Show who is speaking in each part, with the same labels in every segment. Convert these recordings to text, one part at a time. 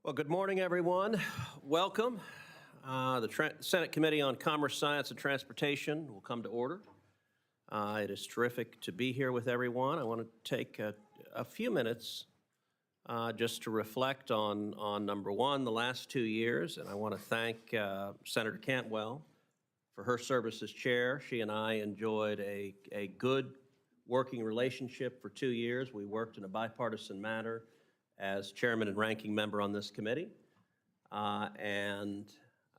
Speaker 1: Well, good morning, everyone. Welcome. The Senate Committee on Commerce, Science, and Transportation will come to order. It is terrific to be here with everyone. I want to take a few minutes just to reflect on number one, the last 2 years, and I want to thank Senator Cantwell for her service as chair. She and I enjoyed a good working relationship for 2 years. We worked in a bipartisan manner as chairman and ranking member on this committee. I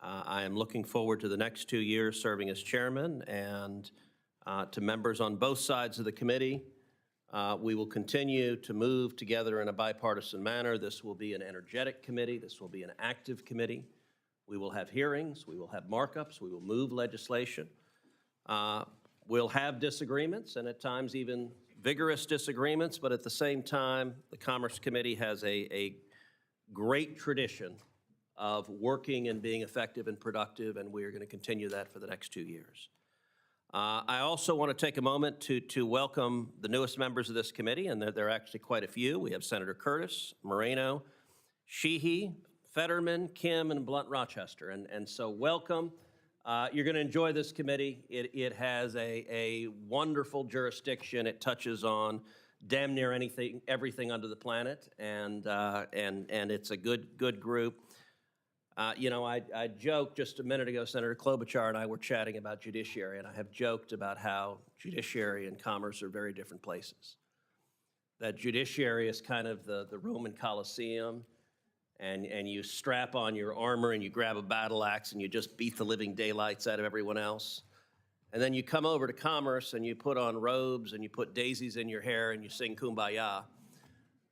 Speaker 1: am looking forward to the next 2 years serving as chairman, and to members on both sides of the committee. We will continue to move together in a bipartisan manner. This will be an energetic committee. This will be an active committee. We will have hearings. We will have markups. We will move legislation. We'll have disagreements, and at times even vigorous disagreements, but at the same time, the Commerce Committee has a great tradition of working and being effective and productive, and we are going to continue that for the next 2 years. I also want to take a moment to welcome the newest members of this committee, and there are actually quite a few. We have Senator Curtis, Moreno, Sheehy, Fetterman, Kim, and Blunt-Rochester, and so welcome. You're going to enjoy this committee. It has a wonderful jurisdiction. It touches on damn near everything under the planet, and it's a good group. You know, I joked just a minute ago, Senator Klobuchar and I were chatting about judiciary, and I have joked about how judiciary and commerce are very different places. That judiciary is kind of the Roman Colosseum, and you strap on your armor and you grab a battle axe and you just beat the living daylights out of everyone else. And then you come over to commerce and you put on robes and you put daisies in your hair and you sing Kumbaya.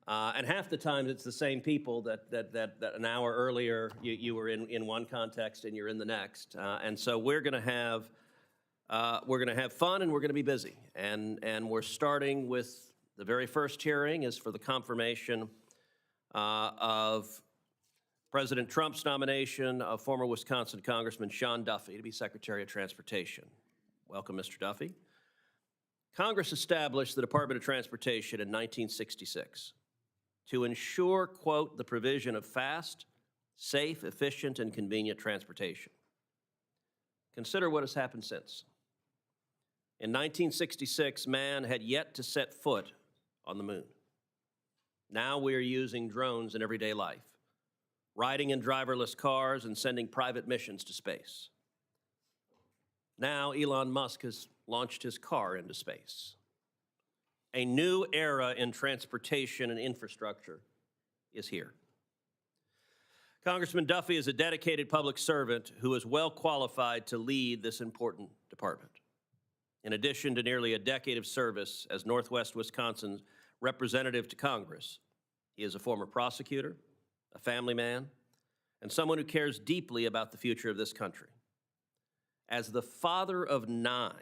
Speaker 1: And half the time it's the same people that an hour earlier you were in one context and you're in the next. And so we're going to have fun and we're going to be busy. And we're starting with the very first hearing is for the confirmation of President Trump's nomination of former Wisconsin Congressman Sean Duffy to be Secretary of Transportation. Welcome, Mr. Duffy. Congress established the Department of Transportation in 1966 to ensure, quote, the provision of fast, safe, efficient, and convenient transportation. Consider what has happened since. In 1966, man had yet to set foot on the moon. Now we are using drones in everyday life, riding in driverless cars and sending private missions to space. Now Elon Musk has launched his car into space. A new era in transportation and infrastructure is here. Congressman Duffy is a dedicated public servant who is well qualified to lead this important department. In addition to nearly a decade of service as Northwest Wisconsin's representative to Congress, he is a former prosecutor, a family man, and someone who cares deeply about the future of this country. As the father of 9,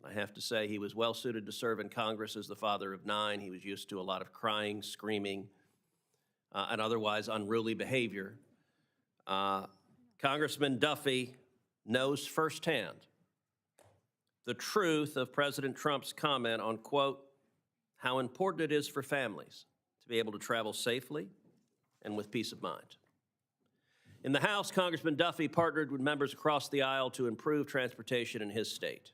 Speaker 1: I have to say he was well suited to serve in Congress as the father of 9. He was used to a lot of crying, screaming, and otherwise unruly behavior. Congressman Duffy knows firsthand the truth of President Trump's comment on, quote, how important it is for families to be able to travel safely and with peace of mind. In the House, Congressman Duffy partnered with members across the aisle to improve transportation in his state.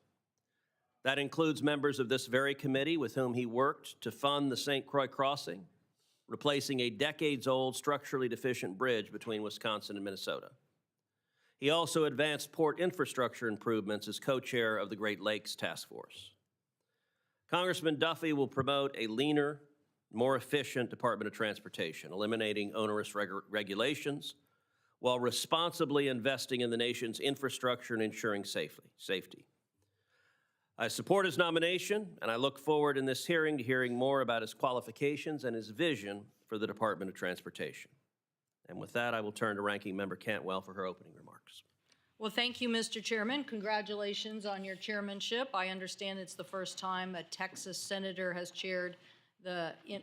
Speaker 1: That includes members of this very committee with whom he worked to fund the St. Croix crossing, replacing a decades-old structurally deficient bridge between Wisconsin and Minnesota. He also advanced port infrastructure improvements as co-chair of the Great Lakes Task Force. Congressman Duffy will promote a leaner, more efficient Department of Transportation, eliminating onerous regulations while responsibly investing in the nation's infrastructure and ensuring safety. I support his nomination, and I look forward in this hearing to hearing more about his qualifications and his vision for the Department of Transportation. And with that, I will turn to Ranking Member Cantwell for her opening remarks.
Speaker 2: Well, thank you, Mr. Chairman. Congratulations on your chairmanship. I understand it's the first time a Texas senator has chaired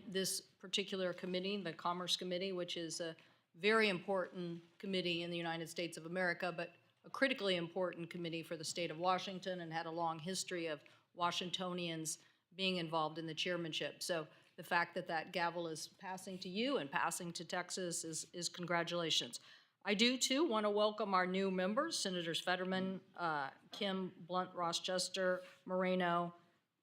Speaker 2: this particular committee, the Commerce Committee, which is a very important committee in the United States of America, but a critically important committee for the state of Washington and had a long history of Washingtonians being involved in the chairmanship. So the fact that that gavel is passing to you and passing to Texas is congratulations. I do, too, want to welcome our new members, Senators Fetterman, Kim, Blunt, Rochester, Moreno,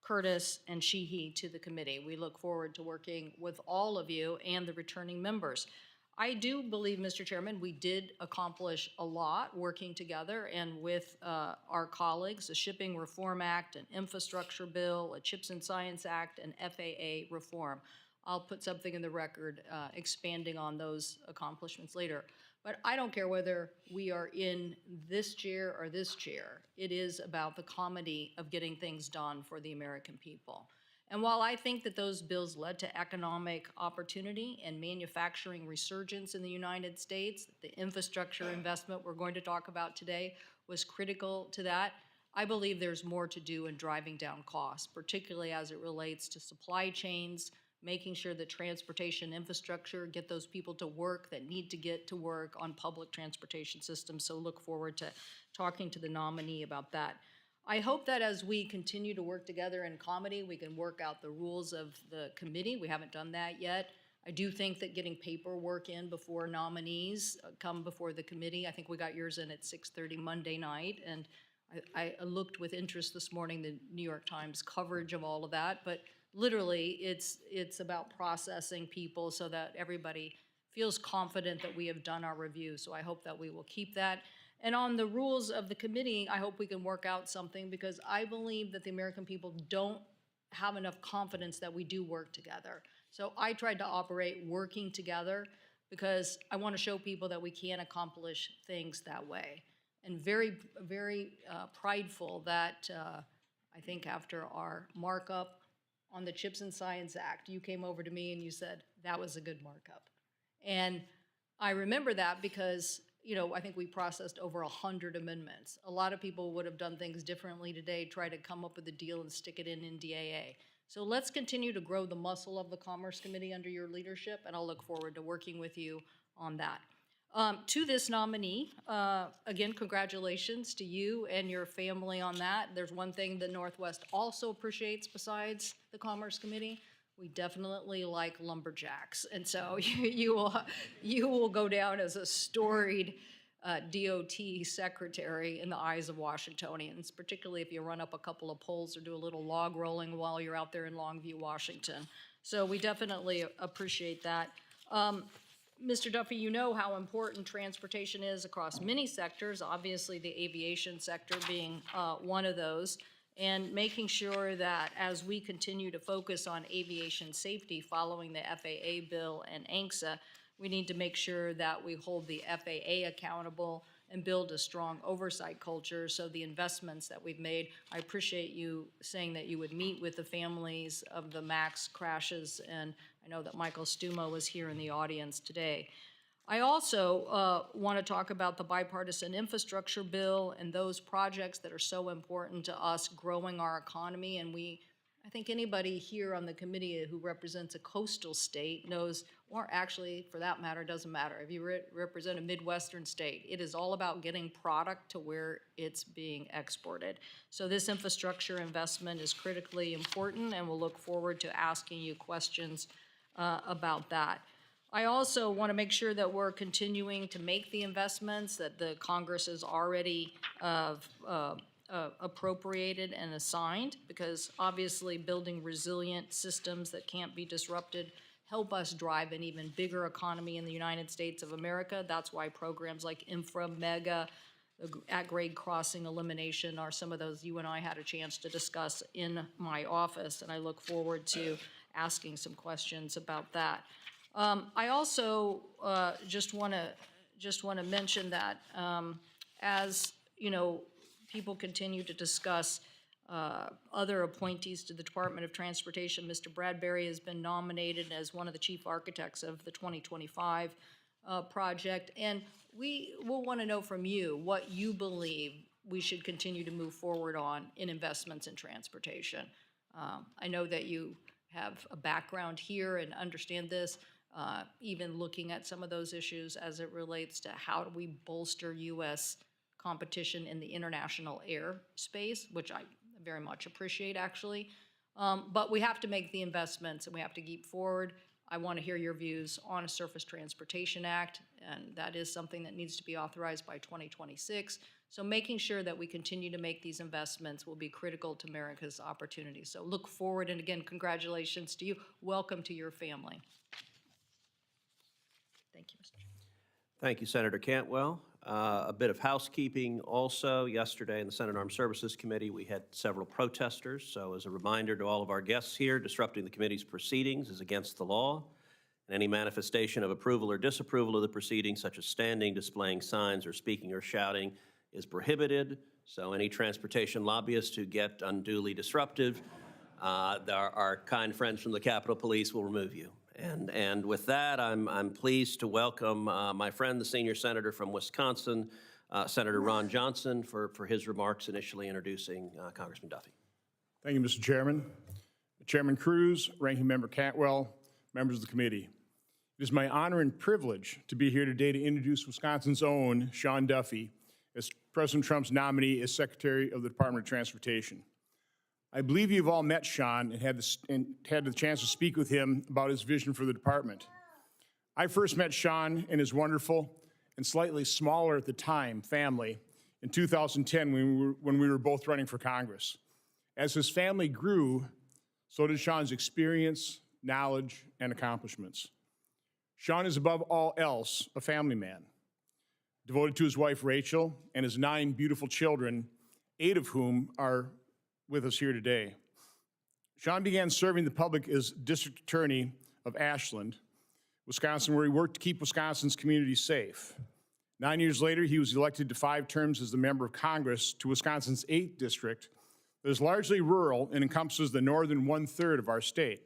Speaker 2: Curtis, and Sheehy to the committee. We look forward to working with all of you and the returning members. I do believe, Mr. Chairman, we did accomplish a lot working together and with our colleagues, the Shipping Reform Act, an infrastructure bill, a CHIPS and Science Act, and FAA reform. I'll put something in the record expanding on those accomplishments later. But I don't care whether we are in this chair or this chair. It is about the comedy of getting things done for the American people. And while I think that those bills led to economic opportunity and manufacturing resurgence in the United States, the infrastructure investment we're going to talk about today was critical to that, I believe there's more to do in driving down costs, particularly as it relates to supply chains, making sure that transportation infrastructure get those people to work that need to get to work on public transportation systems. So look forward to talking to the nominee about that. I hope that as we continue to work together in comedy, we can work out the rules of the committee. We haven't done that yet. I do think that getting paperwork in before nominees come before the committee, I think we got yours in at 6:30 Monday night, and I looked with interest this morning, the New York Times coverage of all of that, but literally it's about processing people so that everybody feels confident that we have done our review. So I hope that we will keep that. And on the rules of the committee, I hope we can work out something because I believe that the American people don't have enough confidence that we do work together. So I tried to operate working together because I want to show people that we can accomplish things that way. And very, very prideful that I think after our markup on the CHIPS and Science Act, you came over to me and you said, that was a good markup. And I remember that because I think we processed over 100 amendments. A lot of people would have done things differently today, try to come up with a deal and stick it in NDAA. So let's continue to grow the muscle of the Commerce Committee under your leadership, and I'll look forward to working with you on that. To this nominee, again, congratulations to you and your family on that. There's one thing the Northwest also appreciates besides the Commerce Committee. We definitely like lumberjacks, and so you will go down as a storied DOT secretary in the eyes of Washingtonians, particularly if you run up a couple of poles or do a little log rolling while you're out there in Longview, Washington. So we definitely appreciate that. Mr. Duffy, you know how important transportation is across many sectors, obviously the aviation sector being one of those. And making sure that as we continue to focus on aviation safety following the FAA bill and ANCSA, we need to make sure that we hold the FAA accountable and build a strong oversight culture. So the investments that we've made, I appreciate you saying that you would meet with the families of the MAX crashes, and I know that Michael Stuma was here in the audience today. I also want to talk about the bipartisan infrastructure bill and those projects that are so important to us growing our economy. And I think anybody here on the committee who represents a coastal state knows, or actually for that matter, doesn't matter. If you represent a Midwestern state, it is all about getting product to where it's being exported. So this infrastructure investment is critically important, and we'll look forward to asking you questions about that. I also want to make sure that we're continuing to make the investments that the Congress has already appropriated and assigned, because obviously building resilient systems that can't be disrupted help us drive an even bigger economy in the United States of America. That's why programs like Infra, Mega, at-grade crossing elimination are some of those you and I had a chance to discuss in my office, and I look forward to asking some questions about that. I also just want to mention that as people continue to discuss other appointees to the Department of Transportation, Mr. Bradbury has been nominated as one of the chief architects of the 2025 project, and we will want to know from you what you believe we should continue to move forward on in investments in transportation. I know that you have a background here and understand this. Even looking at some of those issues as it relates to how do we bolster U.S. competition in the international air space, which I very much appreciate actually. But we have to make the investments and we have to keep forward. I want to hear your views on a Surface Transportation Act, and that is something that needs to be authorized by 2026. So making sure that we continue to make these investments will be critical to America's opportunities. So look forward, and again, congratulations to you. Welcome to your family. Thank you, Mr. Chairman.
Speaker 1: Thank you, Senator Cantwell. A bit of housekeeping also. Yesterday in the Senate Armed Services Committee, we had several protesters. So as a reminder to all of our guests here, disrupting the committee's proceedings is against the law. And any manifestation of approval or disapproval of the proceedings, such as standing, displaying signs, or speaking or shouting, is prohibited. So any transportation lobbyists who get unduly disruptive, our kind friends from the Capitol Police will remove you. And with that, I'm pleased to welcome my friend, the senior senator from Wisconsin, Senator Ron Johnson, for his remarks initially introducing Congressman Duffy.
Speaker 3: Thank you, Mr. Chairman. Chairman Cruz, Ranking Member Cantwell, members of the committee. It is my honor and privilege to be here today to introduce Wisconsin's own Sean Duffy as President Trump's nominee as Secretary of the Department of Transportation. I believe you've all met Sean and had the chance to speak with him about his vision for the department. I first met Sean and his wonderful and slightly smaller at the time family in 2010 when we were both running for Congress. As his family grew, so did Sean's experience, knowledge, and accomplishments. Sean is above all else a family man, devoted to his wife Rachel and his 9 beautiful children, 8 of whom are with us here today. Sean began serving the public as district attorney of Ashland, Wisconsin, where he worked to keep Wisconsin's communities safe. 9 years later, he was elected to 5 terms as the member of Congress to Wisconsin's 8th district that is largely rural and encompasses the northern 1/3 of our state.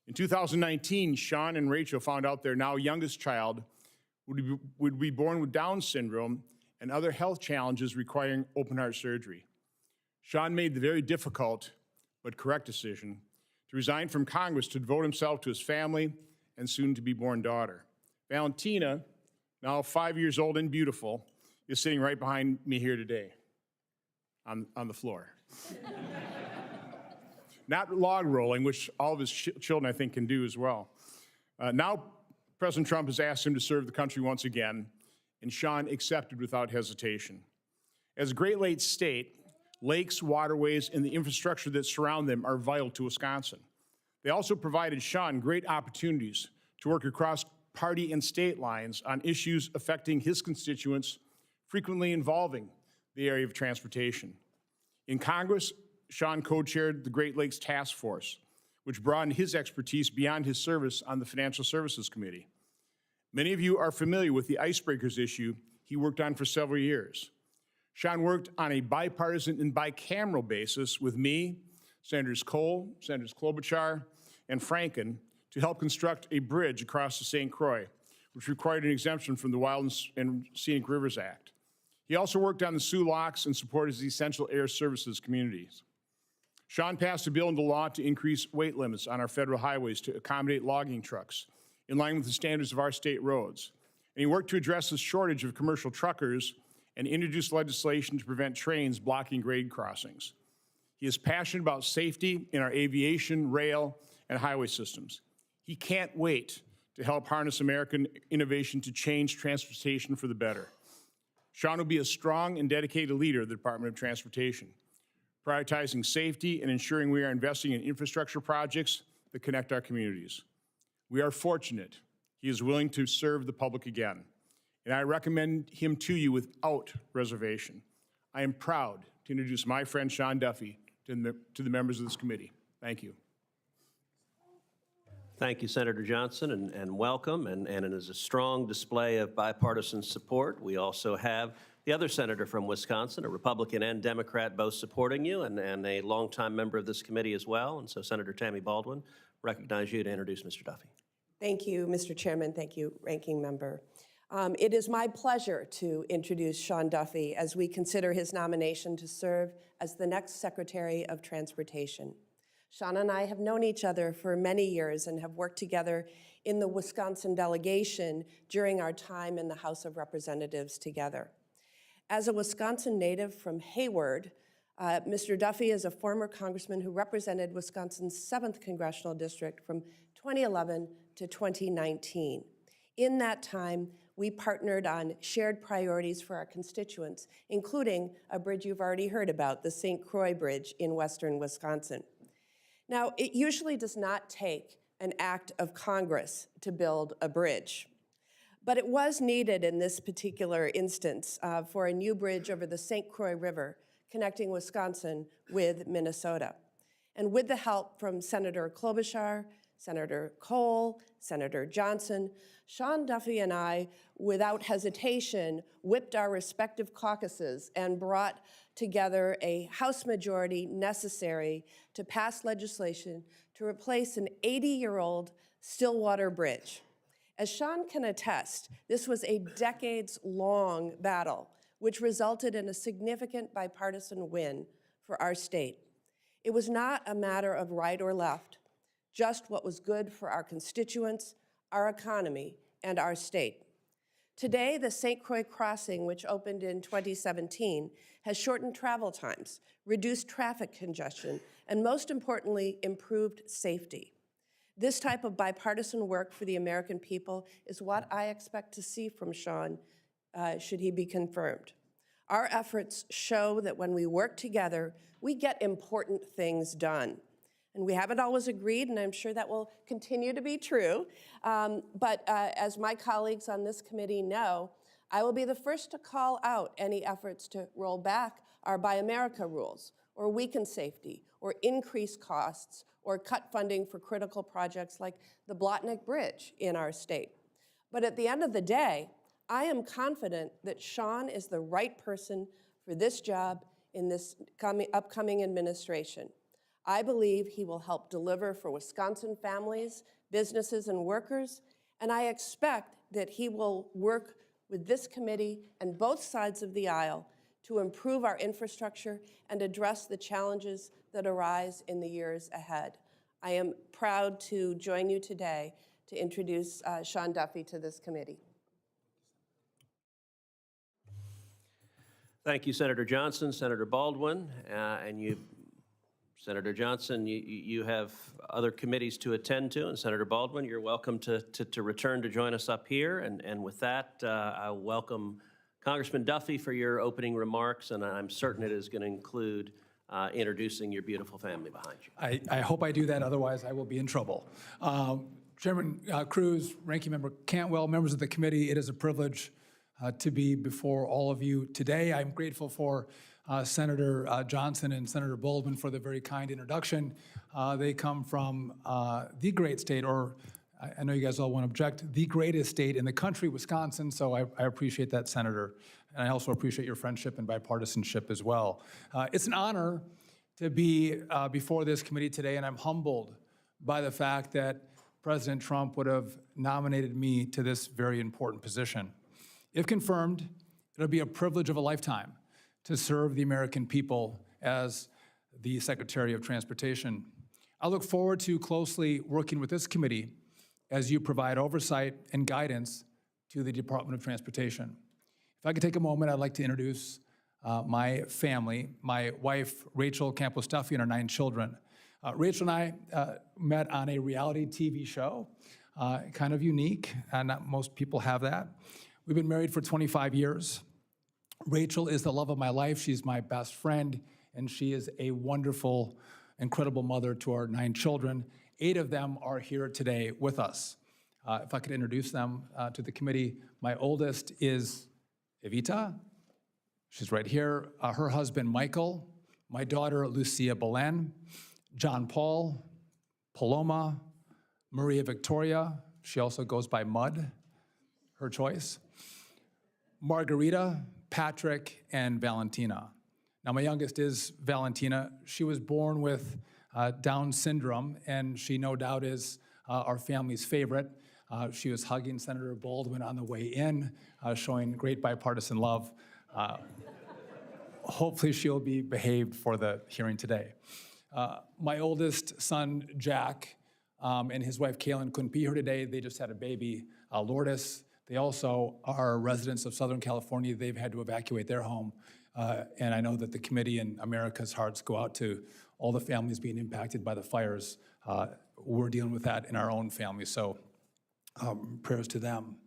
Speaker 3: In 2019, Sean and Rachel found out their now youngest child would be born with Down syndrome and other health challenges requiring open heart surgery. Sean made the very difficult but correct decision to resign from Congress to devote himself to his family and soon-to-be-born daughter. Valentina, now 5 years old and beautiful, is sitting right behind me here today on the floor. Not log rolling, which all of his children, I think, can do as well. Now, President Trump has asked him to serve the country once again, and Sean accepted without hesitation. As a Great Lakes state, lakes, waterways, and the infrastructure that surround them are vital to Wisconsin. They also provided Sean great opportunities to work across party and state lines on issues affecting his constituents, frequently involving the area of transportation. In Congress, Sean co-chaired the Great Lakes Task Force, which broadened his expertise beyond his service on the Financial Services Committee. Many of you are familiar with the icebreakers issue he worked on for several years. Sean worked on a bipartisan and bicameral basis with me, Senators Cole, Senators Klobuchar, and Franken to help construct a bridge across the St. Croix, which required an exemption from the Wild and Scenic Rivers Act. He also worked on the Sioux Locks and supported the essential air services communities. Sean passed a bill into law to increase weight limits on our federal highways to accommodate logging trucks in line with the standards of our state roads. And he worked to address the shortage of commercial truckers and introduced legislation to prevent trains blocking grade crossings. He is passionate about safety in our aviation, rail, and highway systems. He can't wait to help harness American innovation to change transportation for the better. Sean will be a strong and dedicated leader of the Department of Transportation, prioritizing safety and ensuring we are investing in infrastructure projects that connect our communities. We are fortunate he is willing to serve the public again, and I recommend him to you without reservation. I am proud to introduce my friend Sean Duffy to the members of this committee. Thank you.
Speaker 1: Thank you, Senator Johnson, and welcome. And it is a strong display of bipartisan support. We also have the other senator from Wisconsin, a Republican and Democrat, both supporting you, and a longtime member of this committee as well. And so, Senator Tammy Baldwin, recognize you to introduce Mr. Duffy.
Speaker 4: Thank you, Mr. Chairman. Thank you, Ranking Member. It is my pleasure to introduce Sean Duffy as we consider his nomination to serve as the next Secretary of Transportation. Sean and I have known each other for many years and have worked together in the Wisconsin delegation during our time in the House of Representatives together. As a Wisconsin native from Hayward, Mr. Duffy is a former congressman who represented Wisconsin's 7th Congressional District from 2011 to 2019. In that time, we partnered on shared priorities for our constituents, including a bridge you've already heard about, the St. Croix Bridge in western Wisconsin. Now, it usually does not take an act of Congress to build a bridge, but it was needed in this particular instance for a new bridge over the St. Croix River connecting Wisconsin with Minnesota. And with the help from Senator Klobuchar, Senator Cole, Senator Johnson, Sean Duffy and I, without hesitation, whipped our respective caucuses and brought together a House majority necessary to pass legislation to replace an 80-year-old Stillwater Bridge. As Sean can attest, this was a decades-long battle, which resulted in a significant bipartisan win for our state. It was not a matter of right or left, just what was good for our constituents, our economy, and our state. Today, the St. Croix crossing, which opened in 2017, has shortened travel times, reduced traffic congestion, and most importantly, improved safety. This type of bipartisan work for the American people is what I expect to see from Sean should he be confirmed. Our efforts show that when we work together, we get important things done. And we haven't always agreed, and I'm sure that will continue to be true. But as my colleagues on this committee know, I will be the first to call out any efforts to roll back our Buy America rules, or weaken safety, or increase costs, or cut funding for critical projects like the Blotnick Bridge in our state. But at the end of the day, I am confident that Sean is the right person for this job in this upcoming administration. I believe he will help deliver for Wisconsin families, businesses, and workers, and I expect that he will work with this committee and both sides of the aisle to improve our infrastructure and address the challenges that arise in the years ahead. I am proud to join you today to introduce Sean Duffy to this committee.
Speaker 1: Thank you, Senator Johnson, Senator Baldwin, and you, Senator Johnson, you have other committees to attend to, and Senator Baldwin, you're welcome to return to join us up here. And with that, I welcome Congressman Duffy for your opening remarks, and I'm certain it is going to include introducing your beautiful family behind you.
Speaker 5: I hope I do that, otherwise I will be in trouble. Chairman Cruz, Ranking Member Cantwell, members of the committee, it is a privilege to be before all of you today. I'm grateful for Senator Johnson and Senator Baldwin for the very kind introduction. They come from the great state, or I know you guys all want to object, the greatest state in the country, Wisconsin, so I appreciate that, Senator. And I also appreciate your friendship and bipartisanship as well. It's an honor to be before this committee today, and I'm humbled by the fact that President Trump would have nominated me to this very important position. If confirmed, it'll be a privilege of a lifetime to serve the American people as the Secretary of Transportation. I look forward to closely working with this committee as you provide oversight and guidance to the Department of Transportation. If I could take a moment, I'd like to introduce my family, my wife, Rachel Campos Duffy, and our 9 children. Rachel and I met on a reality TV show, kind of unique, and not most people have that. We've been married for 25 years. Rachel is the love of my life. She's my best friend, and she is a wonderful, incredible mother to our 9 children. 8 of them are here today with us. If I could introduce them to the committee, my oldest is Evita. She's right here. Her husband, Michael. My daughter, Lucia Belen. John Paul. Paloma. Maria Victoria. She also goes by Mud, her choice. Margarita, Patrick, and Valentina. Now, my youngest is Valentina. She was born with Down syndrome, and she no doubt is our family's favorite. She was hugging Senator Baldwin on the way in, showing great bipartisan love. Hopefully she'll be behaved for the hearing today. My oldest son, Jack, and his wife, Kaylin, couldn't be here today. They just had a baby, Lourdes. They also are residents of Southern California. They've had to evacuate their home And I know that the committee and America's hearts go out to all the families being impacted by the fires. We're dealing with that in our own family, so prayers to them.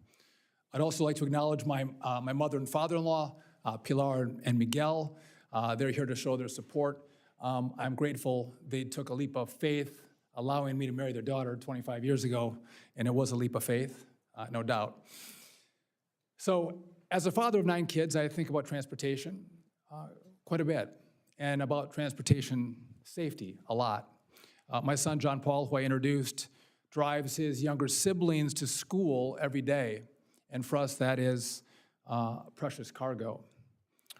Speaker 5: I'd also like to acknowledge my mother and father-in-law, Pilar and Miguel. They're here to show their support. I'm grateful they took a leap of faith, allowing me to marry their daughter 25 years ago, and it was a leap of faith, no doubt. So as a father of 9 kids, I think about transportation quite a bit, and about transportation safety a lot. My son, John Paul, who I introduced, drives his younger siblings to school every day, and for us, that is precious cargo.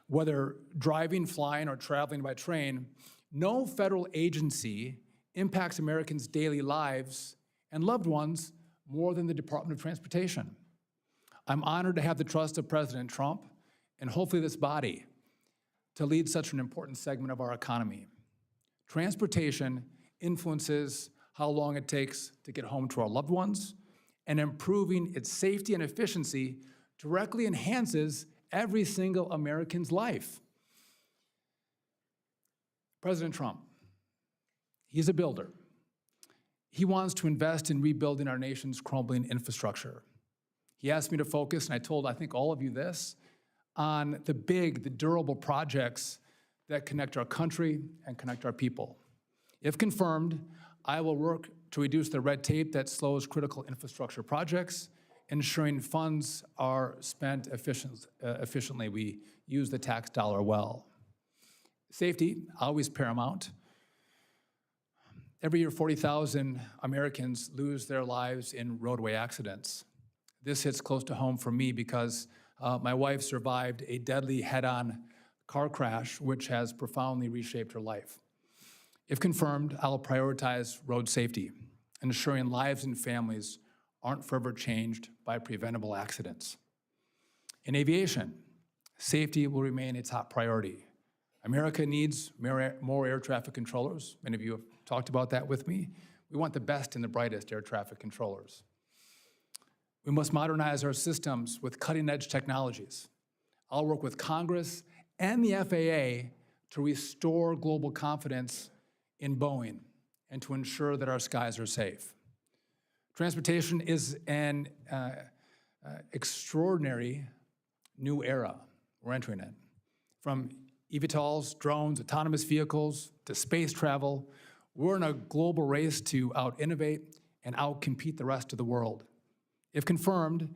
Speaker 5: Whether driving, flying, or traveling by train, no federal agency impacts Americans' daily lives and loved ones more than the Department of Transportation. I'm honored to have the trust of President Trump and hopefully this body to lead such an important segment of our economy. Transportation influences how long it takes to get home to our loved ones, and improving its safety and efficiency directly enhances every single American's life. President Trump, he's a builder. He wants to invest in rebuilding our nation's crumbling infrastructure. He asked me to focus, and I told, I think, all of you this, on the big, the durable projects that connect our country and connect our people. If confirmed, I will work to reduce the red tape that slows critical infrastructure projects, ensuring funds are spent efficiently. We use the tax dollar well. Safety, always paramount. Every year, 40,000 Americans lose their lives in roadway accidents. This hits close to home for me because my wife survived a deadly head-on car crash, which has profoundly reshaped her life. If confirmed, I'll prioritize road safety, ensuring lives and families aren't forever changed by preventable accidents. In aviation, safety will remain a top priority. America needs more air traffic controllers. Many of you have talked about that with me. We want the best and the brightest air traffic controllers. We must modernize our systems with cutting-edge technologies. I'll work with Congress and the FAA to restore global confidence in Boeing and to ensure that our skies are safe. Transportation is an extraordinary new era we're entering in. From eVTOLs, drones, autonomous vehicles, to space travel, we're in a global race to out-innovate and out-compete the rest of the world. If confirmed,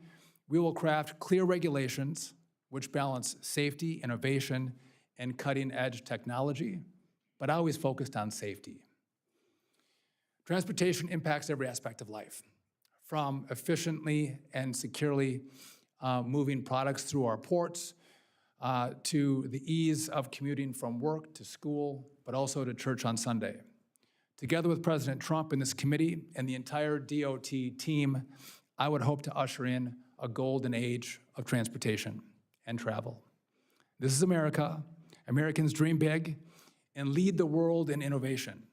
Speaker 5: we will craft clear regulations which balance safety, innovation, and cutting-edge technology, but always focused on safety. Transportation impacts every aspect of life, from efficiently and securely moving products through our ports, to the ease of commuting from work to school, but also to church on Sunday. Together with President Trump and this committee and the entire DOT team, I would hope to usher in a golden age of transportation and travel. This is America. Americans dream big and lead the world in innovation.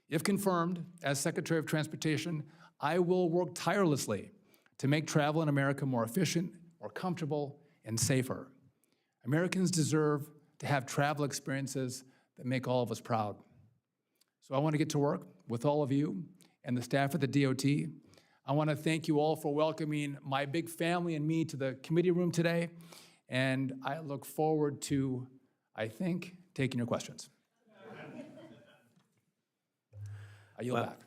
Speaker 5: If confirmed, as Secretary of Transportation, I will work tirelessly to make travel in America more efficient, more comfortable, and safer. Americans deserve to have travel experiences that make all of us proud. So I want to get to work with all of you and the staff at the DOT. I want to thank you all for welcoming my big family and me to the committee room today, and I look forward to, I think, taking your questions. I yield back.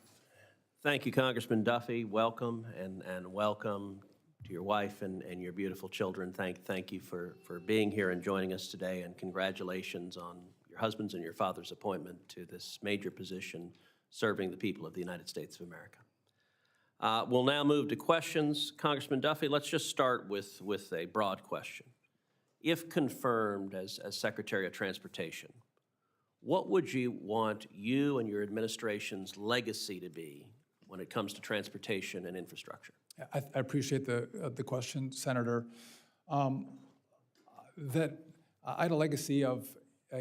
Speaker 1: Thank you, Congressman Duffy. Welcome, and welcome to your wife and your beautiful children. Thank you for being here and joining us today, and congratulations on your husband's and your father's appointment to this major position serving the people of the United States of America. We'll now move to questions. Congressman Duffy, let's just start with a broad question. If confirmed as Secretary of Transportation, what would you want you and your administration's legacy to be when it comes to transportation and infrastructure?
Speaker 5: I appreciate the question, Senator. That I had a legacy of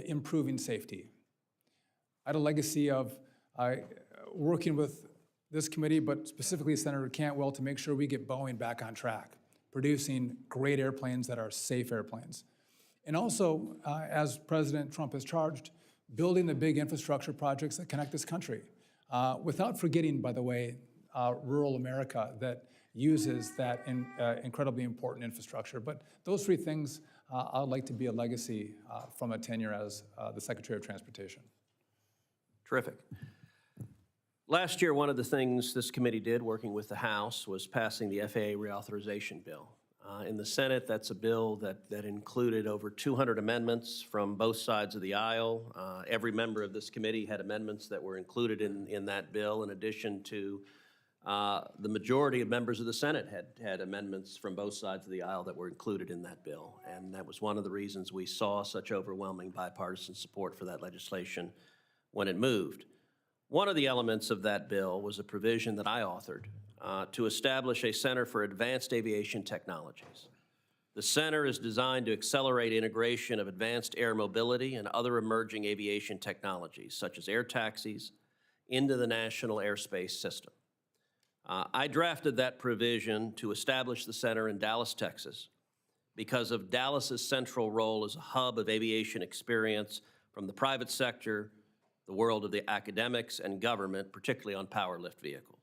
Speaker 5: improving safety. I had a legacy of working with this committee, but specifically Senator Cantwell, to make sure we get Boeing back on track, producing great airplanes that are safe airplanes. And also, as President Trump has charged, building the big infrastructure projects that connect this country, without forgetting, by the way, rural America that uses that incredibly important infrastructure. But those three things, I'd like to be a legacy from a tenure as the Secretary of Transportation.
Speaker 1: Terrific. Last year, one of the things this committee did, working with the House, was passing the FAA reauthorization bill. In the Senate, that's a bill that included over 200 amendments from both sides of the aisle. Every member of this committee had amendments that were included in that bill, in addition to the majority of members of the Senate had amendments from both sides of the aisle that were included in that bill. And that was one of the reasons we saw such overwhelming bipartisan support for that legislation when it moved. One of the elements of that bill was a provision that I authored to establish a Center for Advanced Aviation Technologies. The center is designed to accelerate integration of advanced air mobility and other emerging aviation technologies, such as air taxis, into the national airspace system. I drafted that provision to establish the center in Dallas, Texas, because of Dallas's central role as a hub of aviation experience from the private sector, the world of the academics, and government, particularly on power lift vehicles.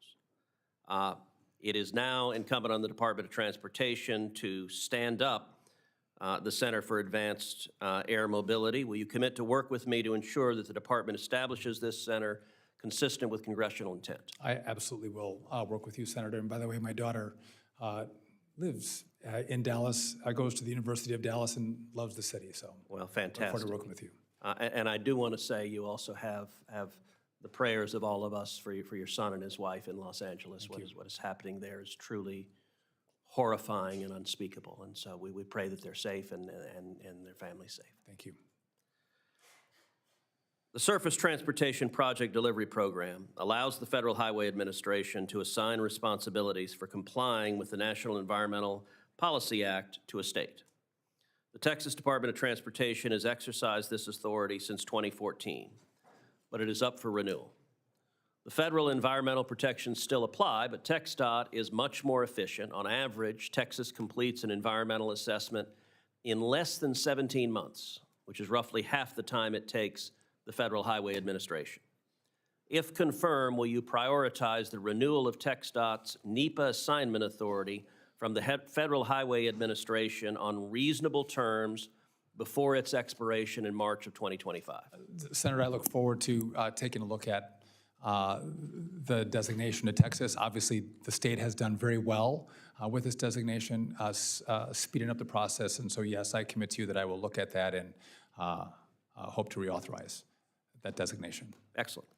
Speaker 1: It is now incumbent on the Department of Transportation to stand up the Center for Advanced Air Mobility. Will you commit to work with me to ensure that the department establishes this center consistent with congressional intent?
Speaker 5: I absolutely will work with you, Senator. And by the way, my daughter lives in Dallas, goes to the University of Dallas and loves the city. So,
Speaker 1: Well,
Speaker 5: look
Speaker 1: fantastic.
Speaker 5: forward to working with you.
Speaker 1: And I do want to say you also have the prayers of all of us for your son and his wife in Los Angeles. What is happening there is truly horrifying and unspeakable. And so we pray that they're safe and their family's safe.
Speaker 5: Thank you.
Speaker 1: The Surface Transportation Project Delivery Program allows the Federal Highway Administration to assign responsibilities for complying with the National Environmental Policy Act to a state. The Texas Department of Transportation has exercised this authority since 2014, but it is up for renewal. The federal environmental protections still apply, but TxDOT is much more efficient. On average, Texas completes an environmental assessment in less than 17 months, which is roughly half the time it takes the Federal Highway Administration. If confirmed, will you prioritize the renewal of TxDOT's NEPA assignment authority from the Federal Highway Administration on reasonable terms before its expiration in March of 2025?
Speaker 5: Senator, I look forward to taking a look at the designation to Texas. Obviously, the state has done very well with this designation, speeding up the process. And so, yes, I commit to you that I will look at that and hope to reauthorize that designation.
Speaker 1: Excellent.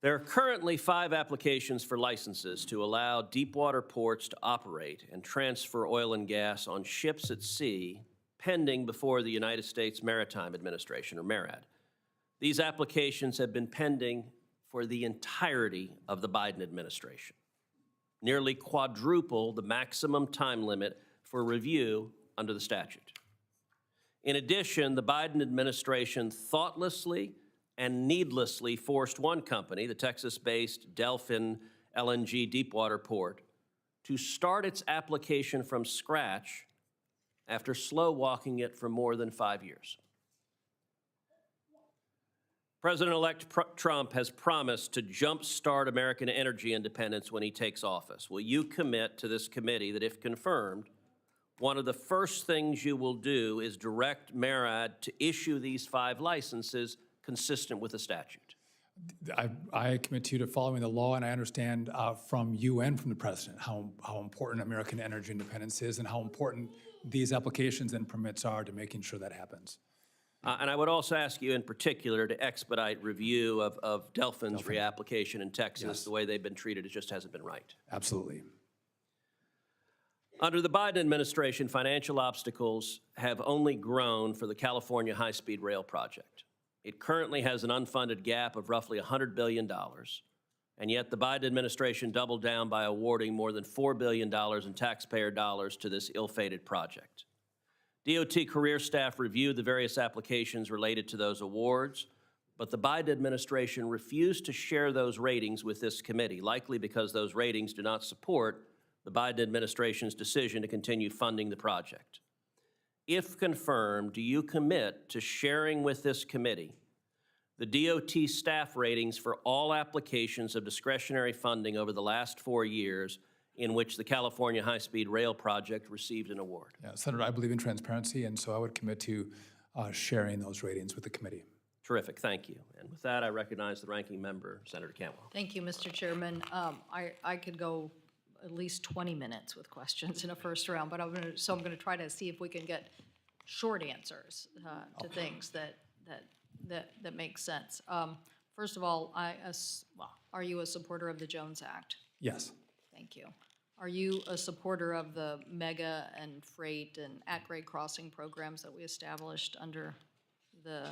Speaker 1: There are currently 5 applications for licenses to allow deepwater ports to operate and transfer oil and gas on ships at sea pending before the United States Maritime Administration, or MARAD. These applications have been pending for the entirety of the Biden administration, nearly quadruple the maximum time limit for review under the statute. In addition, the Biden administration thoughtlessly and needlessly forced one company, the Texas-based Duffy LNG deepwater port, to start its application from scratch after slow-walking it for more than 5 years. President-elect Trump has promised to jumpstart American energy independence when he takes office. Will you commit to this committee that, if confirmed, one of the first things you will do is direct MARAD to issue these 5 licenses consistent with the statute?
Speaker 5: I commit to you to following the law, and I understand from you and from the president how important American energy independence is and how important these applications and permits are to making sure that happens.
Speaker 1: And I would also ask you in particular to expedite review of Duffy's reapplication in Texas. Yes. The way they've been treated, it just hasn't been right.
Speaker 5: Absolutely.
Speaker 1: Under the Biden administration, financial obstacles have only grown for the California high-speed rail project. It currently has an unfunded gap of roughly $100 billion, and yet the Biden administration doubled down by awarding more than $4 billion in taxpayer dollars to this ill-fated project. DOT career staff reviewed the various applications related to those awards, but the Biden administration refused to share those ratings with this committee, likely because those ratings do not support the Biden administration's decision to continue funding the project. If confirmed, do you commit to sharing with this committee the DOT staff ratings for all applications of discretionary funding over the last 4 years in which the California High-Speed Rail Project received an award?
Speaker 5: Yeah, Senator, I believe in transparency, and so I would commit to sharing those ratings with the committee.
Speaker 1: Terrific, thank you. And with that, I recognize the ranking member, Senator Cantwell.
Speaker 2: Thank you, Mr. Chairman. I could go at least 20 minutes with questions in a first round, but I'm going to try to see if we can get short answers to things that make sense. First of all, are you a supporter of the Jones Act?
Speaker 5: Yes.
Speaker 2: Thank you. Are you a supporter of the mega and freight and at-grade crossing programs that we established under the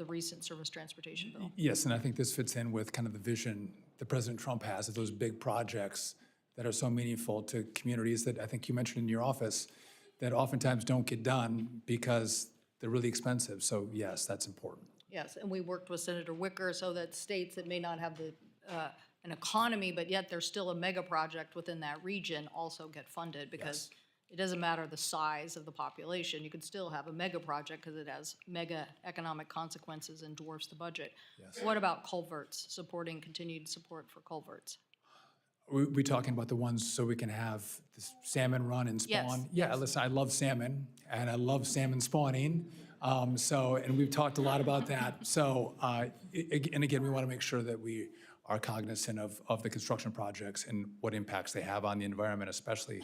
Speaker 2: recent Surface Transportation Bill?
Speaker 5: Yes, and I think this fits in with kind of the vision that President Trump has of those big projects that are so meaningful to communities that I think you mentioned in your office that oftentimes don't get done because they're really expensive. So yes, that's important.
Speaker 2: Yes, and we worked with Senator Wicker so that states that may not have an economy, but yet there's still a mega project within that region also get funded because it doesn't matter the size of the population. You could still have a mega project because it has mega economic consequences and dwarfs the budget. Yes. What about culverts, supporting continued support for culverts?
Speaker 5: We talking about the ones so we can have this salmon run and spawn?
Speaker 2: Yes,
Speaker 5: Yeah,
Speaker 2: yes.
Speaker 5: listen, I love salmon, and I love salmon spawning. And we've talked a lot about that. So, and again, we want to make sure that we are cognizant of the construction projects and what impacts they have on the environment, especially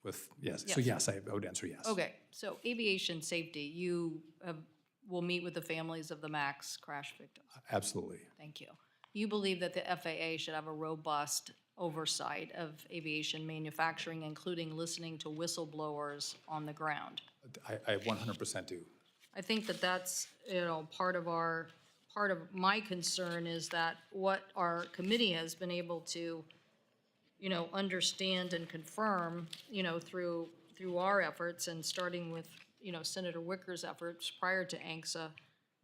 Speaker 5: with, yes. So yes, I would answer yes.
Speaker 2: Okay, so aviation safety, you will meet with the families of the MAX crash victims.
Speaker 5: Absolutely.
Speaker 2: Thank you. You believe that the FAA should have a robust oversight of aviation manufacturing, including listening to whistleblowers on the ground?
Speaker 5: I 100% do.
Speaker 2: I think that that's, part of my concern is that what our committee has been able to, understand and confirm, through our efforts and starting with, Senator Wicker's efforts prior to ANCSA,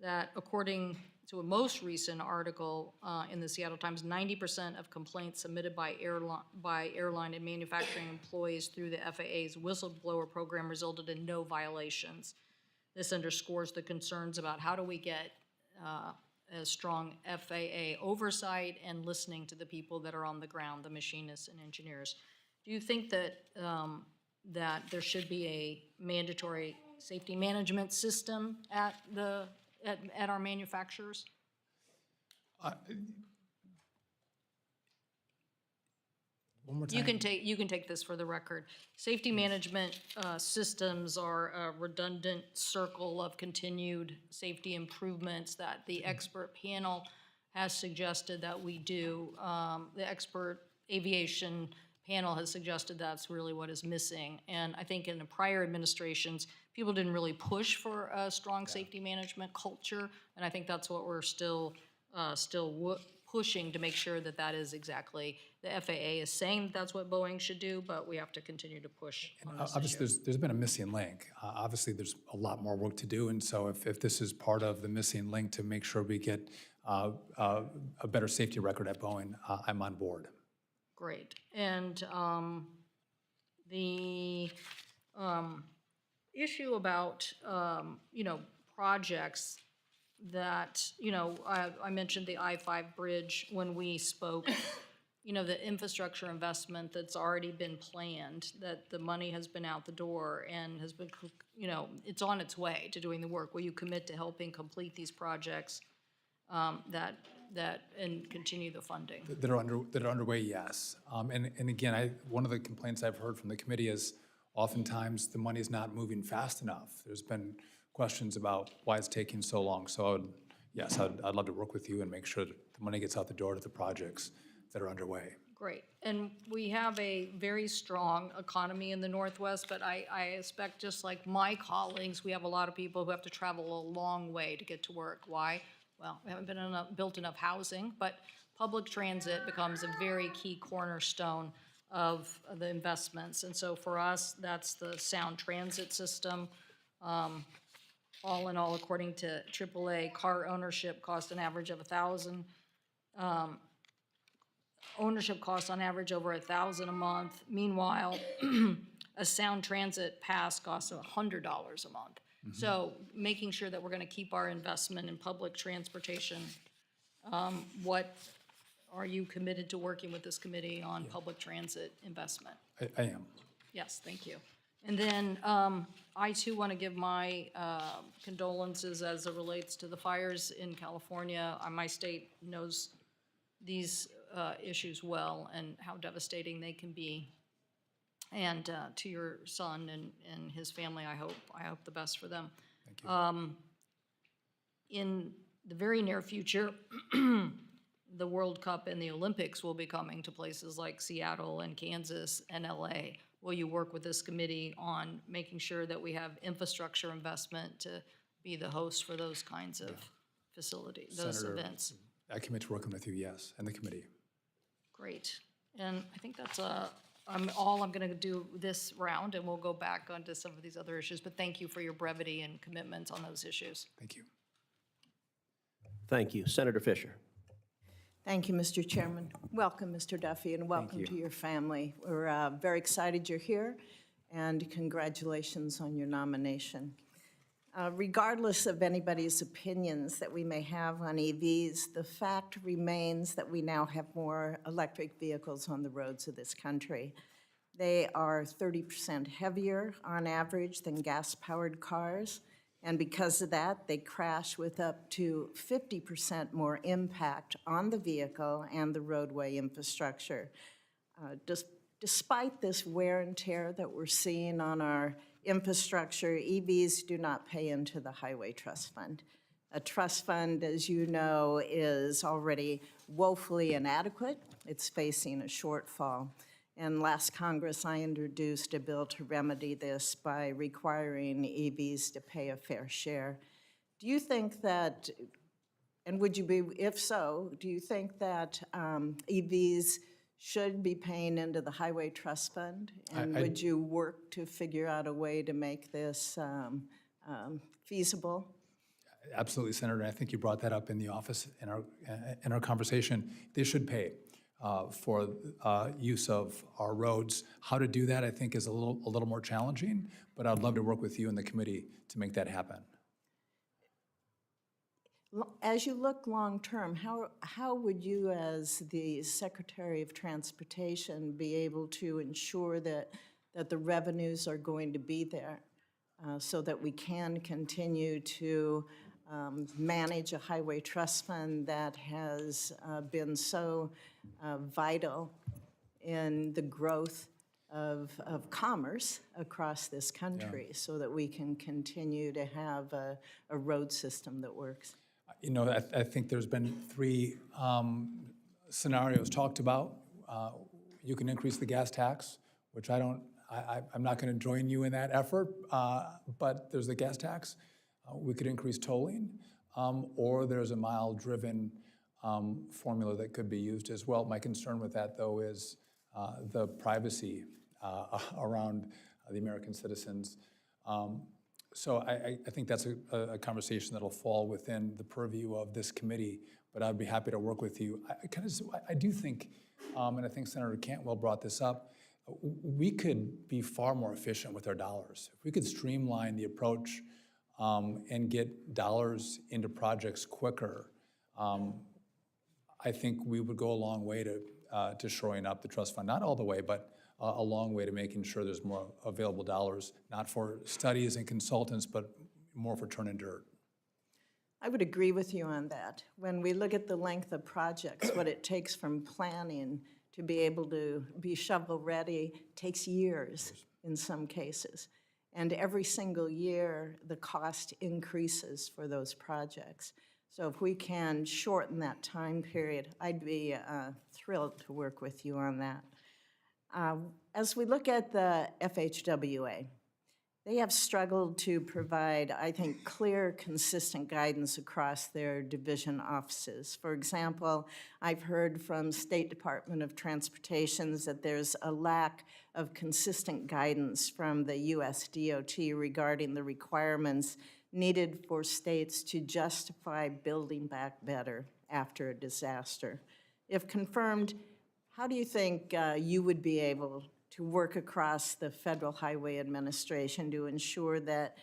Speaker 2: that according to a most recent article in the Seattle Times, 90% of complaints submitted by airline and manufacturing employees through the FAA's whistleblower program resulted in no violations. This underscores the concerns about how do we get a strong FAA oversight and listening to the people that are on the ground, the machinists and engineers. Do you think that that there should be a mandatory safety management system at our manufacturers?
Speaker 5: One more time.
Speaker 2: You can take this for the record. Safety management systems are a redundant circle of continued safety improvements that the expert panel has suggested that we do. The expert aviation panel has suggested that's really what is missing. And I think in the prior administrations, people didn't really push for a strong safety management culture. And I think that's what we're still pushing to make sure that that is exactly, the FAA is saying that's what Boeing should do, but we have to continue to push on this
Speaker 5: Obviously,
Speaker 2: issue.
Speaker 5: there's been a missing link. Obviously, there's a lot more work to do, and so if this is part of the missing link to make sure we get a better safety record at Boeing, I'm on board.
Speaker 2: Great. And the issue about, projects that, I mentioned the I-5 bridge when we spoke, the infrastructure investment that's already been planned, that the money has been out the door and has been, it's on its way to doing the work. Will you commit to helping complete these projects and continue the funding?
Speaker 5: That are underway, yes. And again, one of the complaints I've heard from the committee is oftentimes the money is not moving fast enough. There's been questions about why it's taking so long. So I'd love to work with you and make sure that the money gets out the door to the projects that are underway.
Speaker 2: Great. And we have a very strong economy in the Northwest, but I expect, just like my colleagues, we have a lot of people who have to travel a long way to get to work. Why? Well, we haven't built enough housing, but public transit becomes a very key cornerstone of the investments. And so for us, that's the sound transit system. All in all, according to AAA, car ownership costs an average of $1,000. Ownership costs on average over $1,000 a month. Meanwhile, a Sound Transit pass costs $100 a month. So making sure that we're gonna keep our investment in public transportation. What are you committed to working with this committee on public transit investment?
Speaker 5: I am.
Speaker 2: Yes, thank you. And then I too want to give my condolences as it relates to the fires in California. My state knows these issues well and how devastating they can be. And to your son and his family, I hope the best for them.
Speaker 5: Thank you.
Speaker 2: In the very near future, the World Cup and the Olympics will be coming to places like Seattle and Kansas and LA. Will you work with this committee on making sure that we have infrastructure investment to be the host for those kinds of facilities, those
Speaker 5: Senator,
Speaker 2: events?
Speaker 5: I commit to working with you, yes, and the committee.
Speaker 2: Great. And I think that's all I'm going to do this round, and we'll go back onto some of these other issues. But thank you for your brevity and commitment on those issues.
Speaker 5: Thank you.
Speaker 1: Thank you. Senator Fisher.
Speaker 6: Thank you, Mr. Chairman. Welcome, Mr. Duffy, and welcome to your family. We're very excited you're here, and congratulations on your nomination. Regardless of anybody's opinions that we may have on EVs, the fact remains that we now have more electric vehicles on the roads of this country. They are 30% heavier on average than gas-powered cars, and because of that, they crash with up to 50% more impact on the vehicle and the roadway infrastructure. Despite this wear and tear that we're seeing on our infrastructure, EVs do not pay into the Highway Trust Fund. A trust fund, as you know, is already woefully inadequate. It's facing a shortfall. And last Congress, I introduced a bill to remedy this by requiring EVs to pay a fair share. Do you think that, and would you be, if so, do you think that EVs should be paying into the Highway Trust Fund? And would you work to figure out a way to make this feasible?
Speaker 5: Absolutely, Senator. I think you brought that up in the office in our conversation. They should pay for use of our roads. How to do that, I think, is a little more challenging, but I'd love to work with you and the committee to make that happen.
Speaker 6: As you look long-term, how would you, as the Secretary of Transportation, be able to ensure that the revenues are going to be there so that we can continue to manage a highway trust fund that has been so vital in the growth of commerce across this country, so that we can continue to have a road system that works?
Speaker 5: You know, I think there's been three scenarios talked about. You can increase the gas tax, which I'm not going to join you in that effort, but there's the gas tax. We could increase tolling, or there's a mile-driven formula that could be used as well. My concern with that, though, is the privacy around the American citizens. So I think that's a conversation that'll fall within the purview of this committee, but I'd be happy to work with you. I do think, and I think Senator Cantwell brought this up, we could be far more efficient with our dollars. If we could streamline the approach and get dollars into projects quicker, I think we would go a long way to shoring up the trust fund. Not all the way, but a long way to making sure there's more available dollars, not for studies and consultants, but more for turning dirt.
Speaker 6: I would agree with you on that. When we look at the length of projects, what it takes from planning to be able to be shovel-ready takes years in some cases. And every single year, the cost increases for those projects. So if we can shorten that time period, I'd be thrilled to work with you on that. As we look at the FHWA, they have struggled to provide, I think, clear, consistent guidance across their division offices. For example, I've heard from State Department of Transportation that there's a lack of consistent guidance from the US DOT regarding the requirements needed for states to justify building back better after a disaster. If confirmed, how do you think you would be able to work across the Federal Highway Administration to ensure that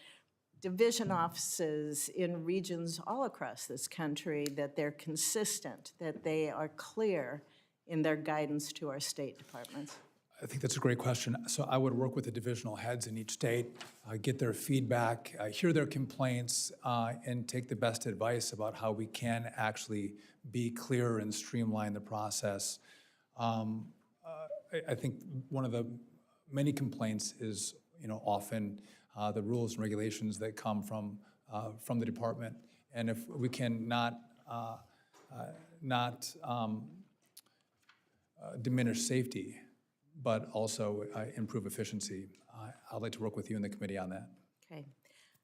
Speaker 6: division offices in regions all across this country, that they're consistent, that they are clear in their guidance to our state departments?
Speaker 5: I think that's a great question. So I would work with the divisional heads in each state, get their feedback, hear their complaints, and take the best advice about how we can actually be clearer and streamline the process. I think one of the many complaints is, often the rules and regulations that come from the department, and if we can not diminish safety, but also improve efficiency, I'd like to work with you in the committee on that.
Speaker 6: Okay.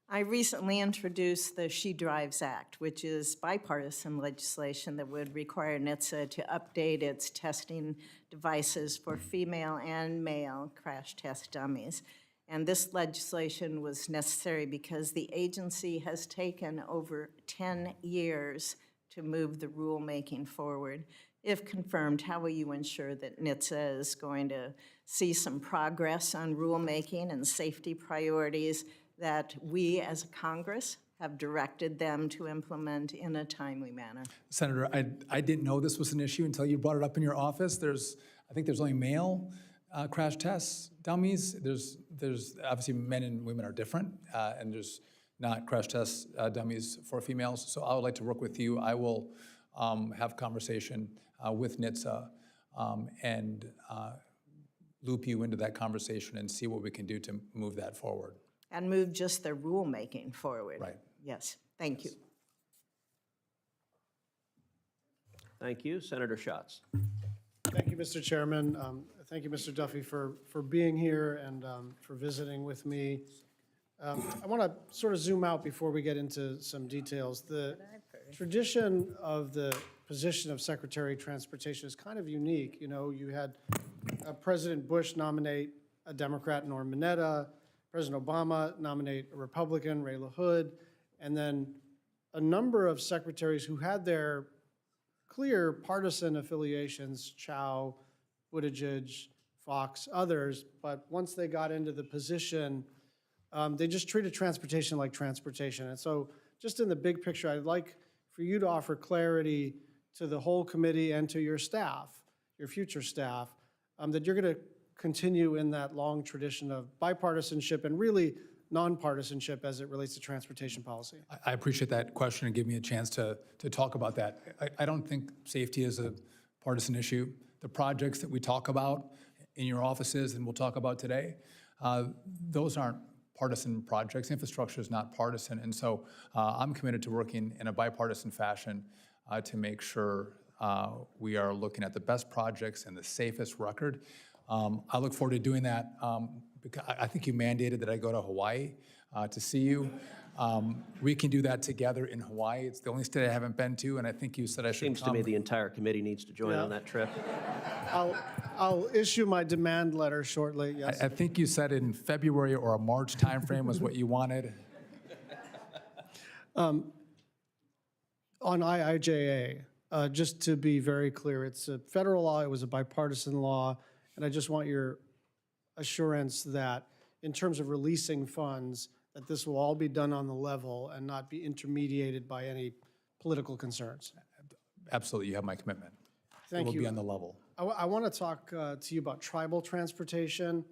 Speaker 6: I recently introduced the She Drives Act, which is bipartisan legislation that would require NHTSA to update its testing devices for female and male crash test dummies. And this legislation was necessary because the agency has taken over 10 years to move the rulemaking forward. If confirmed, how will you ensure that NHTSA is going to see some progress on rulemaking and safety priorities that we as a Congress have directed them to implement in a timely manner?
Speaker 5: Senator, I didn't know this was an issue until you brought it up in your office. I think there's only male crash test dummies. There's obviously men and women are different, and there's not crash test dummies for females. So I would like to work with you. I will have conversation with NHTSA and loop you into that conversation and see what we can do to move that forward.
Speaker 6: And move just the rulemaking forward.
Speaker 5: Right.
Speaker 6: Yes, thank you.
Speaker 1: Thank you. Senator Schatz.
Speaker 7: Thank you, Mr. Chairman. Thank you, Mr. Duffy, for being here and for visiting with me. I want to sort of zoom out before we get into some details. The tradition of the position of Secretary of Transportation is kind of unique. You had President Bush nominate a Democrat, Norm Mineta, President Obama nominate a Republican, Ray LaHood, and then a number of secretaries who had their clear partisan affiliations, Chow, Buttigieg, Fox, others, but once they got into the position, they just treated transportation like transportation. And so just in the big picture, I'd like for you to offer clarity to the whole committee and to your staff, your future staff, that you're going to continue in that long tradition of bipartisanship and really nonpartisanship as it relates to transportation policy.
Speaker 5: I appreciate that question and give me a chance to talk about that. I don't think safety is a partisan issue. The projects that we talk about in your offices and we'll talk about today, those aren't partisan projects. Infrastructure is not partisan. And so I'm committed to working in a bipartisan fashion to make sure we are looking at the best projects and the safest record. I look forward to doing that. Because I think you mandated that I go to Hawaii to see you. We can do that together in Hawaii. It's the only state I haven't been to, and I think you said I should come.
Speaker 1: Seems to me the entire committee needs to join on that trip.
Speaker 7: I'll issue my demand letter shortly, yes.
Speaker 5: I think you said in February or a March timeframe was what you wanted.
Speaker 7: On IIJA, just to be very clear, it's a federal law, it was a bipartisan law, and I just want your assurance that in terms of releasing funds, that this will all be done on the level and not be intermediated by any political concerns.
Speaker 5: Absolutely, you have my commitment.
Speaker 7: Thank
Speaker 5: It will
Speaker 7: you.
Speaker 5: be on the level.
Speaker 7: I want to talk to you about tribal transportation.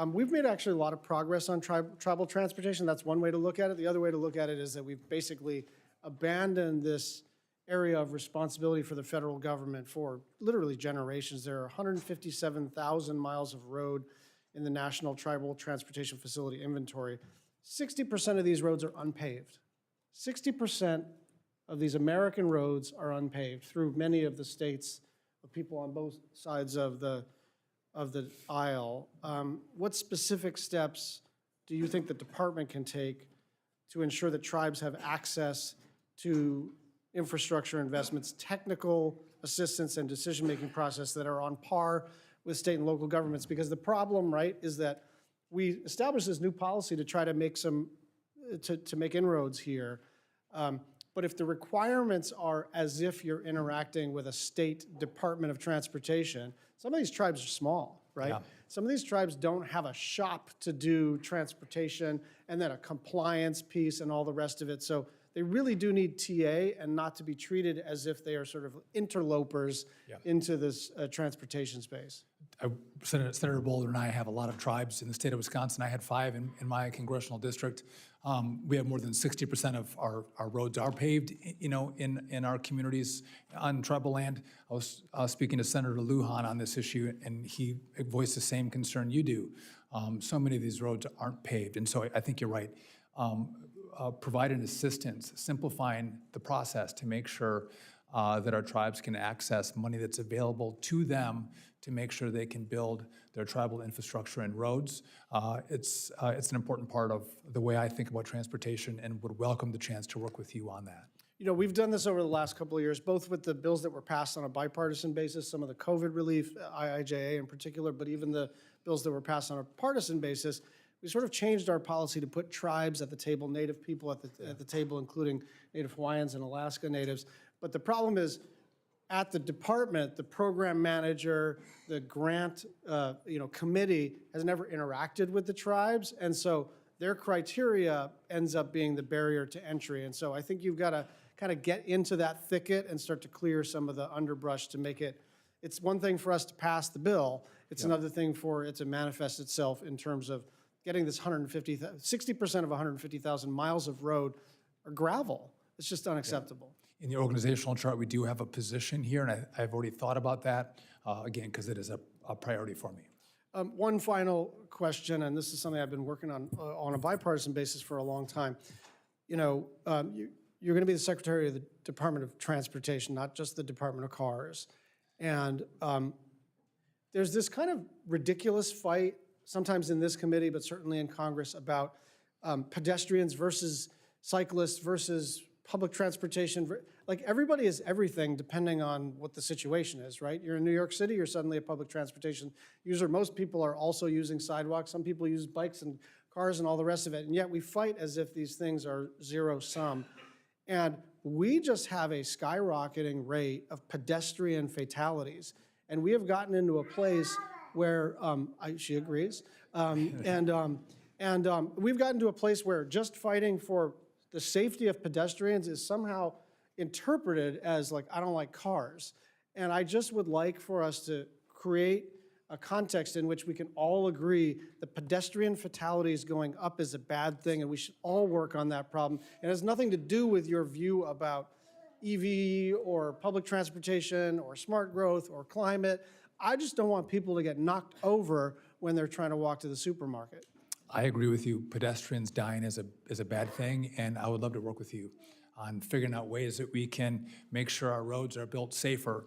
Speaker 7: We've made actually a lot of progress on tribal transportation. That's one way to look at it. The other way to look at it is that we've basically abandoned this area of responsibility for the federal government for literally generations. There are 157,000 miles of road in the National Tribal Transportation Facility inventory. 60% of these roads are unpaved. 60% of these American roads are unpaved through many of the states of people on both sides of the aisle. What specific steps do you think the department can take to ensure that tribes have access to infrastructure investments, technical assistance, and decision-making process that are on par with state and local governments? Because the problem, right, is that we established this new policy to try to make to make inroads here. But if the requirements are as if you're interacting with a state Department of Transportation, some of these tribes are small, right?
Speaker 5: Yeah.
Speaker 7: Some of these tribes don't have a shop to do transportation and then a compliance piece and all the rest of it. So they really do need TA and not to be treated as if they are sort of interlopers into this transportation space.
Speaker 5: Senator Boulder and I have a lot of tribes in the state of Wisconsin. I had 5 in my congressional district. We have more than 60% of our roads are paved, you know, in our communities on tribal land. I was speaking to Senator Lujan on this issue, and he voiced the same concern you do. So many of these roads aren't paved, and so I think you're right. Providing assistance, simplifying the process to make sure that our tribes can access money that's available to them to make sure they can build their tribal infrastructure and roads. It's an important part of the way I think about transportation and would welcome the chance to work with you on that.
Speaker 7: You know, we've done this over the last couple of years, both with the bills that were passed on a bipartisan basis, some of the COVID relief, IIJA in particular, but even the bills that were passed on a partisan basis. We sort of changed our policy to put tribes at the table, Native people at the table, including Native Hawaiians and Alaska Natives. But the problem is, at the department, the program manager, the grant committee has never interacted with the tribes, and so their criteria ends up being the barrier to entry. And so I think you've got to kind of get into that thicket and start to clear some of the underbrush to make it. It's one thing for us to pass the bill. It's another thing for it to manifest itself in terms of getting this 60% of 150,000 miles of road are gravel. It's just unacceptable.
Speaker 5: In the organizational chart, we do have a position here, and I've already thought about that, again, because it is a priority for me.
Speaker 7: One final question, and this is something I've been working on a bipartisan basis for a long time. You know, you're going to be the Secretary of the Department of Transportation, not just the Department of Cars. And there's this kind of ridiculous fight, sometimes in this committee, but certainly in Congress, about pedestrians versus cyclists versus public transportation. Like, everybody is everything depending on what the situation is, right? You're in New York City, you're suddenly a public transportation user. Most people are also using sidewalks. Some people use bikes and cars and all the rest of it. And yet we fight as if these things are zero sum. And we just have a skyrocketing rate of pedestrian fatalities. And we have gotten into a place where, she agrees, we've gotten to a place where just fighting for the safety of pedestrians is somehow interpreted as like, I don't like cars. And I just would like for us to create a context in which we can all agree that pedestrian fatalities going up is a bad thing, and we should all work on that problem. It has nothing to do with your view about EV or public transportation or smart growth or climate. I just don't want people to get knocked over when they're trying to walk to the supermarket.
Speaker 5: I agree with you. Pedestrians dying is a bad thing, and I would love to work with you on figuring out ways that we can make sure our roads are built safer,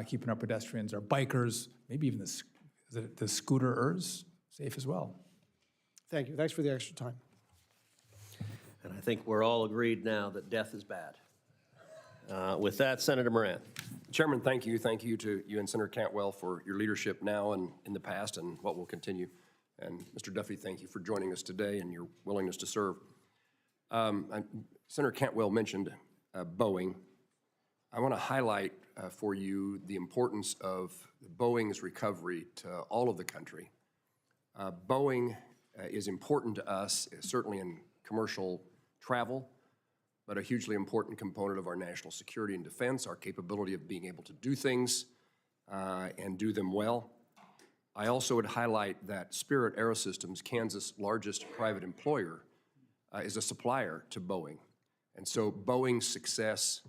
Speaker 5: keeping our pedestrians, our bikers, maybe even the scooterers safe as well.
Speaker 7: Thank you. Thanks for the extra time.
Speaker 1: And I think we're all agreed now that death is bad. With that, Senator Moran.
Speaker 8: Chairman, thank you. Thank you to you and Senator Cantwell for your leadership now and in the past and what will continue. And Mr. Duffy, thank you for joining us today and your willingness to serve. Senator Cantwell mentioned Boeing. I want to highlight for you the importance of Boeing's recovery to all of the country. Boeing is important to us, certainly in commercial travel, but a hugely important component of our national security and defense, our capability of being able to do things and do them well. I also would highlight that Spirit Aerosystems, Kansas' largest private employer, is a supplier to Boeing. And so Boeing's success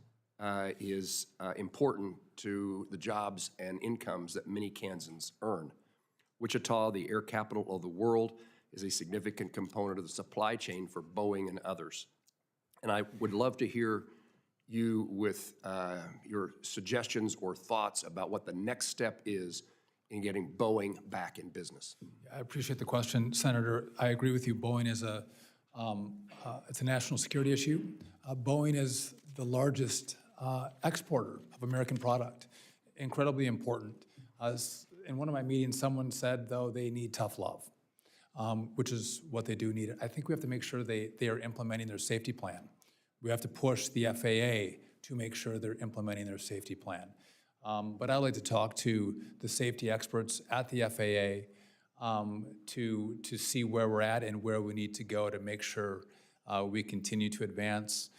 Speaker 8: is important to the jobs and incomes that many Kansans earn. Wichita, the air capital of the world, is a significant component of the supply chain for Boeing and others. And I would love to hear you with your suggestions or thoughts about what the next step is in getting Boeing back in business.
Speaker 5: I appreciate the question, Senator. I agree with you. Boeing is it's a national security issue. Boeing is the largest exporter of American product. Incredibly important. In one of my meetings, someone said, though, they need tough love, which is what they do need. I think we have to make sure they are implementing their safety plan. We have to push the FAA to make sure they're implementing their safety plan. But I'd like to talk to the safety experts at the FAA to see where we're at and where we need to go to make sure we continue to advance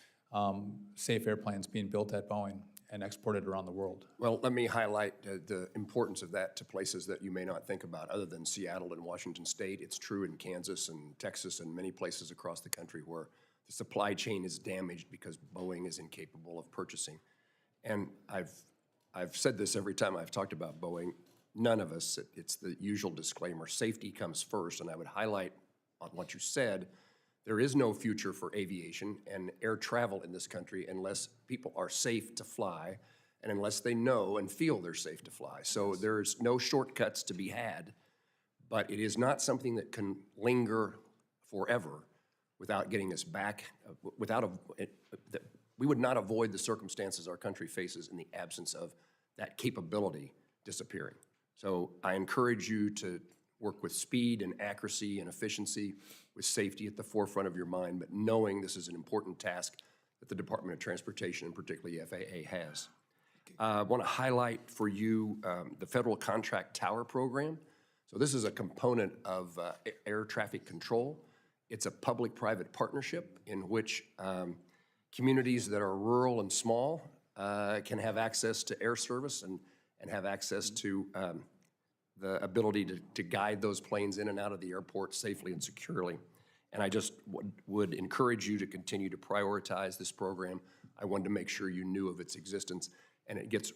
Speaker 5: safe airplanes being built at Boeing and exported around the world.
Speaker 8: Well, let me highlight the importance of that to places that you may not think about other than Seattle and Washington State. It's true in Kansas and Texas and many places across the country where the supply chain is damaged because Boeing is incapable of purchasing. And I've said this every time I've talked about Boeing. None of us, it's the usual disclaimer, safety comes first, and I would highlight on what you said, there is no future for aviation and air travel in this country unless people are safe to fly and unless they know and feel they're safe to fly. So there's no shortcuts to be had, but it is not something that can linger forever without getting us back, we would not avoid the circumstances our country faces in the absence of that capability disappearing. So I encourage you to work with speed and accuracy and efficiency with safety at the forefront of your mind, but knowing this is an important task that the Department of Transportation and particularly FAA has. I want to highlight for you the Federal Contract Tower Program. So this is a component of air traffic control. It's a public-private partnership in which communities that are rural and small can have access to air service and have access to the ability to guide those planes in and out of the airport safely and securely. And I just would encourage you to continue to prioritize this program. I wanted to make sure you knew of its existence, and it gets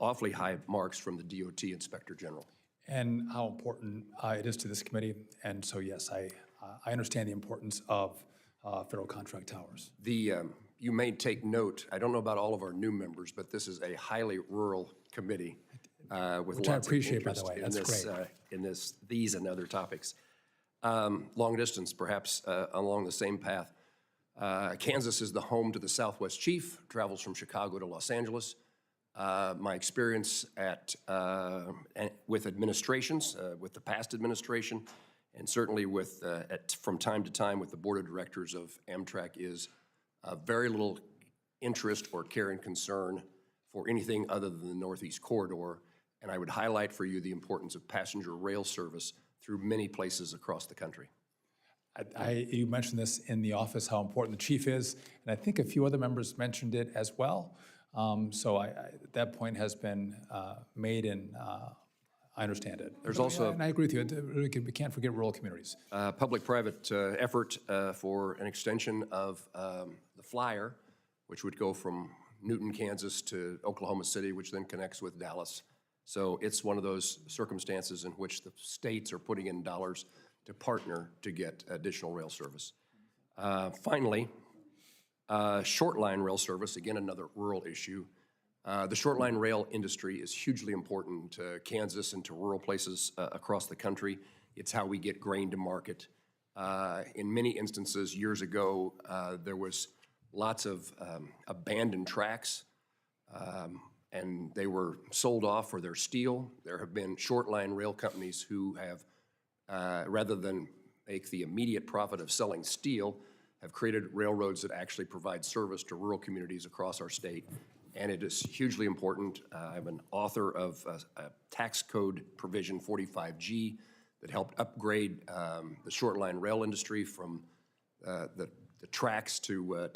Speaker 8: awfully high marks from the DOT Inspector General.
Speaker 5: And how important it is to this committee. And so, yes, I understand the importance of federal contract towers.
Speaker 8: You may take note, I don't know about all of our new members, but this is a highly rural committee with
Speaker 5: Which I
Speaker 8: lots
Speaker 5: appreciate,
Speaker 8: of
Speaker 5: by the
Speaker 8: interest
Speaker 5: way. That's great.
Speaker 8: in these and other topics. Long distance, perhaps along the same path. Kansas is the home to the Southwest Chief, travels from Chicago to Los Angeles. My experience with administrations, with the past administration, and certainly with from time to time with the board of directors of Amtrak is very little interest or care and concern for anything other than the Northeast Corridor. And I would highlight for you the importance of passenger rail service through many places across the country.
Speaker 5: You mentioned this in the office, how important the chief is, and I think a few other members mentioned it as well. So that point has been made, and I understand it.
Speaker 8: There's also,
Speaker 5: and I agree with you. We can't forget rural communities.
Speaker 8: Public-private effort for an extension of the flyer, which would go from Newton, Kansas to Oklahoma City, which then connects with Dallas. So it's one of those circumstances in which the states are putting in dollars to partner to get additional rail service. Finally, short line rail service, again, another rural issue. The short line rail industry is hugely important to Kansas and to rural places across the country. It's how we get grain to market. In many instances, years ago, there was lots of abandoned tracks, and they were sold off for their steel. There have been short line rail companies who have, rather than make the immediate profit of selling steel, have created railroads that actually provide service to rural communities across our state. And it is hugely important. I'm an author of a tax code provision 45G that helped upgrade the short line rail industry from the tracks to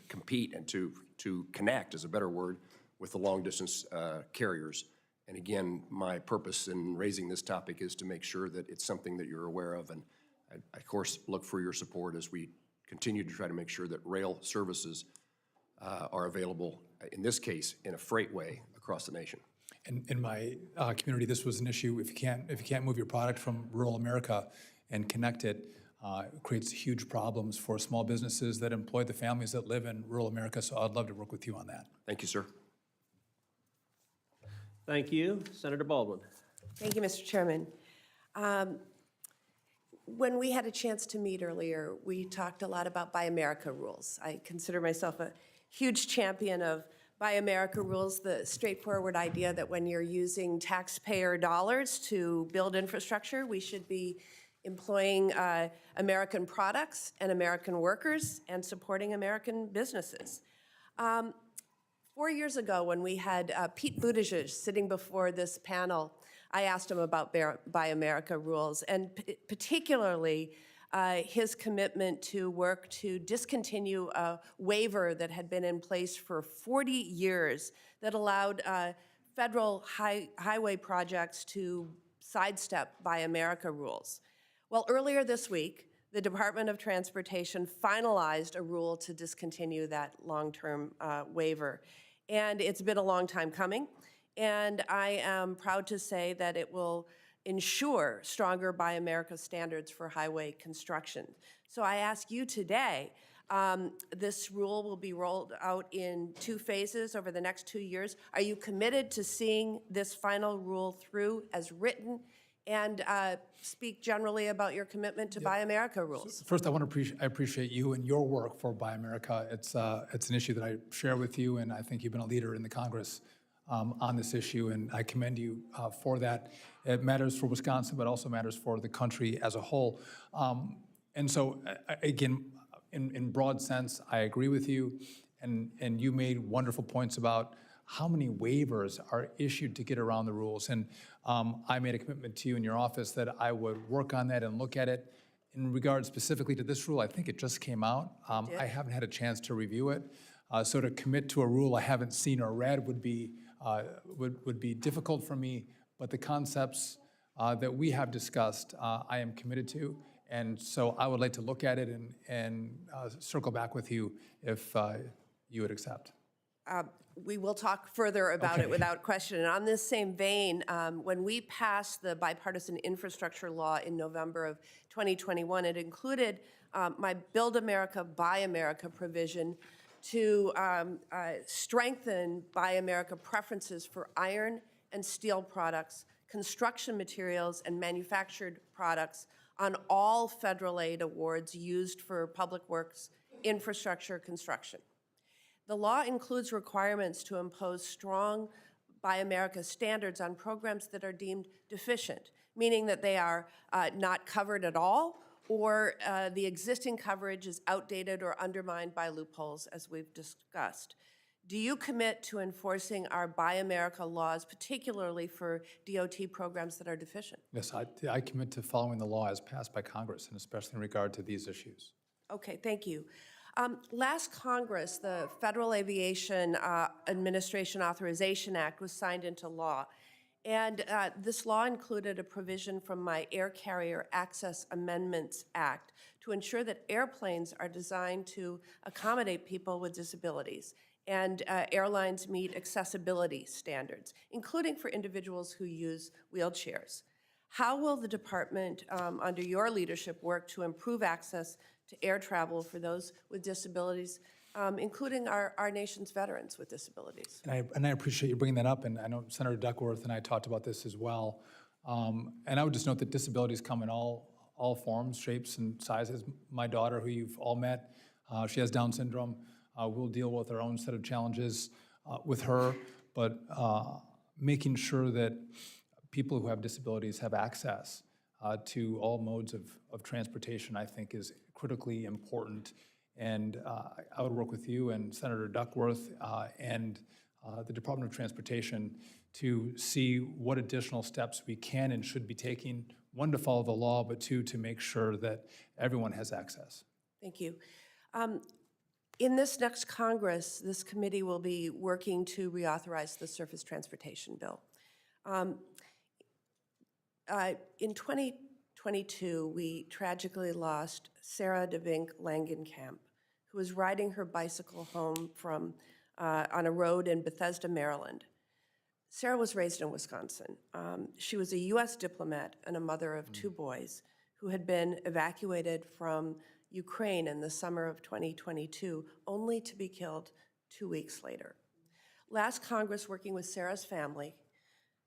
Speaker 8: compete and to connect, is a better word, with the long distance carriers. And again, my purpose in raising this topic is to make sure that it's something that you're aware of. And I, of course, look for your support as we continue to try to make sure that rail services are available, in this case, in a freight way across the nation.
Speaker 5: In my community, this was an issue. If you can't move your product from rural America and connect it, it creates huge problems for small businesses that employ the families that live in rural America. So I'd love to work with you on that.
Speaker 8: Thank you, sir.
Speaker 1: Thank you. Senator Baldwin.
Speaker 4: Thank you, Mr. Chairman. When we had a chance to meet earlier, we talked a lot about Buy America rules. I consider myself a huge champion of Buy America rules, the straightforward idea that when you're using taxpayer dollars to build infrastructure, we should be employing American products and American workers and supporting American businesses. 4 years ago, when we had Pete Buttigieg sitting before this panel, I asked him about Buy America rules, and particularly his commitment to work to discontinue a waiver that had been in place for 40 years that allowed federal highway projects to sidestep Buy America rules. Well, earlier this week, the Department of Transportation finalized a rule to discontinue that long-term waiver. And it's been a long time coming. And I am proud to say that it will ensure stronger Buy America standards for highway construction. So I ask you today, this rule will be rolled out in 2 phases over the next 2 years. Are you committed to seeing this final rule through as written? And speak generally about your commitment to Buy America rules.
Speaker 5: First, I appreciate you and your work for Buy America. It's an issue that I share with you, and I think you've been a leader in the Congress on this issue, and I commend you for that. It matters for Wisconsin, but also matters for the country as a whole. And so, again, in broad sense, I agree with you, and you made wonderful points about how many waivers are issued to get around the rules. And I made a commitment to you in your office that I would work on that and look at it. In regard specifically to this rule, I think it just came out. I haven't had a chance to review it. So to commit to a rule I haven't seen or read would be difficult for me. But the concepts that we have discussed, I am committed to. And so I would like to look at it and circle back with you if you would accept.
Speaker 4: We will talk further about it without question. And on this same vein, when we passed the bipartisan infrastructure law in November of 2021, it included my Build America, Buy America provision to strengthen Buy America preferences for iron and steel products, construction materials, and manufactured products on all federal aid awards used for public works infrastructure construction. The law includes requirements to impose strong Buy America standards on programs that are deemed deficient, meaning that they are not covered at all, or the existing coverage is outdated or undermined by loopholes, as we've discussed. Do you commit to enforcing our Buy America laws, particularly for DOT programs that are deficient?
Speaker 5: Yes, I commit to following the law as passed by Congress, and especially in regard to these issues.
Speaker 4: Okay, thank you. Last Congress, the Federal Aviation Administration Authorization Act was signed into law. And this law included a provision from my Air Carrier Access Amendments Act to ensure that airplanes are designed to accommodate people with disabilities, and airlines meet accessibility standards, including for individuals who use wheelchairs. How will the department, under your leadership, work to improve access to air travel for those with disabilities, including our nation's veterans with disabilities?
Speaker 5: And I appreciate you bringing that up, and I know Senator Duckworth and I talked about this as well. And I would just note that disabilities come in all forms, shapes, and sizes. My daughter, who you've all met, she has Down syndrome. We'll deal with our own set of challenges with her, but making sure that people who have disabilities have access to all modes of transportation, I think, is critically important. And I would work with you and Senator Duckworth and the Department of Transportation to see what additional steps we can and should be taking, one, to follow the law, but two, to make sure that everyone has access.
Speaker 4: Thank you. In this next Congress, this committee will be working to reauthorize the Surface Transportation Bill. In 2022, we tragically lost Sarah DeVink Langenkamp, who was riding her bicycle home from on a road in Bethesda, Maryland. Sarah was raised in Wisconsin. She was a U.S. diplomat and a mother of 2 boys who had been evacuated from Ukraine in the summer of 2022, only to be killed 2 weeks later. Last Congress, working with Sarah's family,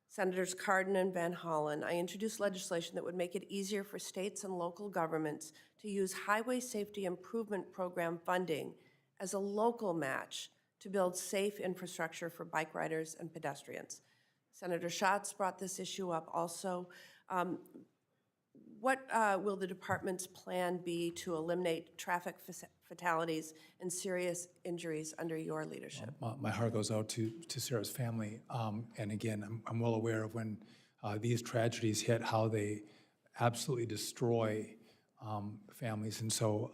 Speaker 4: Senators Cardin and Van Hollen, I introduced legislation that would make it easier for states and local governments to use Highway Safety Improvement Program funding as a local match to build safe infrastructure for bike riders and pedestrians. Senator Schatz brought this issue up also. What will the department's plan be to eliminate traffic fatalities and serious injuries under your leadership?
Speaker 5: My heart goes out to Sarah's family. And again, I'm well aware of when these tragedies hit, how they absolutely destroy families. And so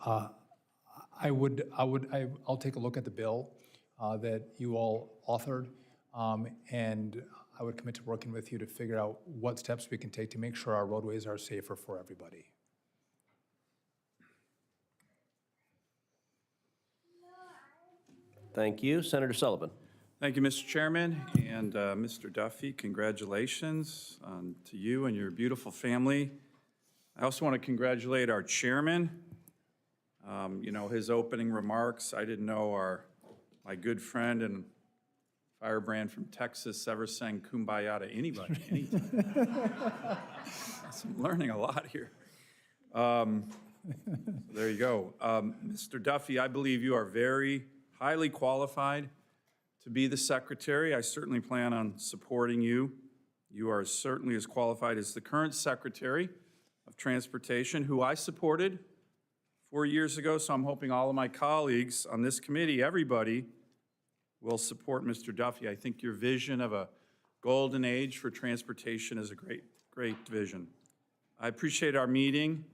Speaker 5: I'll take a look at the bill that you all authored, and I would commit to working with you to figure out what steps we can take to make sure our roadways are safer for everybody.
Speaker 1: Thank you. Senator Sullivan.
Speaker 9: Thank you, Mr. Chairman, and Mr. Duffy, congratulations to you and your beautiful family. I also want to congratulate our chairman. You know, his opening remarks, I didn't know my good friend and firebrand from Texas ever sang Kumbaya to anybody, anytime. I'm learning a lot here. There you go. Mr. Duffy, I believe you are very highly qualified to be the secretary. I certainly plan on supporting you. You are certainly as qualified as the current Secretary of Transportation, who I supported 4 years ago, so I'm hoping all of my colleagues on this committee, everybody, will support Mr. Duffy. I think your vision of a golden age for transportation is a great vision. I appreciate our meeting.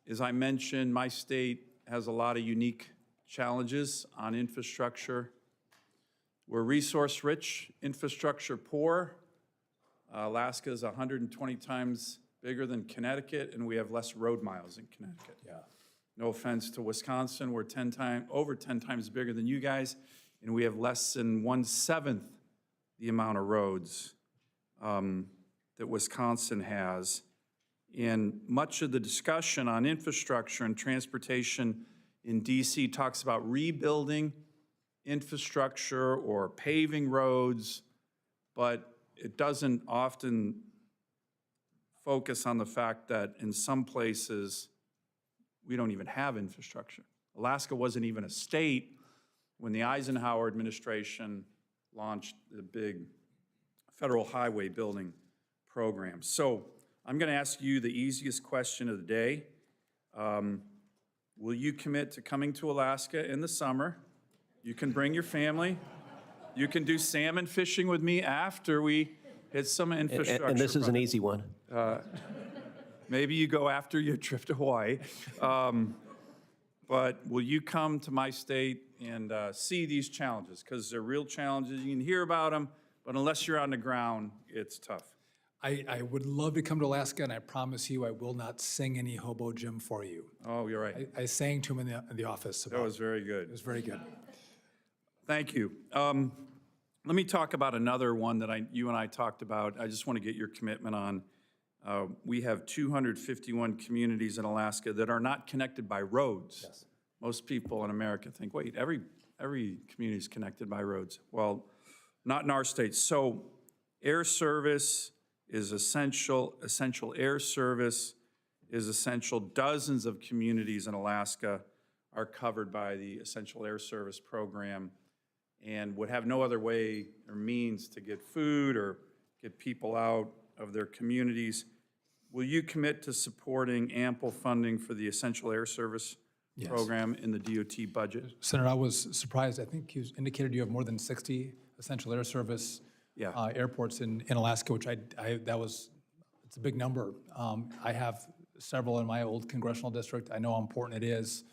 Speaker 9: As I mentioned, my state has a lot of unique challenges on infrastructure. We're resource-rich, infrastructure-poor. Alaska is 120 times bigger than Connecticut, and we have less road miles in Connecticut.
Speaker 5: Yeah.
Speaker 9: No offense to Wisconsin, we're over 10 times bigger than you guys, and we have less than 1/7 the amount of roads that Wisconsin has. And much of the discussion on infrastructure and transportation in DC talks about rebuilding infrastructure or paving roads, but it doesn't often focus on the fact that in some places we don't even have infrastructure. Alaska wasn't even a state when the Eisenhower administration launched the big federal highway building program. So I'm going to ask you the easiest question of the day. Will you commit to coming to Alaska in the summer? You can bring your family. You can do salmon fishing with me after we hit some infrastructure.
Speaker 1: And this is an easy one.
Speaker 9: Maybe you go after your trip to Hawaii. But will you come to my state and see these challenges? Because they're real challenges. You can hear about them, but unless you're on the ground, it's tough.
Speaker 5: I would love to come to Alaska, and I promise you I will not sing any hobo Jim for you.
Speaker 9: Oh, you're right.
Speaker 5: I sang to him in the office.
Speaker 9: That was very good.
Speaker 5: It was very good.
Speaker 9: Thank you. Let me talk about another one that you and I talked about. I just want to get your commitment on. We have 251 communities in Alaska that are not connected by roads. Yes. Most people in America think, wait, every community is connected by roads. Well, not in our state. So air service is essential. Essential air service is essential. Dozens of communities in Alaska are covered by the Essential Air Service program and would have no other way or means to get food or get people out of their communities. Will you commit to supporting ample funding for the Essential Air Service program in the DOT budget?
Speaker 5: Senator, I was surprised. I think you indicated you have more than 60 Essential Air Service airports in Alaska, which it's a big number. I have several in my old congressional district. I know how important it is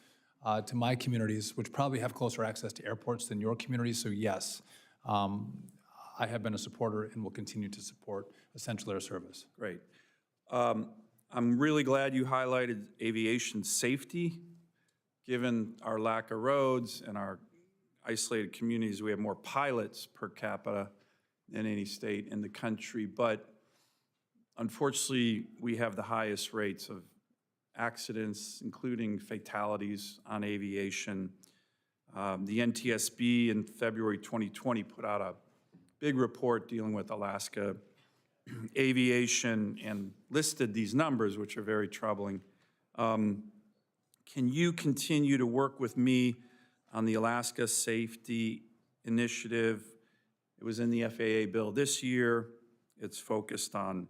Speaker 5: to my communities, which probably have closer access to airports than your communities. So yes, I have been a supporter and will continue to support Essential Air Service.
Speaker 9: Great. I'm really glad you highlighted aviation safety. Given our lack of roads and our isolated communities, we have more pilots per capita than any state in the country, but unfortunately, we have the highest rates of accidents, including fatalities on aviation. The NTSB in February 2020 put out a big report dealing with Alaska aviation and listed these numbers, which are very troubling. Can you continue to work with me on the Alaska Safety Initiative? It was in the FAA bill this year. It's focused on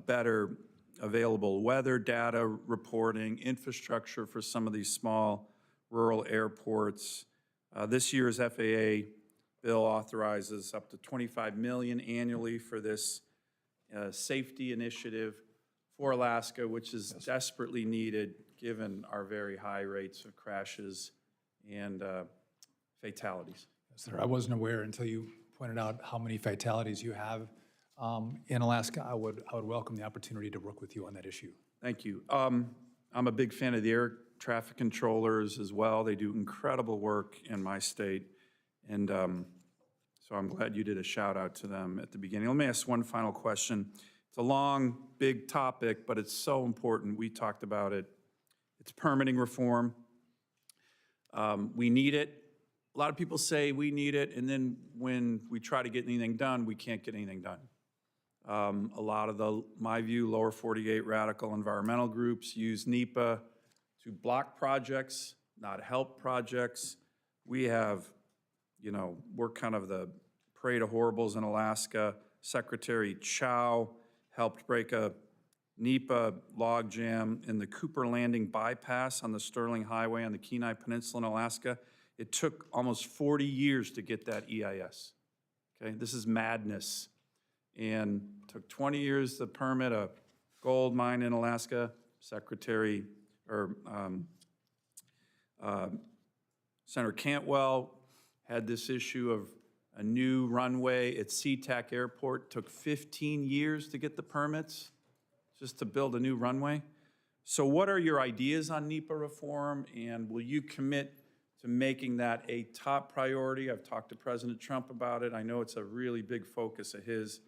Speaker 9: better available weather data reporting, infrastructure for some of these small rural airports. This year's FAA bill authorizes up to $25 million annually for this safety initiative for Alaska, which is desperately needed given our very high rates of crashes and fatalities.
Speaker 5: Sir, I wasn't aware until you pointed out how many fatalities you have in Alaska. I would welcome the opportunity to work with you on that issue.
Speaker 9: Thank you. I'm a big fan of the air traffic controllers as well. They do incredible work in my state. And so I'm glad you did a shout out to them at the beginning. Let me ask one final question. It's a long, big topic, but it's so important. We talked about it. It's permitting reform. We need it. A lot of people say we need it, and then when we try to get anything done, we can't get anything done. A lot of my view, lower 48 radical environmental groups use NEPA to block projects, not help projects. We have, we're kind of the parade of horribles in Alaska. Secretary Chow helped break a NEPA logjam in the Cooper Landing bypass on the Sterling Highway on the Kenai Peninsula in Alaska. It took almost 40 years to get that EIS. Okay, this is madness. And took 20 years to permit a gold mine in Alaska. Senator Cantwell had this issue of a new runway at SeaTac Airport. Took 15 years to get the permits just to build a new runway. So what are your ideas on NEPA reform, and will you commit to making that a top priority? I've talked to President Trump about it. I know it's a really big focus of his.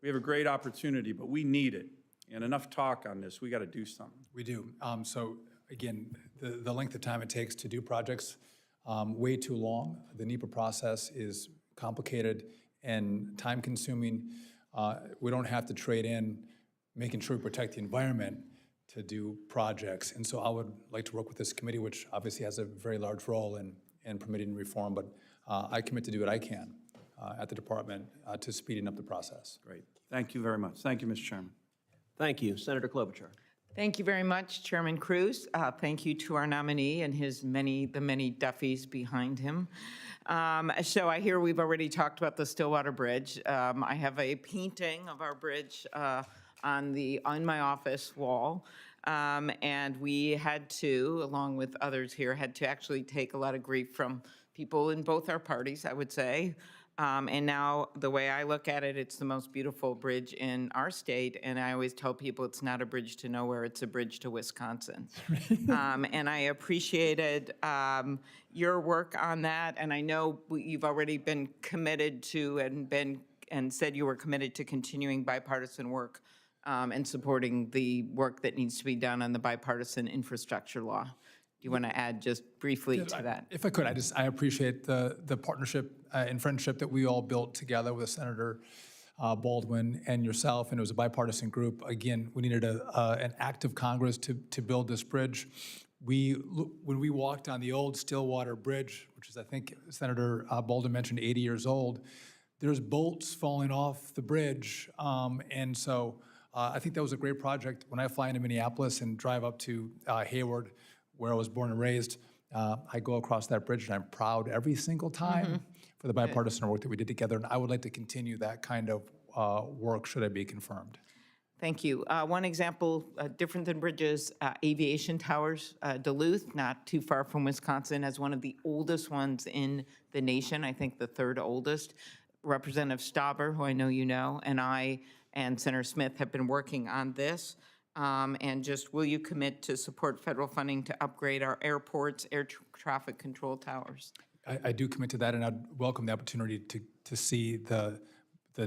Speaker 9: We have a great opportunity, but we need it. And enough talk on this. We got to do something.
Speaker 5: We do. So again, the length of time it takes to do projects, way too long. The NEPA process is complicated and time-consuming. We don't have to trade in making sure we protect the environment to do projects. And so I would like to work with this committee, which obviously has a very large role in permitting reform, but I commit to do what I can at the department to speeding up the process.
Speaker 9: Great. Thank you very much. Thank you, Mr. Chairman.
Speaker 1: Thank you. Senator Klobuchar.
Speaker 10: Thank you very much, Chairman Cruz. Thank you to our nominee and the many Duffys behind him. So I hear we've already talked about the Stillwater Bridge. I have a painting of our bridge on my office wall. And we had to, along with others here, had to actually take a lot of grief from people in both our parties, I would say. And now the way I look at it, it's the most beautiful bridge in our state. And I always tell people it's not a bridge to nowhere, it's a bridge to Wisconsin. And I appreciated your work on that. And I know you've already been committed to and said you were committed to continuing bipartisan work and supporting the work that needs to be done on the bipartisan infrastructure law. Do you want to add just briefly to that?
Speaker 5: If I could, I appreciate the partnership and friendship that we all built together with Senator Baldwin and yourself, and it was a bipartisan group. Again, we needed an act of Congress to build this bridge. When we walked on the old Stillwater Bridge, which is, I think Senator Baldwin mentioned, 80 years old, there's bolts falling off the bridge, and so I think that was a great project. When I fly into Minneapolis and drive up to Hayward, where I was born and raised, I go across that bridge and I'm proud every single time for the bipartisan work that we did together. And I would like to continue that kind of work should I be confirmed.
Speaker 10: Thank you. One example, different than bridges, aviation towers. Duluth, not too far from Wisconsin, has one of the oldest ones in the nation, I think the third oldest. Representative Stauber, who I know you know, and I and Senator Smith have been working on this. And just will you commit to support federal funding to upgrade our airports, air traffic control towers?
Speaker 5: I do commit to that, and I'd welcome the opportunity to see the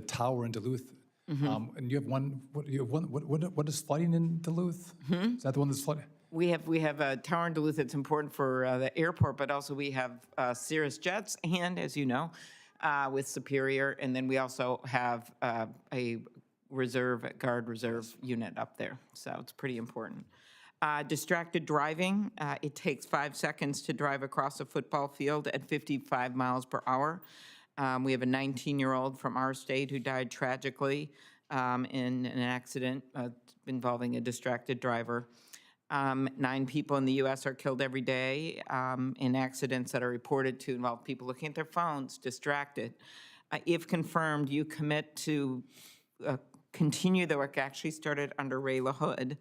Speaker 5: tower in Duluth. And you have one. What is flooding in Duluth? Is that the one that's flooding?
Speaker 10: We have a tower in Duluth that's important for the airport, but also we have Cirrus Jets, and as you know, with Superior, and then we also have a Guard Reserve unit up there, so it's pretty important. Distracted driving, it takes 5 seconds to drive across a football field at 55 miles per hour. We have a 19-year-old from our state who died tragically in an accident involving a distracted driver. 9 people in the U.S. are killed every day in accidents that are reported to involve people looking at their phones, distracted. If confirmed, you commit to continue the work actually started under Ray LaHood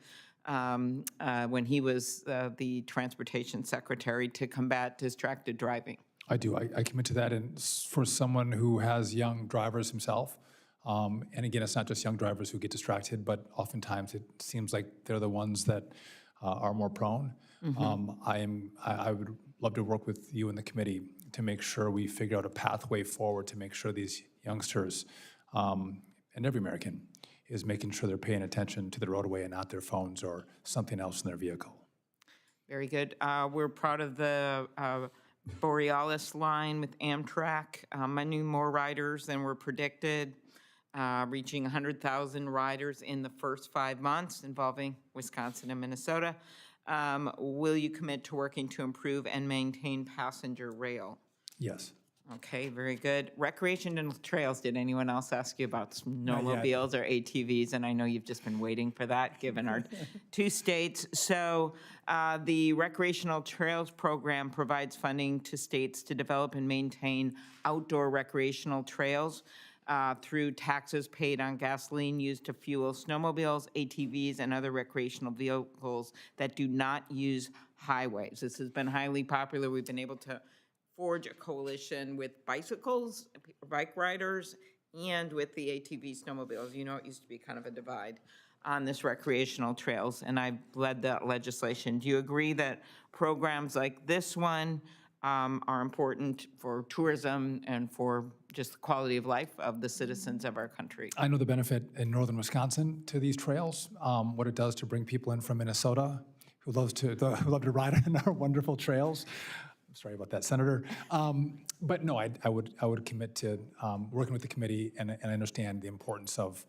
Speaker 10: when he was the Transportation Secretary to combat distracted driving.
Speaker 5: I do. I commit to that. And for someone who has young drivers himself, and again, it's not just young drivers who get distracted, but oftentimes it seems like they're the ones that are more prone. I would love to work with you and the committee to make sure we figure out a pathway forward to make sure these youngsters and every American is making sure they're paying attention to the roadway and not their phones or something else in their vehicle.
Speaker 10: Very good. We're proud of the Borealis line with Amtrak. Many more riders than were predicted, reaching 100,000 riders in the first 5 months involving Wisconsin and Minnesota. Will you commit to working to improve and maintain passenger rail?
Speaker 5: Yes.
Speaker 10: Okay, very good. Recreation and trails, did anyone else ask you about snowmobiles or ATVs? And I know you've just been waiting for that, given our 2 states. So the Recreational Trails Program provides funding to states to develop and maintain outdoor recreational trails through taxes paid on gasoline used to fuel snowmobiles, ATVs, and other recreational vehicles that do not use highways. This has been highly popular. We've been able to forge a coalition with bicycles, bike riders, and with the ATV snowmobiles. You know, it used to be kind of a divide on this recreational trails, and I've led that legislation. Do you agree that programs like this one are important for tourism and for just the quality of life of the citizens of our country?
Speaker 5: I know the benefit in northern Wisconsin to these trails, what it does to bring people in from Minnesota who love to ride on our wonderful trails. Sorry about that, Senator. But no, I would commit to working with the committee, and I understand the importance of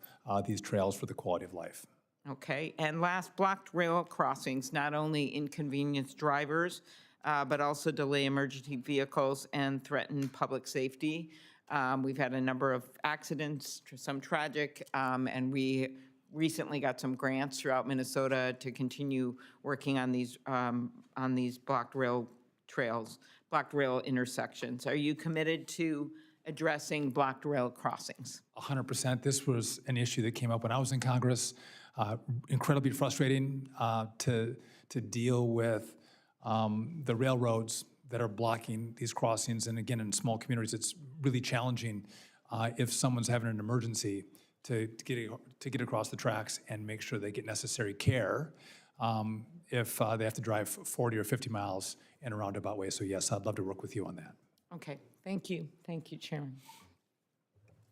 Speaker 5: these trails for the quality of life.
Speaker 10: Okay, and last, blocked rail crossings not only inconvenience drivers, but also delay emergency vehicles and threaten public safety. We've had a number of accidents, some tragic, and we recently got some grants throughout Minnesota to continue working on these blocked rail trails, blocked rail intersections. Are you committed to addressing blocked rail crossings?
Speaker 5: 100%. This was an issue that came up when I was in Congress. Incredibly frustrating to deal with the railroads that are blocking these crossings. And again, in small communities, it's really challenging if someone's having an emergency to get across the tracks and make sure they get necessary care if they have to drive 40 or 50 miles in a roundabout way. So yes, I'd love to work with you on that.
Speaker 10: Okay, thank you. Thank you, Chairman.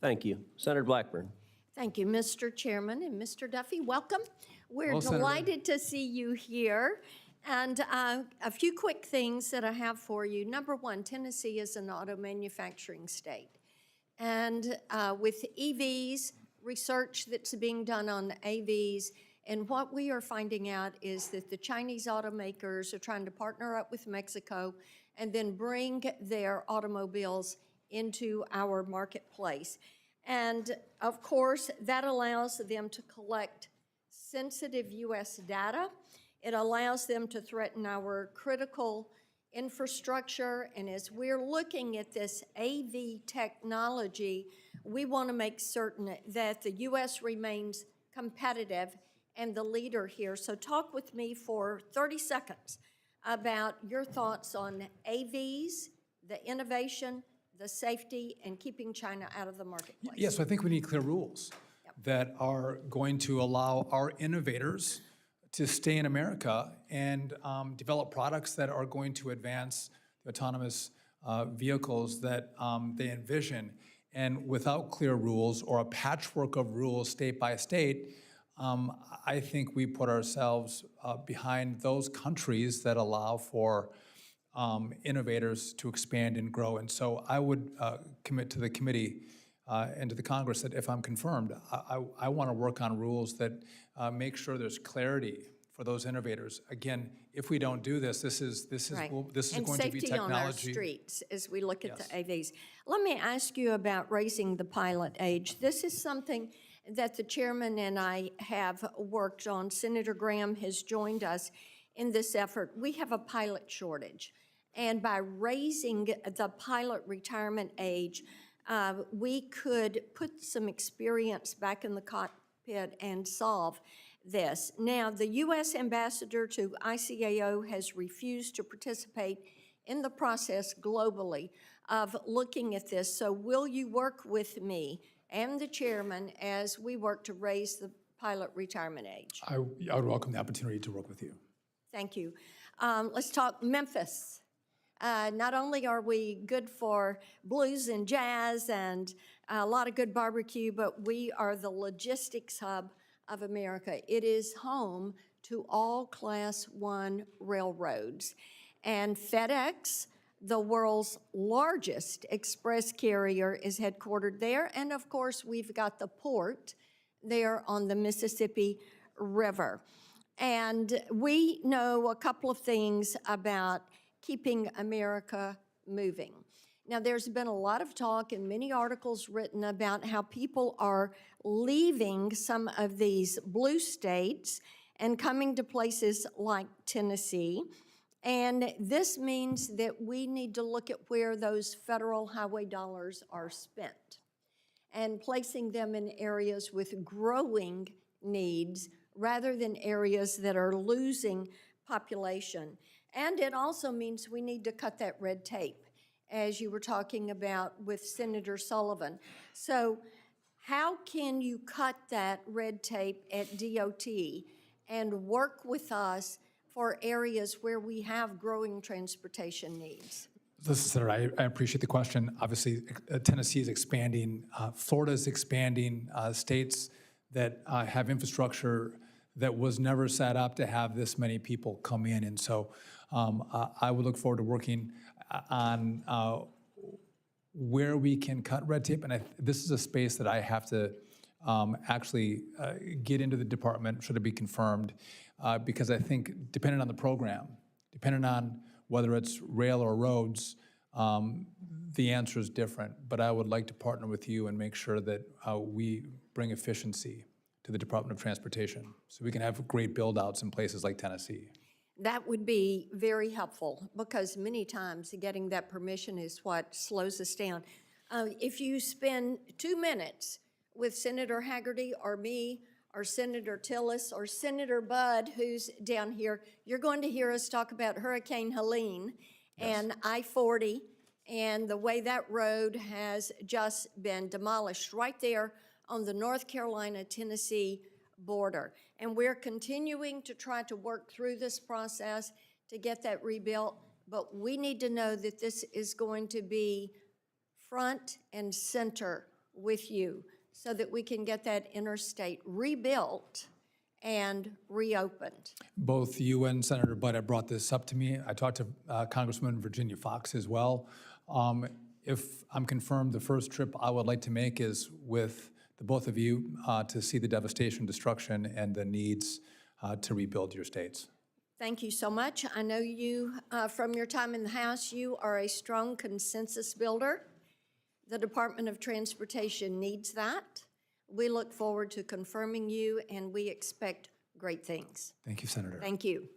Speaker 1: Thank you. Senator Blackburn.
Speaker 11: Thank you, Mr. Chairman, and Mr. Duffy, welcome. We're
Speaker 5: Hello, Senator.
Speaker 11: delighted to see you here. And a few quick things that I have for you. Number one, Tennessee is an auto manufacturing state. And with EVs, research that's being done on AVs, and what we are finding out is that the Chinese automakers are trying to partner up with Mexico and then bring their automobiles into our marketplace. And of course, that allows them to collect sensitive U.S. data. It allows them to threaten our critical infrastructure. And as we're looking at this AV technology, we want to make certain that the U.S. remains competitive and the leader here. So talk with me for 30 seconds about your thoughts on AVs, the innovation, the safety, and keeping China out of the marketplace.
Speaker 5: Yes, I think we need clear rules that are going to allow our innovators to stay in America and develop products that are going to advance the autonomous vehicles that they envision. And without clear rules or a patchwork of rules state by state, I think we put ourselves behind those countries that allow for innovators to expand and grow. And so I would commit to the committee and to the Congress that if I'm confirmed, I want to work on rules that make sure there's clarity for those innovators. Again, if we don't do this, this is
Speaker 11: Right.
Speaker 5: going to be
Speaker 11: And safety on our
Speaker 5: technology.
Speaker 11: streets as we look at
Speaker 5: Yes.
Speaker 11: the AVs. Let me ask you about raising the pilot age. This is something, that the chairman and I have worked on. Senator Graham has joined us in this effort. We have a pilot shortage. And by raising the pilot retirement age, we could put some experience back in the cockpit and solve this. Now, the U.S. ambassador to ICAO has refused to participate in the process globally of looking at this. So will you work with me and the chairman as we work to raise the pilot retirement age?
Speaker 5: I would welcome the opportunity to work with you.
Speaker 11: Thank you. Let's talk Memphis. Not only are we good for blues and jazz and a lot of good barbecue, but we are the logistics hub of America. It is home to all Class 1 railroads. And FedEx, the world's largest express carrier, is headquartered there. And of course, we've got the port there on the Mississippi River. And we know a couple of things about keeping America moving. Now, there's been a lot of talk and many articles written about how people are leaving some of these blue states and coming to places like Tennessee. And this means that we need to look at where those federal highway dollars are spent and placing them in areas with growing needs rather than areas that are losing population. And it also means we need to cut that red tape, as you were talking about with Senator Sullivan. So how can you cut that red tape at DOT and work with us for areas where we have growing transportation needs?
Speaker 5: Listen, Senator, I appreciate the question. Obviously, Tennessee is expanding, Florida is expanding, states that have infrastructure that was never set up to have this many people come in. And so I would look forward to working on where we can cut red tape. And this is a space that I have to actually get into the department, should it be confirmed, because I think depending on the program, depending on whether it's rail or roads, the answer is different. But I would like to partner with you and make sure that we bring efficiency to the Department of Transportation so we can have great build-outs in places like Tennessee.
Speaker 11: That would be very helpful because many times getting that permission is what slows us down. If you spend 2 minutes with Senator Hagerty or me or Senator Tillis or Senator Budd, who's down here, you're going to hear us talk about Hurricane Helene and I-40 and the way that road has just been demolished right there on the North Carolina-Tennessee border. And we're continuing to try to work through this process to get that rebuilt, but we need to know that this is going to be front and center with you so that we can get that interstate rebuilt and reopened.
Speaker 5: Both you and Senator Budd have brought this up to me. I talked to Congresswoman Virginia Fox as well. If I'm confirmed, the first trip I would like to make is with the both of you to see the devastation, destruction, and the needs to rebuild your states.
Speaker 11: Thank you so much. I know you, from your time in the House, you are a strong consensus builder. The Department of Transportation needs that. We look forward to confirming you, and we expect great things.
Speaker 5: Thank you, Senator.
Speaker 11: Thank you.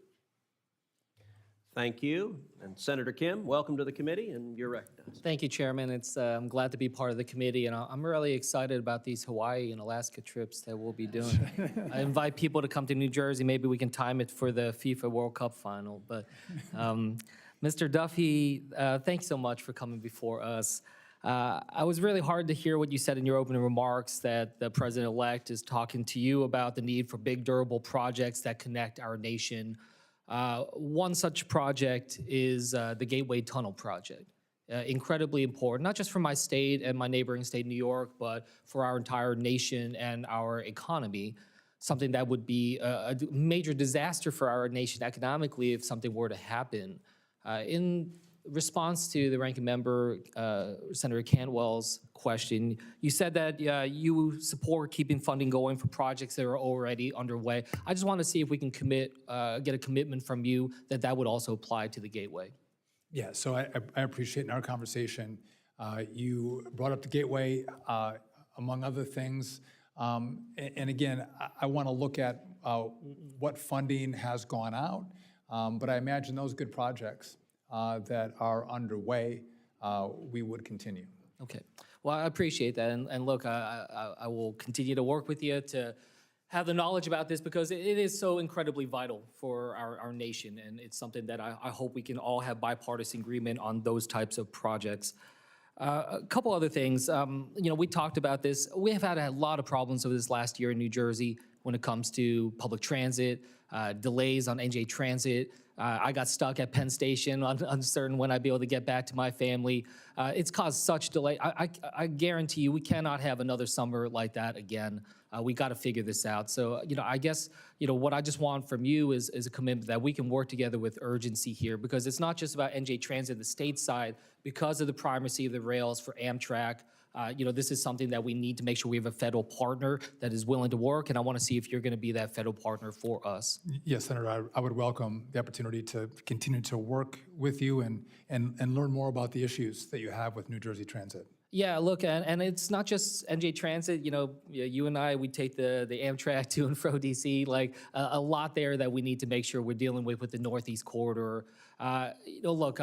Speaker 1: Thank you. And Senator Kim, welcome to the committee, and you're recognized.
Speaker 12: Thank you, Chairman. I'm glad to be part of the committee, and I'm really excited about these Hawaii and Alaska trips that we'll be doing. I invite people to come to New Jersey. Maybe we can time it for the FIFA World Cup final. But Mr. Duffy, thanks so much for coming before us. I was really hard to hear what you said in your opening remarks, that the president-elect is talking to you about the need for big, durable projects that connect our nation. One such project is the Gateway Tunnel project. Incredibly important, not just for my state and my neighboring state, New York, but for our entire nation and our economy. Something that would be a major disaster for our nation economically if something were to happen. In response to the ranking member, Senator Cantwell's question, you said that you support keeping funding going for projects that are already underway. I just want to see if we can get a commitment from you that that would also apply to the Gateway.
Speaker 5: Yeah, so I appreciate in our conversation, you brought up the Gateway, among other things. And again, I want to look at what funding has gone out, but I imagine those good projects that are underway, we would continue.
Speaker 12: Okay. Well, I appreciate that. And look, I will continue to work with you to have the knowledge about this because it is so incredibly vital for our nation. And it's something that I hope we can all have bipartisan agreement on those types of projects. A couple other things. We talked about this. We have had a lot of problems over this last year in New Jersey when it comes to public transit, delays on NJ Transit. I got stuck at Penn Station, uncertain when I'd be able to get back to my family. It's caused such delay. I guarantee you we cannot have another summer like that again. We got to figure this out. So, I guess, what I just want from you is a commitment that we can work together with urgency here because it's not just about NJ Transit, the state side, because of the primacy of the rails for Amtrak. This is something that we need to make sure we have a federal partner that is willing to work, and I want to see if you're going to be that federal partner for us.
Speaker 5: Yes, Senator, I would welcome the opportunity to continue to work with you and learn more about the issues that you have with New Jersey Transit.
Speaker 12: Yeah, look, and it's not just NJ Transit. You and I, we take the Amtrak to and fro DC. Like a lot there that we need to make sure we're dealing with the Northeast Corridor. Look,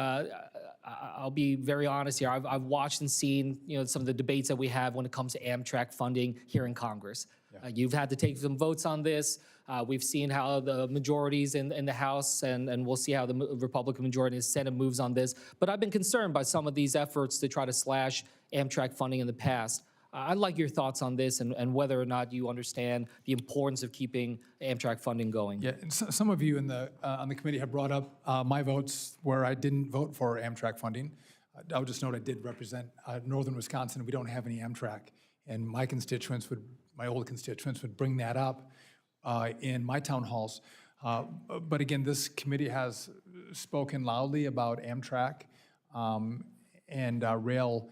Speaker 12: I'll be very honest here. I've watched and seen some of the debates that we have when it comes to Amtrak funding here in Congress. Yeah. You've had to take some votes on this. We've seen how the majorities in the House and we'll see how the Republican majority in the Senate moves on this. But I've been concerned by some of these efforts to try to slash Amtrak funding in the past. I'd like your thoughts on this and whether or not you understand the importance of keeping Amtrak funding going.
Speaker 5: Yeah, and some of you on the committee have brought up my votes where I didn't vote for Amtrak funding. I'll just note I did represent northern Wisconsin. We don't have any Amtrak, and my old constituents would bring that up in my town halls. But again, this committee has spoken loudly about Amtrak and rail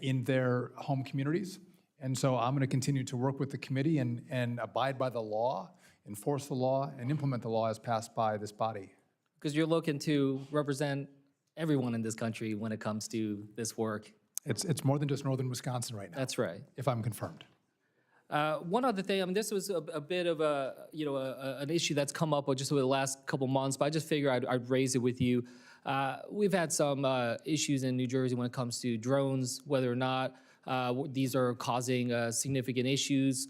Speaker 5: in their home communities. And so I'm going to continue to work with the committee and abide by the law, enforce the law, and implement the law as passed by this body.
Speaker 12: Because you're looking to represent everyone in this country when it comes to this work.
Speaker 5: It's more than just northern Wisconsin right now.
Speaker 12: That's right.
Speaker 5: If I'm confirmed.
Speaker 12: One other thing, this was a bit of an issue that's come up just over the last couple months, but I just figured I'd raise it with you. We've had some issues in New Jersey when it comes to drones, whether or not these are causing significant issues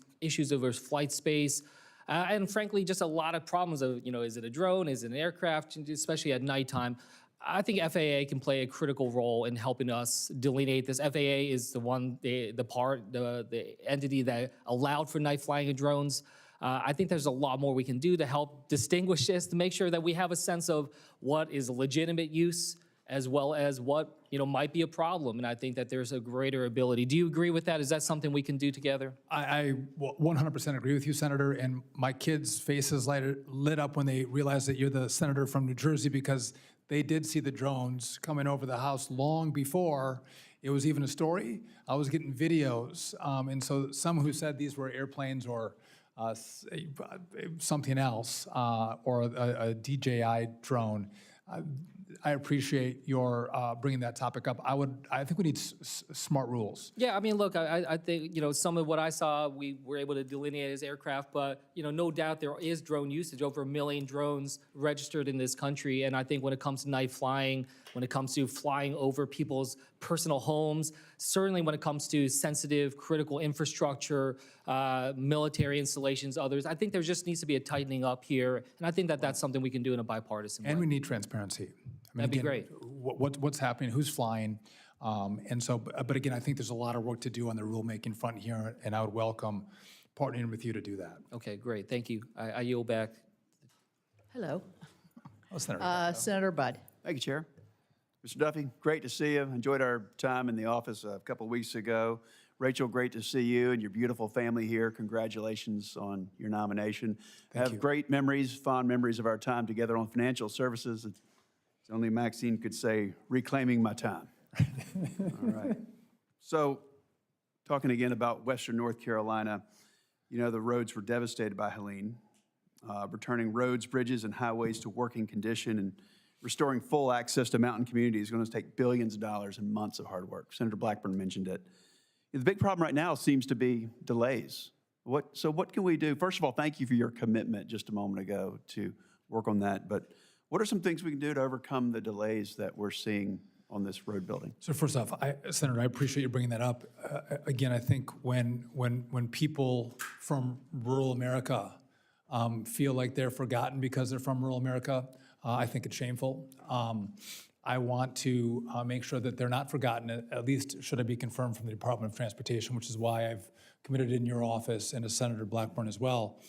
Speaker 12: over flight space, and frankly, just a lot of problems of, is it a drone, is it an aircraft, especially at nighttime. I think FAA can play a critical role in helping us delineate this. FAA is the entity that allowed for night flying of drones. I think there's a lot more we can do to help distinguish this, to make sure that we have a sense of what is legitimate use as well as what might be a problem. And I think that there's a greater ability. Do you agree with that? Is that something we can do together?
Speaker 5: I 100% agree with you, Senator. And my kids' faces lit up when they realized that you're the senator from New Jersey because they did see the drones coming over the house long before it was even a story. I was getting videos. And so some who said these were airplanes or something else, or a DJI drone. I appreciate your bringing that topic up. I think we need smart rules.
Speaker 12: Yeah, look, I think, some of what I saw, we were able to delineate as aircraft, but, no doubt there is drone usage, over 1 million drones registered in this country. And I think when it comes to night flying, when it comes to flying over people's personal homes, certainly when it comes to sensitive, critical infrastructure, military installations, others, I think there just needs to be a tightening up here. And I think that that's something we can do in a bipartisan way.
Speaker 5: And we need transparency.
Speaker 12: That'd be great.
Speaker 5: What's happening, who's flying. And so, but again, I think there's a lot of work to do on the rulemaking front here, and I would welcome partnering with you to do that.
Speaker 12: Okay, great. Thank you. I yield back.
Speaker 13: Hello.
Speaker 5: Oh, Senator.
Speaker 13: Senator Budd.
Speaker 14: Thank you, Chair. Mr. Duffy, great to see you. Enjoyed our time in the office a couple of weeks ago. Rachel, great to see you and your beautiful family here. Congratulations on your nomination.
Speaker 5: Thank you.
Speaker 14: Great memories, fond memories of our time together on financial services. It's only Maxine could say, reclaiming my time. All right. So, talking again about Western North Carolina, the roads were devastated by Helene. Returning roads, bridges, and highways to working condition and restoring full access to mountain communities is going to take billions of dollars and months of hard work. Senator Blackburn mentioned it. The big problem right now seems to be delays So what can we do? First of all, thank you for your commitment just a moment ago to work on that. But what are some things we can do to overcome the delays that we're seeing on this road building?
Speaker 5: So first off, Senator, I appreciate you bringing that up. Again, I think when people from rural America feel like they're forgotten because they're from rural America, I think it's shameful. I want to make sure that they're not forgotten, at least should I be confirmed from the Department of Transportation, which is why I've committed in your office and to Senator Blackburn as well,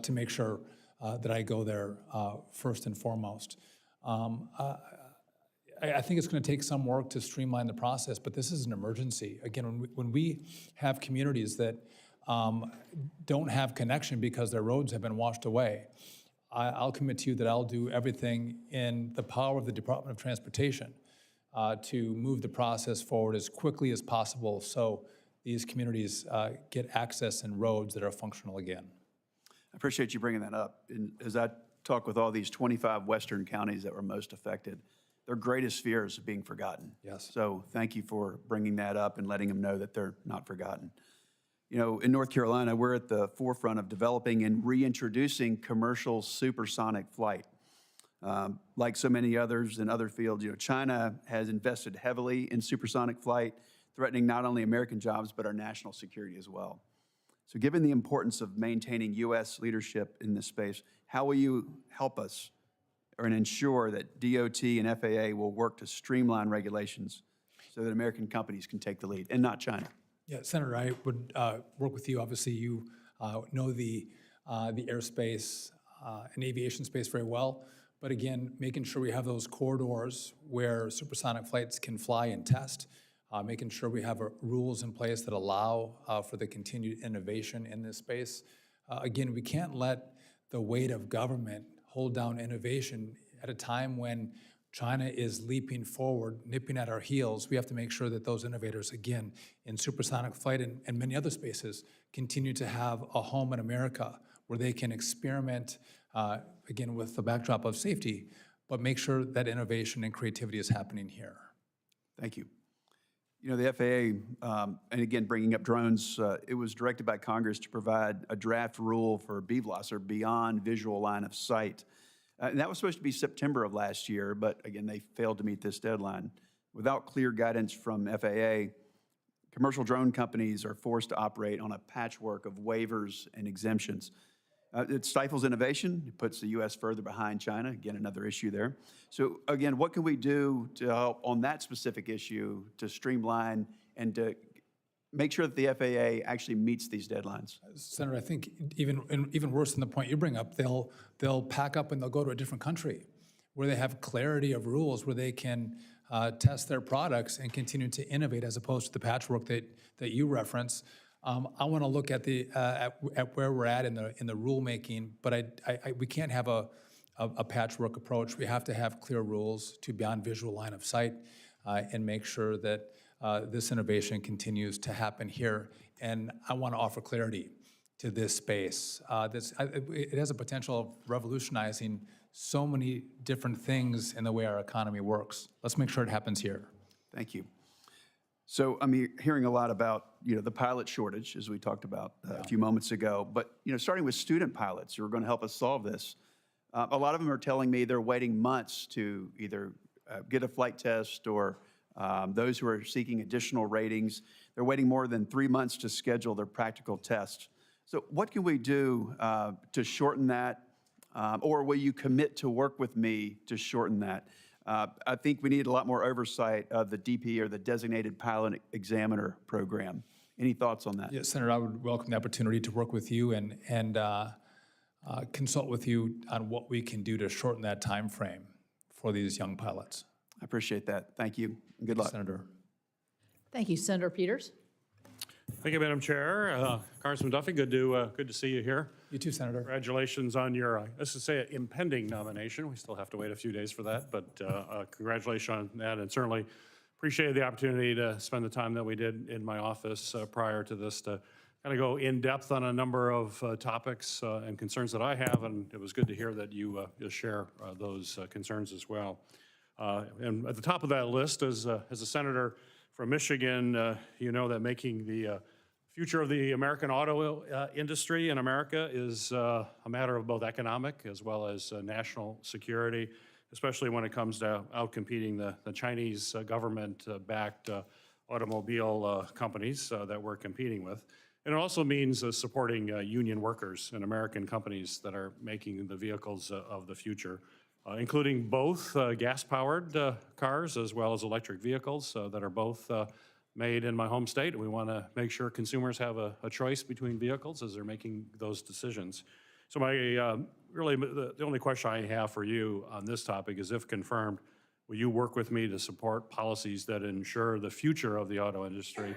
Speaker 5: to make sure that I go there first and foremost. I think it's going to take some work to streamline the process, but this is an emergency. Again, when we have communities that don't have connection because their roads have been washed away, I'll commit to you that I'll do everything in the power of the Department of Transportation to move the process forward as quickly as possible so these communities get access and roads that are functional again.
Speaker 14: I appreciate you bringing that up. And as I talk with all these 25 western counties that were most affected, their greatest fear is being forgotten.
Speaker 5: Yes.
Speaker 14: So thank you for bringing that up and letting them know that they're not forgotten. You know, in North Carolina, we're at the forefront of developing and reintroducing commercial supersonic flight. Like so many others in other fields, you know, China has invested heavily in supersonic flight, threatening not only American jobs, but our national security as well. So given the importance of maintaining U.S. leadership in this space, how will you help us and ensure that DOT and FAA will work to streamline regulations so that American companies can take the lead and not China?
Speaker 5: Yeah, Senator, I would work with you. Obviously, you know the airspace and aviation space very well. But again, making sure we have those corridors where supersonic flights can fly and test, making sure we have rules in place that allow for the continued innovation in this space. Again, we can't let the weight of government hold down innovation at a time when China is leaping forward, nipping at our heels. We have to make sure that those innovators, again, in supersonic flight and many other spaces, continue to have a home in America where they can experiment, again, with the backdrop of safety, but make sure that innovation and creativity is happening here.
Speaker 14: Thank you. You know, the FAA, and again, bringing up drones, it was directed by Congress to provide a draft rule for BVLOS, or beyond visual line of sight. And that was supposed to be September of last year, but again, they failed to meet this deadline. Without clear guidance from FAA, commercial drone companies are forced to operate on a patchwork of waivers and exemptions. It stifles innovation. It puts the U.S. further behind China. Again, another issue there. So again, what can we do to help on that specific issue to streamline and to make sure that the FAA actually meets these deadlines?
Speaker 5: Senator, I think even worse than the point you bring up, they'll pack up and they'll go to a different country where they have clarity of rules, where they can test their products and continue to innovate, as opposed to the patchwork that you reference. I want to look at where we're at in the rulemaking, but we can't have a patchwork approach. We have to have clear rules to beyond visual line of sight and make sure that this innovation continues to happen here. And I want to offer clarity to this space. It has a potential of revolutionizing so many different things in the way our economy works. Let's make sure it happens here.
Speaker 14: Thank you. So I'm hearing a lot about, you know, the pilot shortage, as we talked about a few moments ago. But, you know, starting with student pilots who are going to help us solve this, a lot of them are telling me they're waiting months to either get a flight test, or those who are seeking additional ratings, they're waiting more than 3 months to schedule their practical test. So what can we do to shorten that? Or will you commit to work with me to shorten that? I think we need a lot more oversight of the DP, or the Designated Pilot Examiner program. Any thoughts on that?
Speaker 5: Yes, Senator, I would welcome the opportunity to work with you and consult with you on what we can do to shorten that time frame for these young pilots.
Speaker 14: I appreciate that. Thank you. And good luck.
Speaker 5: Senator.
Speaker 2: Thank you, Senator Peters.
Speaker 15: Thank you, Madam Chair. Congressman Duffy, good to see you here.
Speaker 5: You too, Senator.
Speaker 15: Congratulations on your, let's just say, impending nomination. We still have to wait a few days for that, but congratulations on that, and certainly appreciated the opportunity to spend the time that we did in my office prior to this to kind of go in depth on a number of topics and concerns that I have, and it was good to hear that you share those concerns as well. And at the top of that list, as a senator from Michigan, you know that making the Future of the American auto industry in America is a matter of both economic as well as national security, especially when it comes to outcompeting the Chinese government-backed automobile companies that we're competing with. And it also means supporting union workers and American companies that are making the vehicles of the future, including both gas-powered cars as well as electric vehicles that are both made in my home state. We want to make sure consumers have a choice between vehicles as they're making those decisions. So my really the only question I have for you on this topic is, if confirmed, will you work with me to support policies that ensure the future of the auto industry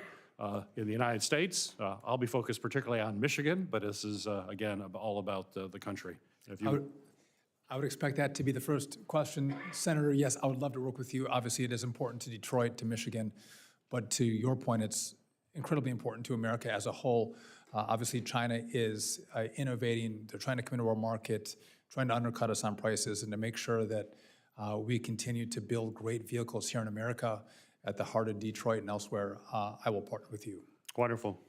Speaker 15: in the United States? I'll be focused particularly on Michigan, but this is, again, all about the country. If you
Speaker 5: I would expect that to be the first question. Senator, yes, I would love to work with you. Obviously, it is important to Detroit, to Michigan, but to your point, it's incredibly important to America as a whole. Obviously, China is innovating. They're trying to come into our market, trying to undercut us on prices, and to make sure that we continue to build great vehicles here in America at the heart of Detroit and elsewhere. I will partner with you.
Speaker 15: Wonderful.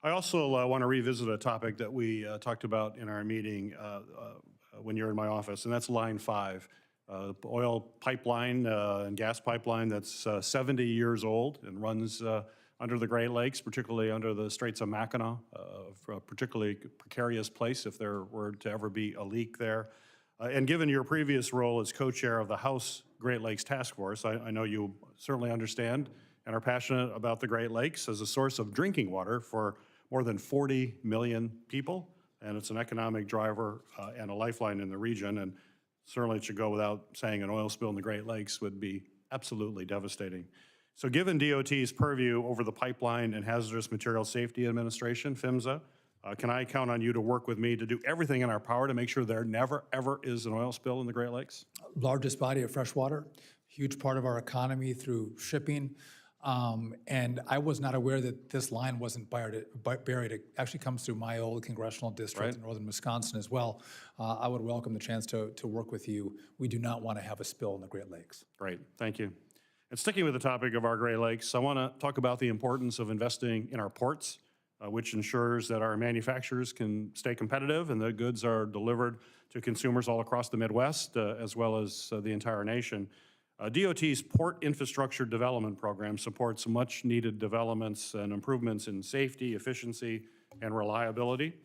Speaker 15: I also want to revisit a topic that we talked about in our meeting when you're in my office, and that's Line 5, oil pipeline and gas pipeline that's 70 years old and runs under the Great Lakes, particularly under the Straits of Mackinac, a particularly precarious place if there were to ever be a leak there. And given your previous role as co-chair of the House Great Lakes Task Force, I know you certainly understand and are passionate about the Great Lakes as a source of drinking water for more than 40 million people. And it's an economic driver and a lifeline in the region. And certainly it should go without saying an oil spill in the Great Lakes would be absolutely devastating. So given DOT's purview over the Pipeline and Hazardous Materials Safety Administration, PHMSA, can I count on you to work with me to do everything in our power to make sure there never, ever is an oil spill in the Great Lakes?
Speaker 5: Largest body of fresh water, huge part of our economy through shipping. And I was not aware that this line wasn't buried. It actually comes through my old congressional district in northern Wisconsin as well. I would welcome the chance to work with you. We do not want to have a spill in the Great Lakes.
Speaker 15: Great, thank you. And sticking with the topic of our Great Lakes, I want to talk about the importance of investing in our ports, which ensures that our manufacturers can stay competitive and the goods are delivered to consumers all across the Midwest, as well as the entire nation. DOT's Port Infrastructure Development Program supports much-needed developments and improvements in safety, efficiency, and reliability.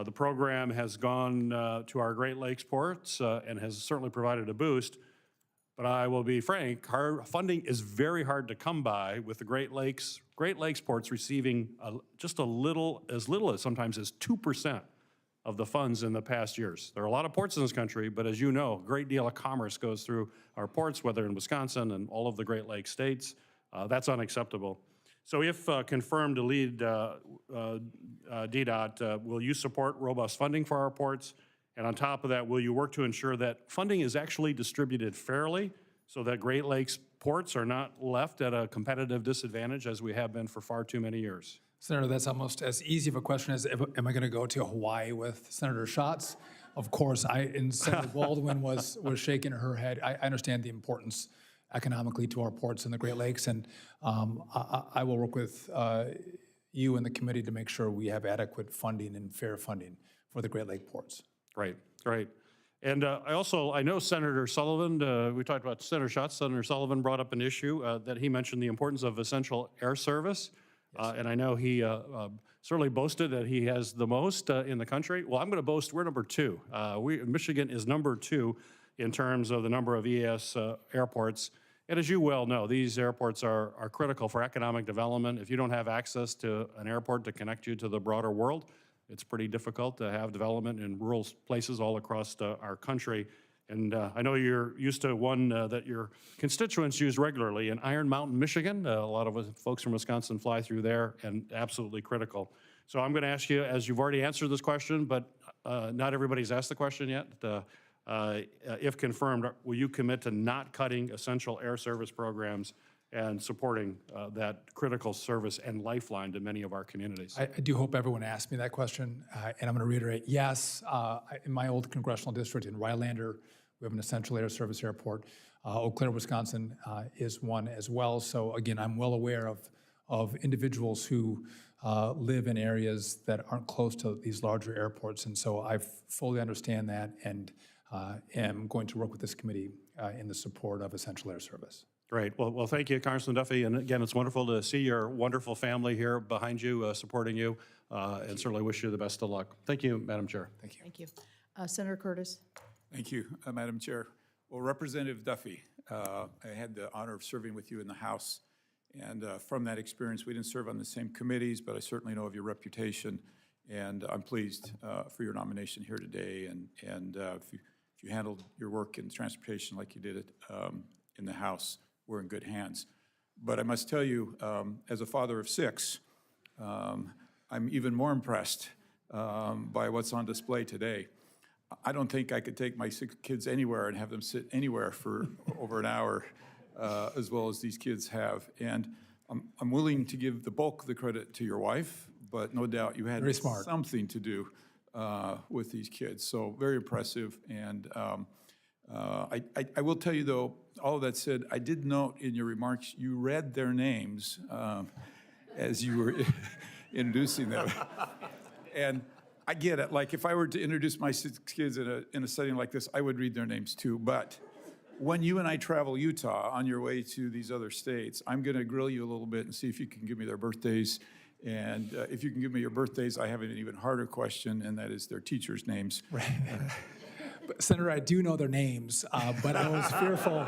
Speaker 15: The program has gone to our Great Lakes ports and has certainly provided a boost. But I will be frank, our funding is very hard to come by, with the Great Lakes ports receiving just as little as sometimes as 2% of the funds in the past years. There are a lot of ports in this country, but as you know, a great deal of commerce goes through our ports, whether in Wisconsin and all of the Great Lakes states. That's unacceptable. So if confirmed to lead DDOT, will you support robust funding for our ports? And on top of that, will you work to ensure that funding is actually distributed fairly so that Great Lakes ports are not left at a competitive disadvantage as we have been for far too many years?
Speaker 5: Senator, that's almost as easy of a question as, am I going to go to Hawaii with Senator Schatz? Of course, and Senator Baldwin was shaking her head. I understand the importance economically to our ports in the Great Lakes, and I will work with you and the committee to make sure we have adequate funding and fair funding for the Great Lake ports.
Speaker 15: Great, great. And I know Senator Sullivan, we talked about Senator Schatz, Senator Sullivan brought up an issue that he mentioned the importance of essential air service. And I know he certainly boasted that he has the most in the country. Well, I'm going to boast we're number 2. Michigan is number 2 in terms of the number of ES airports. And as you well know, these airports are critical for economic development. If you don't have access to an airport to connect you to the broader world, it's pretty difficult to have development in rural places all across our country. And I know you're used to one that your constituents use regularly in Iron Mountain, Michigan. A lot of folks from Wisconsin fly through there, and absolutely critical. So I'm going to ask you, as you've already answered this question, but not everybody's asked the question yet. If confirmed, will you commit to not cutting essential air service programs and supporting that critical service and lifeline to many of our communities?
Speaker 5: I do hope everyone asked me that question, and I'm going to reiterate, yes. In my old congressional district in Rylander, we have an essential air service airport. Eau Claire, Wisconsin is one as well. So again, I'm well aware of of individuals who live in areas that aren't close to these larger airports. And so I fully understand that and am going to work with this committee in the support of essential air service.
Speaker 15: Great. Well, thank you, Congressman Duffy. And again, it's wonderful to see your wonderful family here behind you, supporting you, and certainly wish you the best of luck. Thank you, Madam Chair.
Speaker 5: Thank you.
Speaker 13: Thank you. Senator Curtis.
Speaker 16: Thank you, Madam Chair. Well, Representative Duffy, I had the honor of serving with you in the House. And from that experience, we didn't serve on the same committees, but I certainly know of your reputation. And I'm pleased for your nomination here today. And if you handled your work in transportation like you did it in the House, we're in good hands. But I must tell you, as a father of 6, I'm even more impressed by what's on display today. I don't think I could take my 6 kids anywhere and have them sit anywhere for over an hour, as well as these kids have. And I'm willing to give the bulk of the credit to your wife, but no doubt you had something to do with these kids. So very impressive. And I will tell you, though, all of that said, I did note in your remarks, you read their names as you were introducing them. And I get it. Like, if I were to introduce my 6 kids in a setting like this, I would read their names too. But when you and I travel Utah on your way to these other states, I'm going to grill you a little bit and see if you can give me their birthdays. And if you can give me your birthdays, I have an even harder question, and that is their teachers' names.
Speaker 5: Right. But Senator, I do know their names, but I was fearful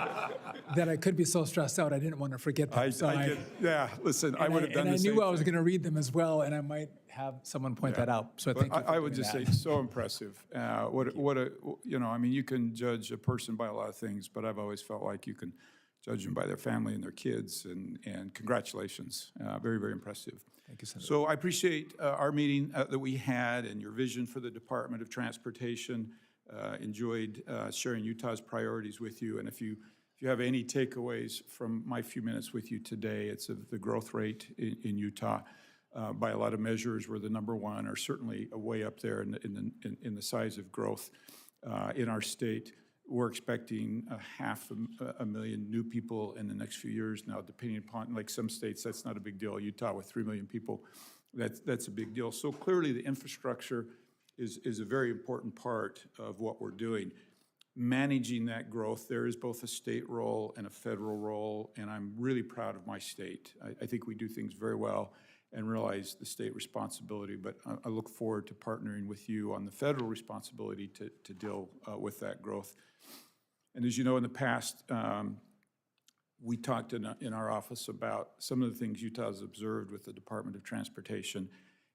Speaker 5: that I could be so stressed out I didn't want to forget them.
Speaker 16: Yeah, listen, I would have done the same.
Speaker 5: And I knew I was going to read them as well, and I might have someone point that out. So thank you for
Speaker 16: I would
Speaker 5: doing
Speaker 16: just
Speaker 5: that.
Speaker 16: say, so impressive. I mean, you can judge a person by a lot of things, but I've always felt like you can judge them by their family and their kids, and congratulations. Very, very impressive.
Speaker 5: Thank you, Senator.
Speaker 16: So I appreciate our meeting that we had and your vision for the Department of Transportation. Enjoyed sharing Utah's priorities with you. And if you have any takeaways from my few minutes with you today, it's of the growth rate in Utah. By a lot of measures, we're the #1, or certainly way up there in the size of growth in our state. We're expecting 500,000 new people in the next few years. Now, depending upon, like some states, that's not a big deal. Utah with 3 million people, that's a big deal. So clearly the infrastructure is a very important part of what we're doing. Managing that growth, there is both a state role and a federal role, and I'm really proud of my state. I think we do things very well and realize the state responsibility, but I look forward to partnering with you on the federal responsibility to deal with that growth. And as you know, in the past, we talked in our office about some of the things Utah has observed with the Department of Transportation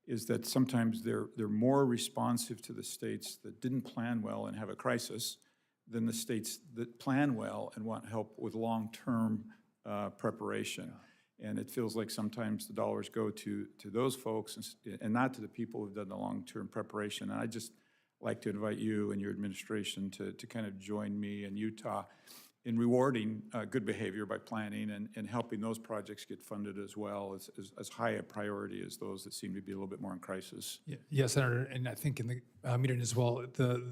Speaker 16: is that sometimes they're more responsive to the states that didn't plan well and have a crisis than the states that plan well and want help with long-term preparation. Yeah. And it feels like sometimes the dollars go to those folks and not to the people who've done the long-term preparation. And I just like to invite you and your administration to kind of join me in Utah in rewarding good behavior by planning and helping those projects get funded as well as high a priority as those that seem to be a little bit more in crisis.
Speaker 5: Yeah, yes, Senator, and I think in the meeting as well, the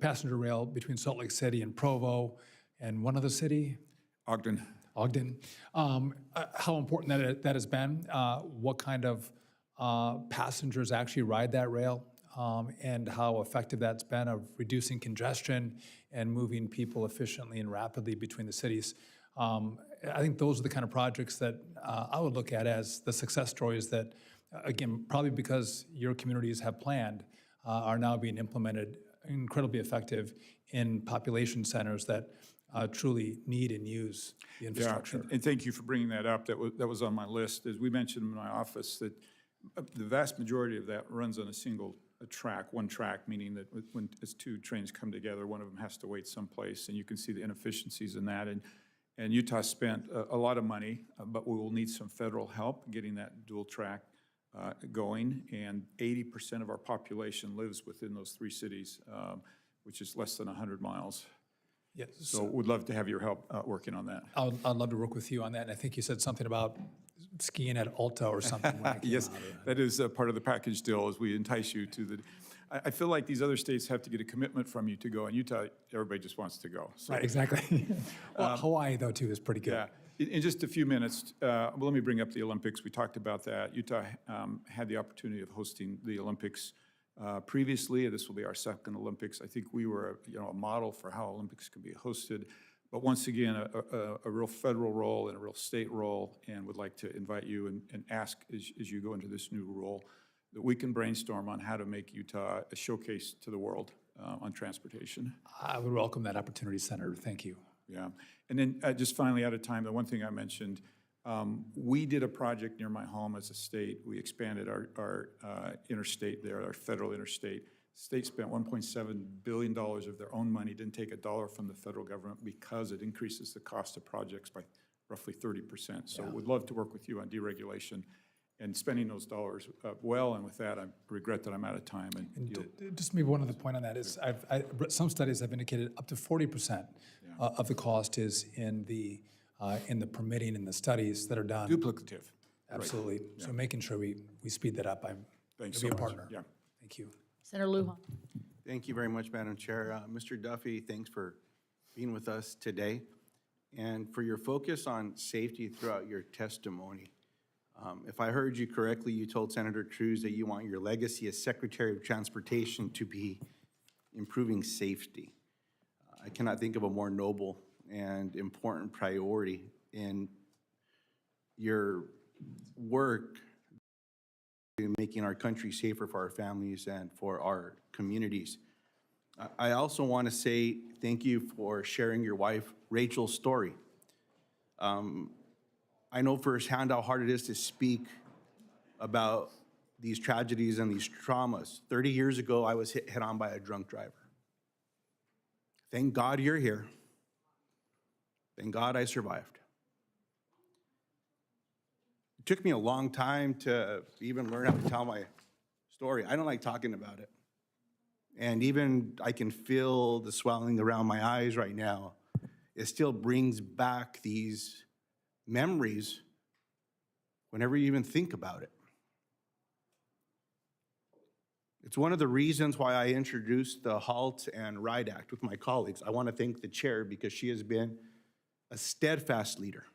Speaker 5: passenger rail between Salt Lake City and Provo and one other city?
Speaker 16: Ogden.
Speaker 5: How important that has been, what kind of passengers actually ride that rail, and how effective that's been of reducing congestion and moving people efficiently and rapidly between the cities. I think those are the kind of projects that I would look at as the success stories that, again, probably because your communities have planned, are now being implemented incredibly effective in population centers that truly need and use the infrastructure.
Speaker 16: Yeah, and thank you for bringing that up. That was on my list. As we mentioned in my office, that the vast majority of that runs on one track, meaning that when as 2 trains come together, one of them has to wait someplace, and you can see the inefficiencies in that. And Utah spent a lot of money, but we will need some federal help getting that dual track going. And 80% of our population lives within those 3 cities, which is less than 100 miles.
Speaker 5: Yes.
Speaker 16: So we'd love to have your help working on that.
Speaker 5: I'd love to work with you on that. And I think you said something about skiing at Alta or something.
Speaker 16: Yes, that is part of the package deal as we entice you to the. I feel like these other states have to get a commitment from you to go. In Utah, everybody just wants to go. So,
Speaker 5: right, exactly. Well, Hawaii, though, too, is pretty good.
Speaker 16: In just a few minutes, well, let me bring up the Olympics. We talked about that. Utah had the opportunity of hosting the Olympics previously. This will be our second Olympics. I think we were a model for how Olympics can be hosted. But once again, a real federal role and a real state role, and would like to invite you and ask as you go into this new role that we can brainstorm on how to make Utah a showcase to the world on transportation.
Speaker 5: I would welcome that opportunity, Senator. Thank you.
Speaker 16: Yeah, and then just finally out of time, the one thing I mentioned, we did a project near my home as a state. We expanded our interstate there, our federal interstate. State spent $1.7 billion of their own money, didn't take a dollar from the federal government because it increases the cost of projects by roughly 30%. So we'd love to work with you on deregulation and spending those dollars well. And with that, I regret that I'm out of time. And
Speaker 5: just maybe one other point on that is some studies have indicated up to 40% of the cost is in the permitting and the studies that are done.
Speaker 16: duplicative.
Speaker 5: Absolutely.
Speaker 16: Right.
Speaker 5: So making sure we speed that up.
Speaker 16: Thanks
Speaker 5: to
Speaker 16: so
Speaker 5: be a
Speaker 16: much.
Speaker 5: partner.
Speaker 16: Yeah.
Speaker 5: Thank you.
Speaker 2: Senator Lujan.
Speaker 17: Thank you very much, Madam Chair. Mr. Duffy, thanks for being with us today and for your focus on safety throughout your testimony. If I heard you correctly, you told Senator Cruz that you want your legacy as Secretary of Transportation to be improving safety. I cannot think of a more noble and important priority in your work in making our country safer for our families and for our communities. I also want to say thank you for sharing your wife Rachel's story. I know firsthand how hard it is to speak about these tragedies and these traumas. 30 years ago, I was hit head-on by a drunk driver. Thank God you're here. Thank God I survived. It took me a long time to even learn how to tell my story. I don't like talking about it. And even I can feel the swelling around my eyes right now. It still brings back these memories whenever you even think about it. It's one of the reasons why I introduced the Halt and Ride Act with my colleagues. I want to thank the chair because she has been a steadfast leader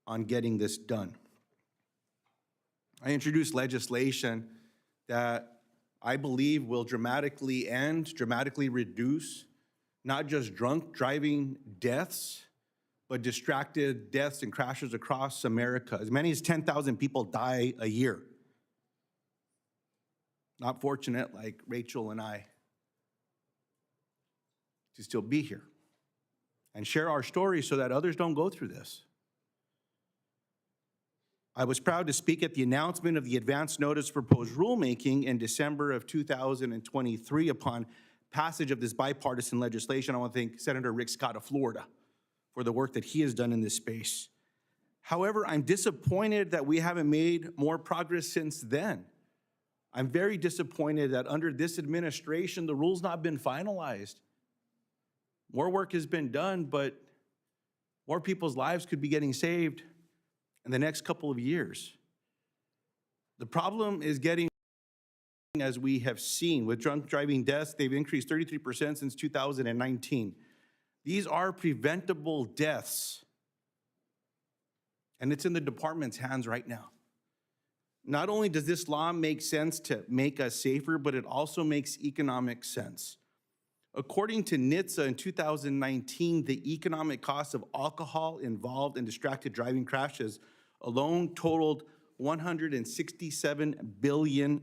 Speaker 17: on getting this done. I introduced legislation that I believe will dramatically reduce not just drunk driving deaths, but distracted deaths and crashes across America. As many as 10,000 people die a year. Not fortunate like Rachel and I to still be here and share our stories so that others don't go through this. I was proud to speak at the announcement of the advance notice proposed rulemaking in December of 2023 upon passage of this bipartisan legislation. I want to thank Senator Rick Scott of Florida for the work that he has done in this space. However, I'm disappointed that we haven't made more progress since then. I'm very disappointed that under this administration, the rule's not been finalized. More work has been done, but more people's lives could be getting saved in the next couple of years. The problem is getting, as we have seen, with drunk driving deaths, they've increased 33% since 2019. These are preventable deaths, and it's in the department's hands right now. Not only does this law make sense to make us safer, but it also makes economic sense. According to NHTSA in 2019, the economic cost of alcohol involved in distracted driving crashes alone totaled $167 billion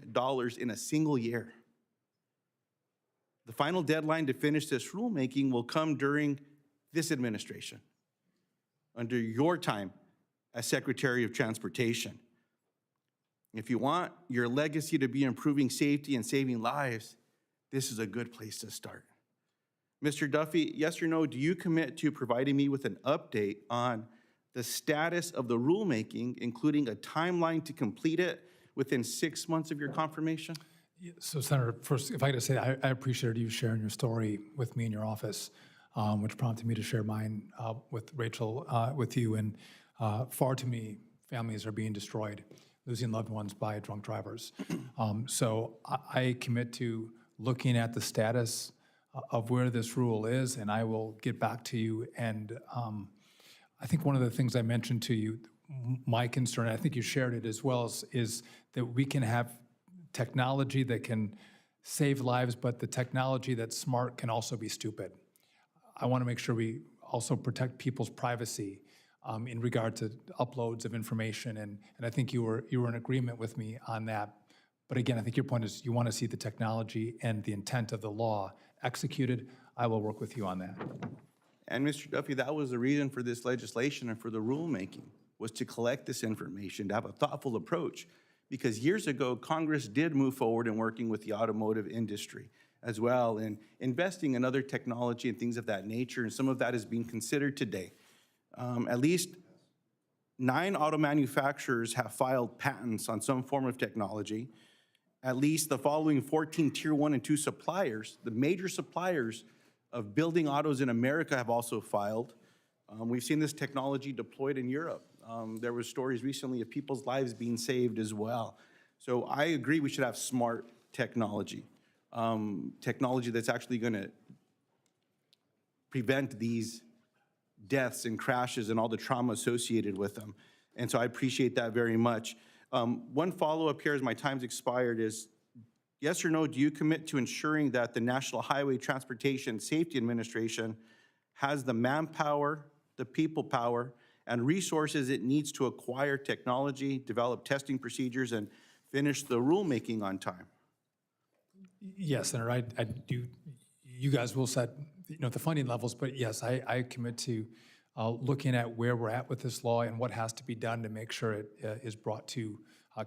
Speaker 17: in a single year. The final deadline to finish this rulemaking will come during this administration, under your time as Secretary of Transportation. If you want your legacy to be improving safety and saving lives, this is a good place to start. Mr. Duffy, yes or no, do you commit to providing me with an update on the status of the rulemaking, including a timeline to complete it within 6 months of your confirmation?
Speaker 5: So, Senator, first, if I could say, I appreciated you sharing your story with me in your office, which prompted me to share mine with Rachel, with you. And far too many families are being destroyed, losing loved ones by drunk drivers. So I commit to looking at the status of where this rule is, and I will get back to you. And I think one of the things I mentioned to you, my concern, I think you shared it as well, is that we can have technology that can save lives, but the technology that's smart can also be stupid. I want to make sure we also protect people's privacy in regard to uploads of information, and I think you were in agreement with me on that. But again, I think your point is you want to see the technology and the intent of the law executed. I will work with you on that.
Speaker 17: And Mr. Duffy, that was the reason for this legislation and for the rulemaking, was to collect this information, to have a thoughtful approach. Because years ago, Congress did move forward in working with the automotive industry as well, and investing in other technology and things of that nature, and some of that is being considered today. At least 9 auto manufacturers have filed patents on some form of technology. At least the following 14 Tier 1 and 2 suppliers, the major suppliers of building autos in America, have also filed. We've seen this technology deployed in Europe. There were stories recently of people's lives being saved as well. So I agree we should have smart technology, technology that's actually going to prevent these deaths and crashes and all the trauma associated with them. And so I appreciate that very much. One follow-up here as my time's expired is, yes or no, do you commit to ensuring that the National Highway Transportation Safety Administration has the manpower, the people power, and resources it needs to acquire technology, develop testing procedures, and finish the rulemaking on time?
Speaker 5: Yes, Senator, I do. You guys will set the funding levels, but yes, I commit to looking at where we're at with this law and what has to be done to make sure it is brought to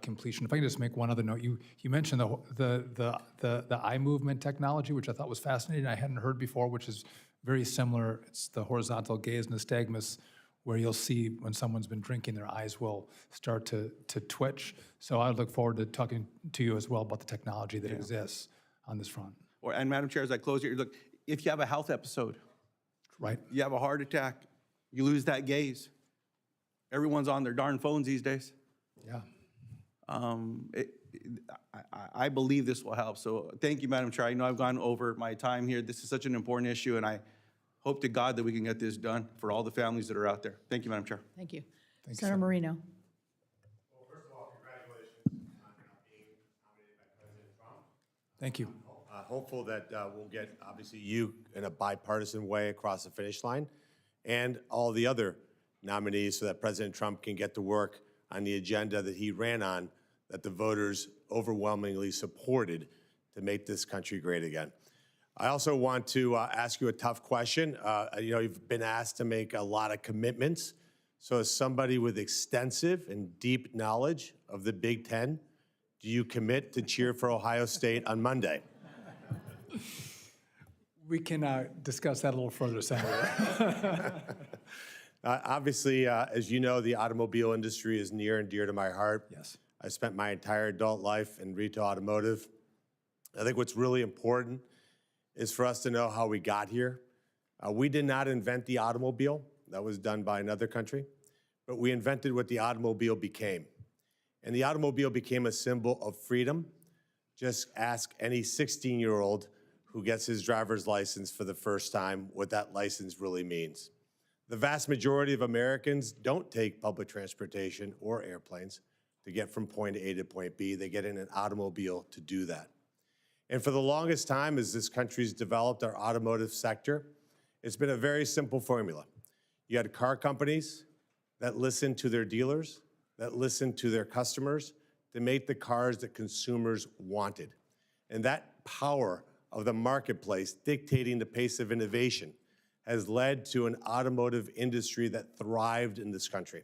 Speaker 5: completion. If I can just make one other note, you mentioned the eye movement technology, which I thought was fascinating. I hadn't heard before, which is very similar. It's the horizontal gaze nystagmus, where you'll see when someone's been drinking, their eyes will start to twitch. So I look forward to talking to you as well about the technology that exists on this front.
Speaker 17: And Madam Chair, as I close here, look, if you have a health episode,
Speaker 5: right?
Speaker 17: You have a heart attack, you lose that gaze. Everyone's on their darn phones these days.
Speaker 5: Yeah.
Speaker 17: I believe this will help. So thank you, Madam Chair. I know I've gone over my time here. This is such an important issue, and I hope to God that we can get this done for all the families that are out there. Thank you, Madam Chair.
Speaker 13: Thank you.
Speaker 5: Thanks,
Speaker 13: Senator Marino.
Speaker 15: Well, first of all, congratulations on being nominated by President Trump.
Speaker 5: Thank you.
Speaker 18: Hopeful that we'll get, obviously, you in a bipartisan way across the finish line, and all the other nominees so that President Trump can get to work on the agenda that he ran on, that the voters overwhelmingly supported to make this country great again. I also want to ask you a tough question. You've been asked to make a lot of commitments. So as somebody with extensive and deep knowledge of the Big Ten, do you commit to cheer for Ohio State on Monday?
Speaker 5: We can discuss that a little further, Senator.
Speaker 18: Obviously, as you know, the automobile industry is near and dear to my heart.
Speaker 5: Yes.
Speaker 18: I spent my entire adult life in retail automotive. I think what's really important is for us to know how we got here. We did not invent the automobile. That was done by another country. But we invented what the automobile became. And the automobile became a symbol of freedom. Just ask any 16-year-old who gets his driver's license for the first time what that license really means. The vast majority of Americans don't take public transportation or airplanes to get from point A to point B. They get in an automobile to do that. And for the longest time, as this country's developed our automotive sector, it's been a very simple formula. You had car companies that listened to their dealers, that listened to their customers to make the cars that consumers wanted. And that power of the marketplace dictating the pace of innovation has led to an automotive industry that thrived in this country.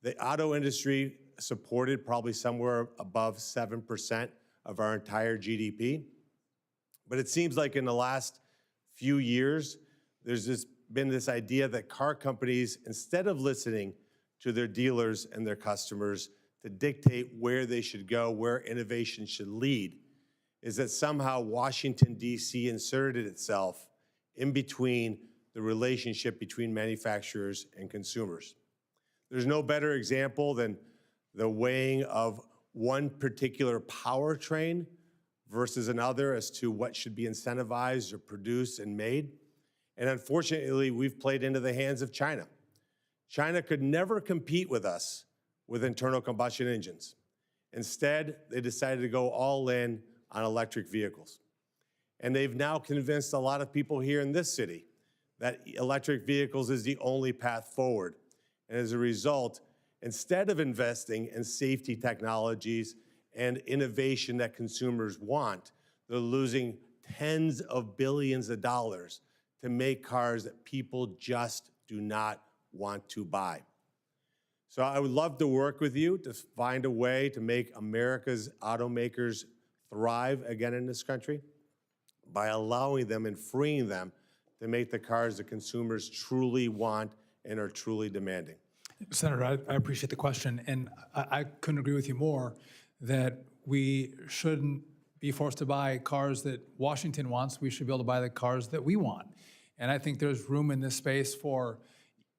Speaker 18: The auto industry supported probably somewhere above 7% of our entire GDP. But it seems like in the last few years, there's been this idea that car companies, instead of listening to their dealers and their customers to dictate where they should go, where innovation should lead, is that somehow Washington, D.C. inserted itself in between the relationship between manufacturers and consumers. There's no better example than the weighing of one particular powertrain versus another as to what should be incentivized or produced and made. And unfortunately, we've played into the hands of China. China could never compete with us with internal combustion engines. Instead, they decided to go all in on electric vehicles. And they've now convinced a lot of people here in this city that electric vehicles is the only path forward. And as a result, instead of investing in safety technologies and innovation that consumers want, they're losing tens of billions of dollars to make cars that people just do not want to buy. So I would love to work with you to find a way to make America's automakers thrive again in this country by allowing them and freeing them to make the cars that consumers truly want and are truly demanding.
Speaker 5: Senator, I appreciate the question, and I couldn't agree with you more that we shouldn't be forced to buy cars that Washington wants. We should be able to buy the cars that we want. And I think there's room in this space for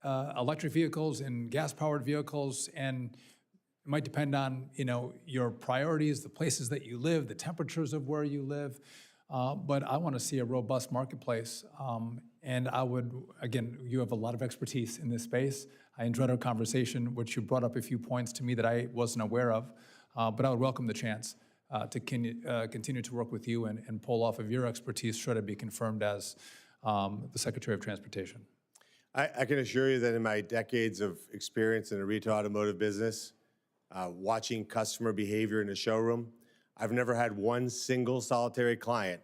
Speaker 5: electric vehicles and gas-powered vehicles, and it might depend on, your priorities, the places that you live, the temperatures of where you live. But I want to see a robust marketplace. And I would, again, you have a lot of expertise in this space. I enjoyed our conversation, which you brought up a few points to me that I wasn't aware of. But I would welcome the chance to continue to work with you and pull off of your expertise should it be confirmed as the Secretary of Transportation.
Speaker 18: I can assure you that in my decades of experience in the retail automotive business, watching customer behavior in the showroom, I've never had one single solitary client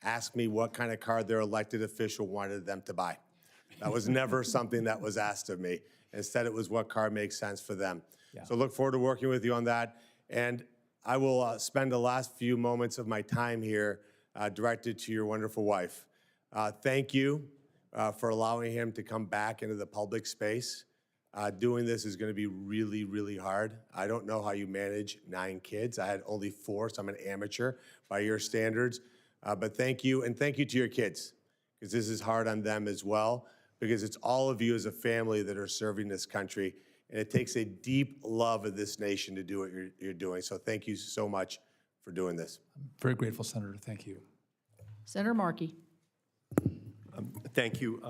Speaker 18: ask me what kind of car their elected official wanted them to buy. That was never something that was asked of me. Instead, it was what car makes sense for them. Yeah. So look forward to working with you on that. And I will spend the last few moments of my time here directed to your wonderful wife. Thank you for allowing him to come back into the public space. Doing this is going to be really, really hard. I don't know how you manage 9 kids. I had only 4, so I'm an amateur by your standards. But thank you, and thank you to your kids, because this is hard on them as well, because it's all of you as a family that are serving this country, and it takes a deep love of this nation to do what you're doing. So thank you so much for doing this.
Speaker 5: I'm very grateful, Senator. Thank you.
Speaker 13: Senator Markey.
Speaker 19: Thank you,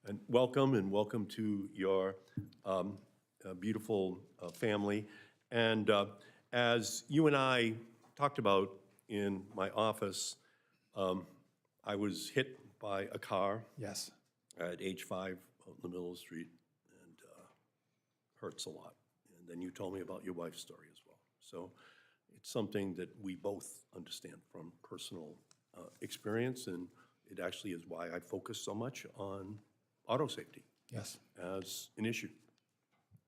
Speaker 19: and welcome to your beautiful family. And as you and I talked about in my office, I was hit by a car.
Speaker 5: Yes.
Speaker 19: At age 5 out in the middle of the street, and hurts a lot. And then you told me about your wife's story as well. So it's something that we both understand from personal experience, and it actually is why I focus so much on auto safety.
Speaker 5: Yes.
Speaker 19: As an issue.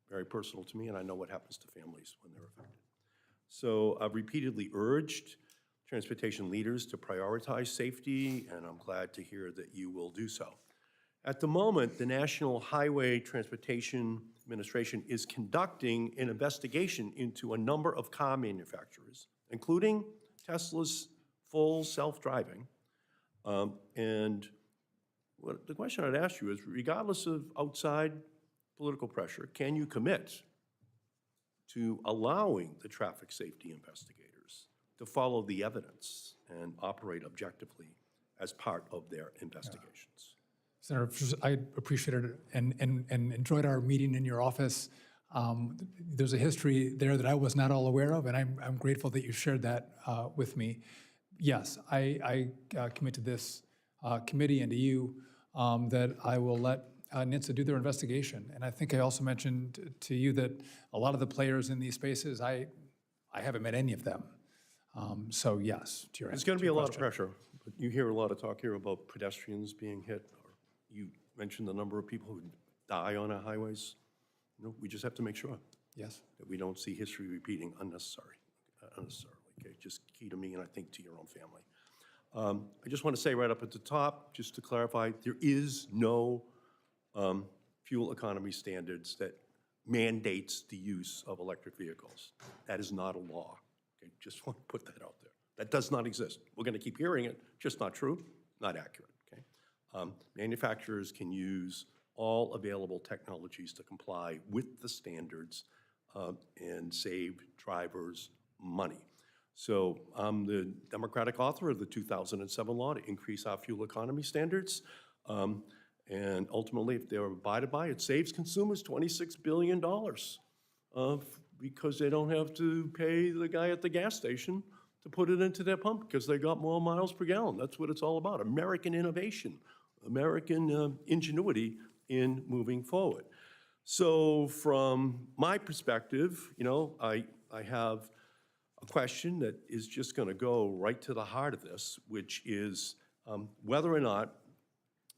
Speaker 19: Very personal to me, and I know what happens to families when they're affected. So I've repeatedly urged transportation leaders to prioritize safety, and I'm glad to hear that you will do so. At the moment, the National Highway Transportation Administration is conducting an investigation into a number of car manufacturers, including Tesla's full self-driving. And the question I'd ask you is, regardless of outside political pressure, can you commit to allowing the traffic safety investigators to follow the evidence and operate objectively as part of their investigations?
Speaker 5: Senator, I appreciated it and enjoyed our meeting in your office. There's a history there that I was not all aware of, and I'm grateful that you shared that with me. Yes, I commit to this committee and to you that I will let NHTSA do their investigation. And I think I also mentioned to you that a lot of the players in these spaces, I haven't met any of them. So yes, to your answer.
Speaker 19: There's going to be a lot of pressure, but you hear a lot of talk here about pedestrians being hit, or you mentioned the number of people who die on our highways. We just have to make sure.
Speaker 5: Yes.
Speaker 19: That we don't see history repeating unnecessarily. Okay, just key to me, and I think to your own family. I just want to say right up at the top, just to clarify, there is no fuel economy standards that mandates the use of electric vehicles. That is not a law. Okay, just want to put that out there. That does not exist. We're going to keep hearing it, just not true, not accurate. Okay, manufacturers can use all available technologies to comply with the standards and save drivers money. So I'm the Democratic author of the 2007 law to increase our fuel economy standards. And ultimately, if they're abided by, it saves consumers $26 billion because they don't have to pay the guy at the gas station to put it into their pump because they got more miles per gallon. That's what it's all about. American innovation, American ingenuity in moving forward. So from my perspective, I have a question that is just going to go right to the heart of this, which is whether or not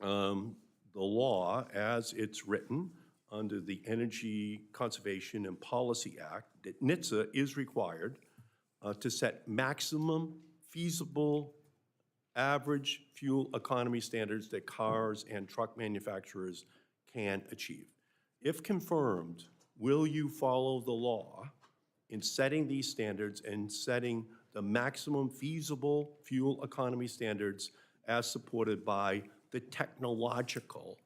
Speaker 19: the law, as it's written under the Energy Conservation and Policy Act, that NHTSA is required to set maximum feasible average fuel economy standards that cars and truck manufacturers can achieve. If confirmed, will you follow the law in setting these standards and setting the maximum feasible fuel economy standards as supported by the technological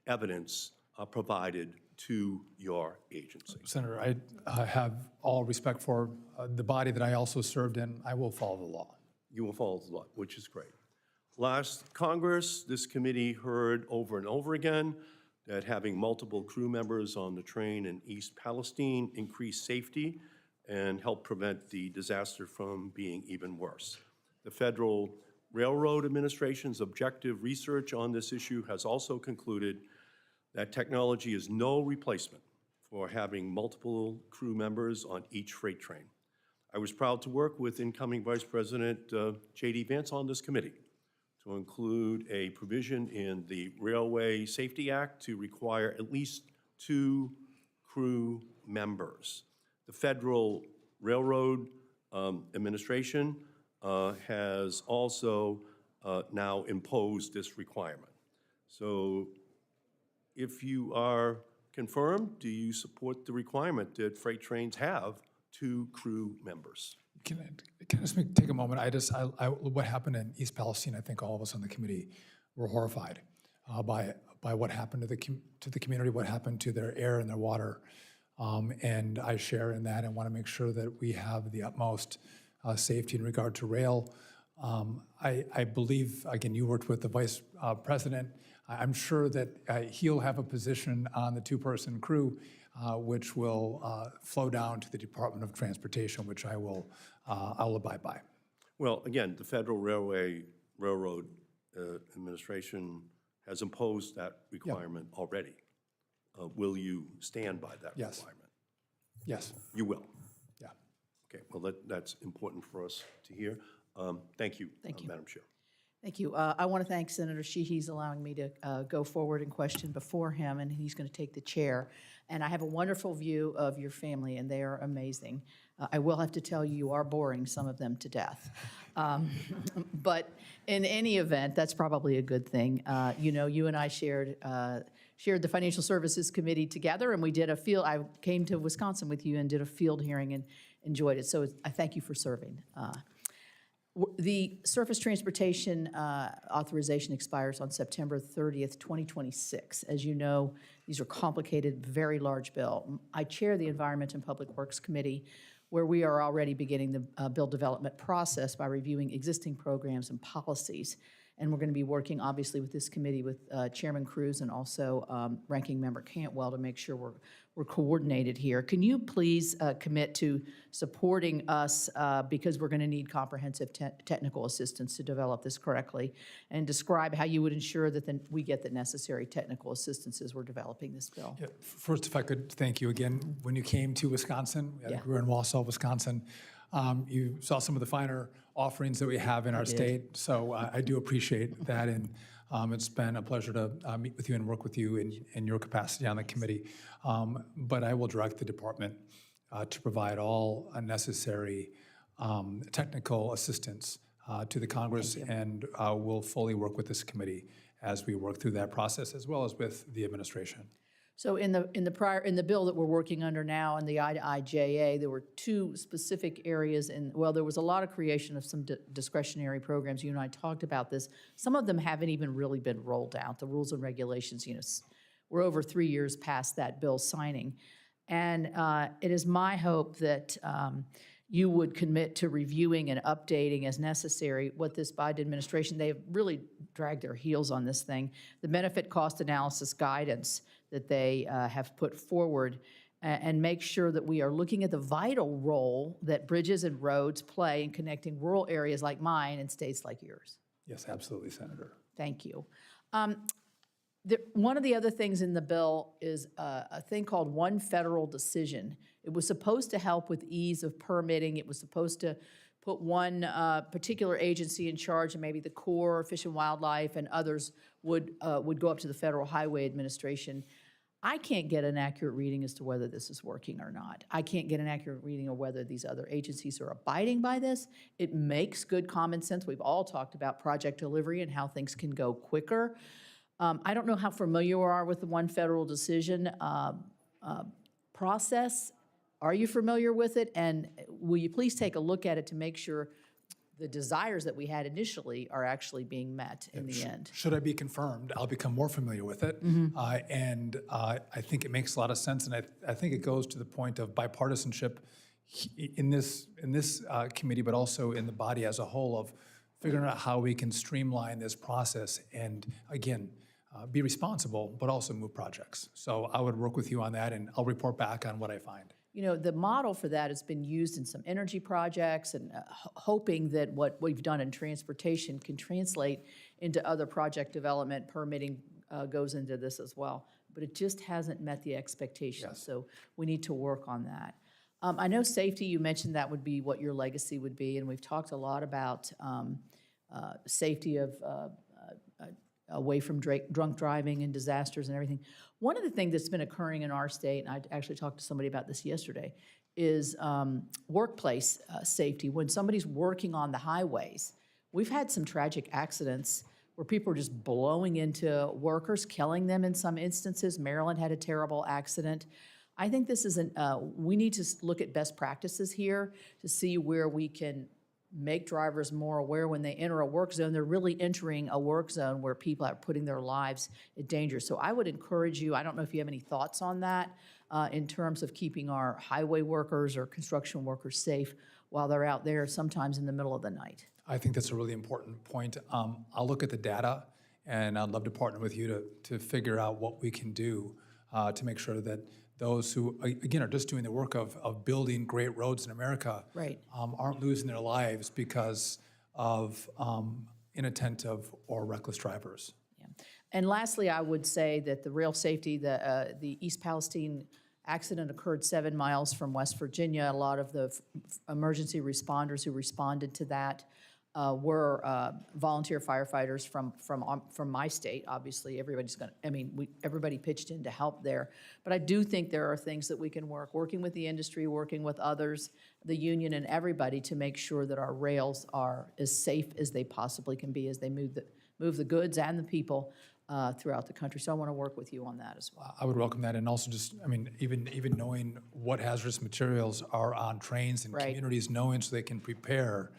Speaker 19: evidence provided to your agency?
Speaker 5: Senator, I have all respect for the body that I also served in. I will follow the law.
Speaker 19: You will follow the law, which is great. Last Congress, this committee heard over and over again that having multiple crew members on the train in East Palestine increased safety and helped prevent the disaster from being even worse. The Federal Railroad Administration's objective research on this issue has also concluded that technology is no replacement for having multiple crew members on each freight train. I was proud to work with incoming Vice President J.D. Vance on this committee to include a provision in the Railway Safety Act to require at least 2 crew members. The Federal Railroad Administration has also now imposed this requirement. So if you are confirmed, do you support the requirement that freight trains have 2 crew members?
Speaker 5: Can I just take a moment? What happened in East Palestine, I think all of us on the committee were horrified by what happened to the community, what happened to their air and their water. And I share in that and want to make sure that we have the utmost safety in regard to rail. I believe, again, you worked with the Vice President. I'm sure that he'll have a position on the 2-person crew, which will flow down to the Department of Transportation, which I'll abide by.
Speaker 19: Well, again, the Federal Railroad Administration has imposed that requirement already. Will you stand by that requirement?
Speaker 5: Yes.
Speaker 19: You will?
Speaker 5: Yeah.
Speaker 19: Okay, well, that's important for us to hear. Thank you, Madam Chair.
Speaker 13: Thank you. I want to thank Senator Sheehy's allowing me to go forward and question before him, and he's going to take the chair. And I have a wonderful view of your family, and they are amazing. I will have to tell you, you are boring some of them to death. But in any event, that's probably a good thing. You and I shared the Financial Services Committee together, and we did I came to Wisconsin with you and did a field hearing and enjoyed it. So I thank you for serving. The surface transportation authorization expires on September 30th, 2026. As you know, these are complicated, very large bill. I chair the Environment and Public Works Committee, where we are already beginning the bill development process by reviewing existing programs and policies. And we're going to be working, obviously, with this committee with Chairman Cruz and also Ranking Member Cantwell to make sure we're coordinated here. Can you please commit to supporting us because we're going to need comprehensive technical assistance to develop this correctly, and describe how you would ensure that we get the necessary technical assistance as we're developing this bill?
Speaker 5: Yeah, first, if I could thank you again. When you came to Wisconsin, we were in Wausau, Wisconsin, you saw some of the finer offerings that we have in our state. So I do appreciate that, and it's been a pleasure to meet with you and work with you in your capacity on the committee. But I will direct the department to provide all necessary technical assistance to the Congress, and we'll fully work with this committee as we work through that process, as well as with the administration.
Speaker 13: So in the bill that we're working under now, in the IJA, there were 2 specific areas, and there was a lot of creation of some discretionary programs. You and I talked about this. Some of them haven't even really been rolled out. The rules and regulations, we're over 3 years past that bill signing. And it is my hope that you would commit to reviewing and updating as necessary what this Biden administration, they've really dragged their heels on this thing, the benefit cost analysis guidance that they have put forward, and make sure that we are looking at the vital role that bridges and roads play in connecting rural areas like mine and states like yours.
Speaker 5: Yes, absolutely, Senator.
Speaker 13: Thank you. One of the other things in the bill is a thing called one federal decision. It was supposed to help with ease of permitting. It was supposed to put one particular agency in charge, and maybe the Corps, Fish and Wildlife, and others would go up to the Federal Highway Administration. I can't get an accurate reading as to whether this is working or not. I can't get an accurate reading of whether these other agencies are abiding by this. It makes good common sense. We've all talked about project delivery and how things can go quicker. I don't know how familiar you are with the one federal decision process. Are you familiar with it? And will you please take a look at it to make sure the desires that we had initially are actually being met in the end?
Speaker 5: Should I be confirmed, I'll become more familiar with it. And I think it makes a lot of sense, and I think it goes to the point of bipartisanship in this committee, but also in the body as a whole, of figuring out how we can streamline this process and, again, be responsible, but also move projects. So I would work with you on that, and I'll report back on what I find.
Speaker 13: You know, the model for that has been used in some energy projects, and hoping that what we've done in transportation can translate into other project development. Permitting goes into this as well, but it just hasn't met the expectations. So we need to work on that. I know safety, you mentioned that would be what your legacy would be, and we've talked a lot about safety of away from drunk driving and disasters and everything. One of the things that's been occurring in our state, and I actually talked to somebody about this yesterday, is workplace safety. When somebody's working on the highways, we've had some tragic accidents where people are just blowing into workers, killing them in some instances. Maryland had a terrible accident. I think this is we need to look at best practices here to see where we can make drivers more aware when they enter a work zone. They're really entering a work zone where people are putting their lives in danger. So I would encourage you, I don't know if you have any thoughts on that, in terms of keeping our highway workers or construction workers safe while they're out there, sometimes in the middle of the night.
Speaker 5: I think that's a really important point. I'll look at the data, and I'd love to partner with you to figure out what we can do to make sure that those who, again, are just doing the work of building great roads in America aren't losing their lives because of inattentive or reckless drivers.
Speaker 13: Yeah. And lastly, I would say that the rail safety, the East Palestine accident occurred 7 miles from West Virginia. A lot of the emergency responders who responded to that were volunteer firefighters from my state. Obviously, everybody pitched in to help there. But I do think there are things that we can working with the industry, working with others, the union and everybody, to make sure that our rails are as safe as they possibly can be as they move the goods and the people throughout the country. So I want to work with you on that as well.
Speaker 5: I would welcome that, and also just, even knowing what hazardous materials are on trains and communities knowing so they can prepare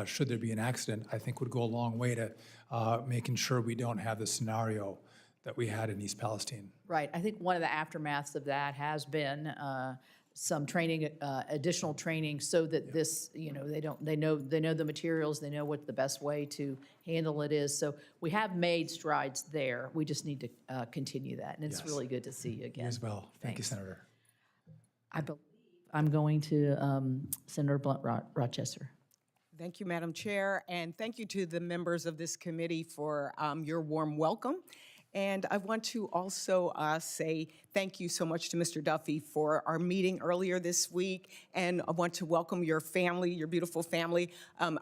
Speaker 5: should there be an accident, I think would go a long way to making sure we don't have the scenario that we had in East Palestine.
Speaker 13: Right. I think one of the aftermaths of that has been some training, additional training, so that this, they know the materials, they know what the best way to handle it is. So we have made strides there. We just need to continue that, and it's really good to see you again.
Speaker 5: You as well. Thank you, Senator.
Speaker 13: I believe I'm going to Senator Blunt Rochester.
Speaker 20: Thank you, Madam Chair, and thank you to the members of this committee for your warm welcome. And I want to also say thank you so much to Mr. Duffy for our meeting earlier this week, and I want to welcome your family, your beautiful family.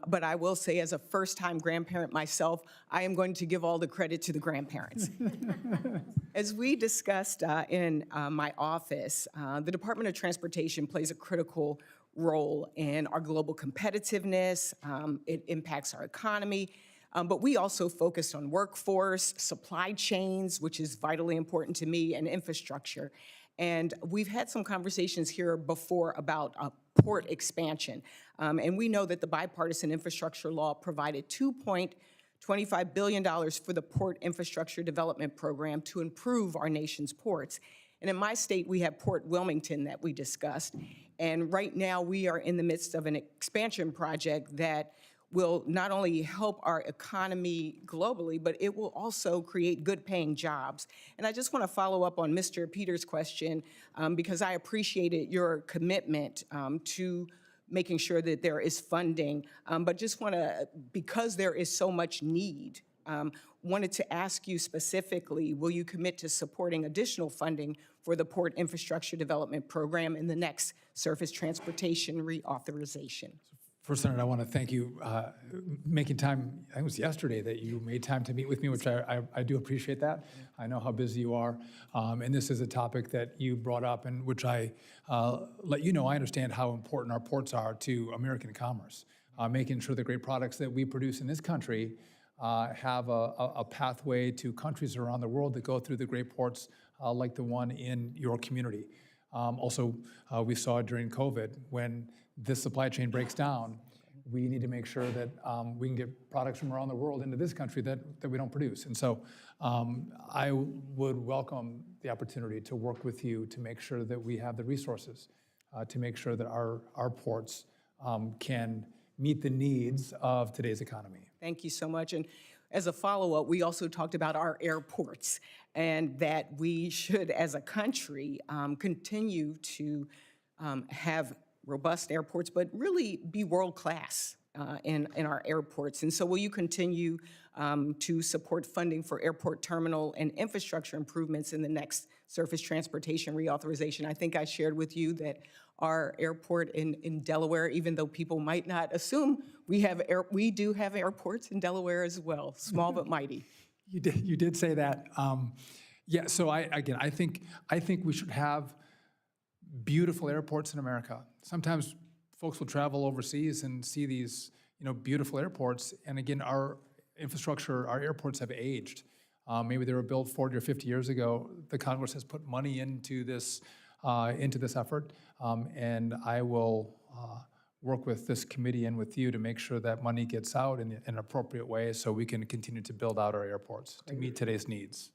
Speaker 20: But I will say, as a first-time grandparent myself, I am going to give all the credit to the grandparents. As we discussed in my office, the Department of Transportation plays a critical role in our global competitiveness. It impacts our economy, but we also focus on workforce, supply chains, which is vitally important to me, and infrastructure. And we've had some conversations here before about port expansion. And we know that the bipartisan infrastructure law provided $2.25 billion for the Port Infrastructure Development Program to improve our nation's ports. And in my state, we have Port Wilmington that we discussed. And right now, we are in the midst of an expansion project that will not only help our economy globally, but it will also create good-paying jobs. And I just want to follow up on Mr. Peters' question because I appreciated your commitment to making sure that there is funding, but just want to, because there is so much need, wanted to ask you specifically, will you commit to supporting additional funding for the Port Infrastructure Development Program in the next Surface Transportation Reauthorization?
Speaker 5: First, Senator, I want to thank you making time. I think it was yesterday that you made time to meet with me, which I do appreciate that. I know how busy you are. And this is a topic that you brought up and which I let you know I understand how important our ports are to American commerce. Making sure the great products that we produce in this country have a pathway to countries around the world that go through the great ports like the one in your community. Also, we saw during COVID, when this supply chain breaks down, we need to make sure that we can get products from around the world into this country that we don't produce. And so I would welcome the opportunity to work with you to make sure that we have the resources to make sure that our ports can meet the needs of today's economy.
Speaker 20: Thank you so much. And as a follow-up, we also talked about our airports and that we should, as a country, continue to have robust airports, but really be world-class in our airports. And so will you continue to support funding for airport terminal and infrastructure improvements in the next Surface Transportation Reauthorization? I think I shared with you that our airport in Delaware, even though people might not assume, we do have airports in Delaware as well, small but mighty.
Speaker 5: You did say that. Yeah, so I think we should have beautiful airports in America. Sometimes folks will travel overseas and see these, beautiful airports. And again, our infrastructure, our airports have aged. Maybe they were built 40 or 50 years ago. The Congress has put money into this effort, and I will work with this committee and with you to make sure that money gets out in an appropriate way so we can continue to build out our airports to meet today's needs.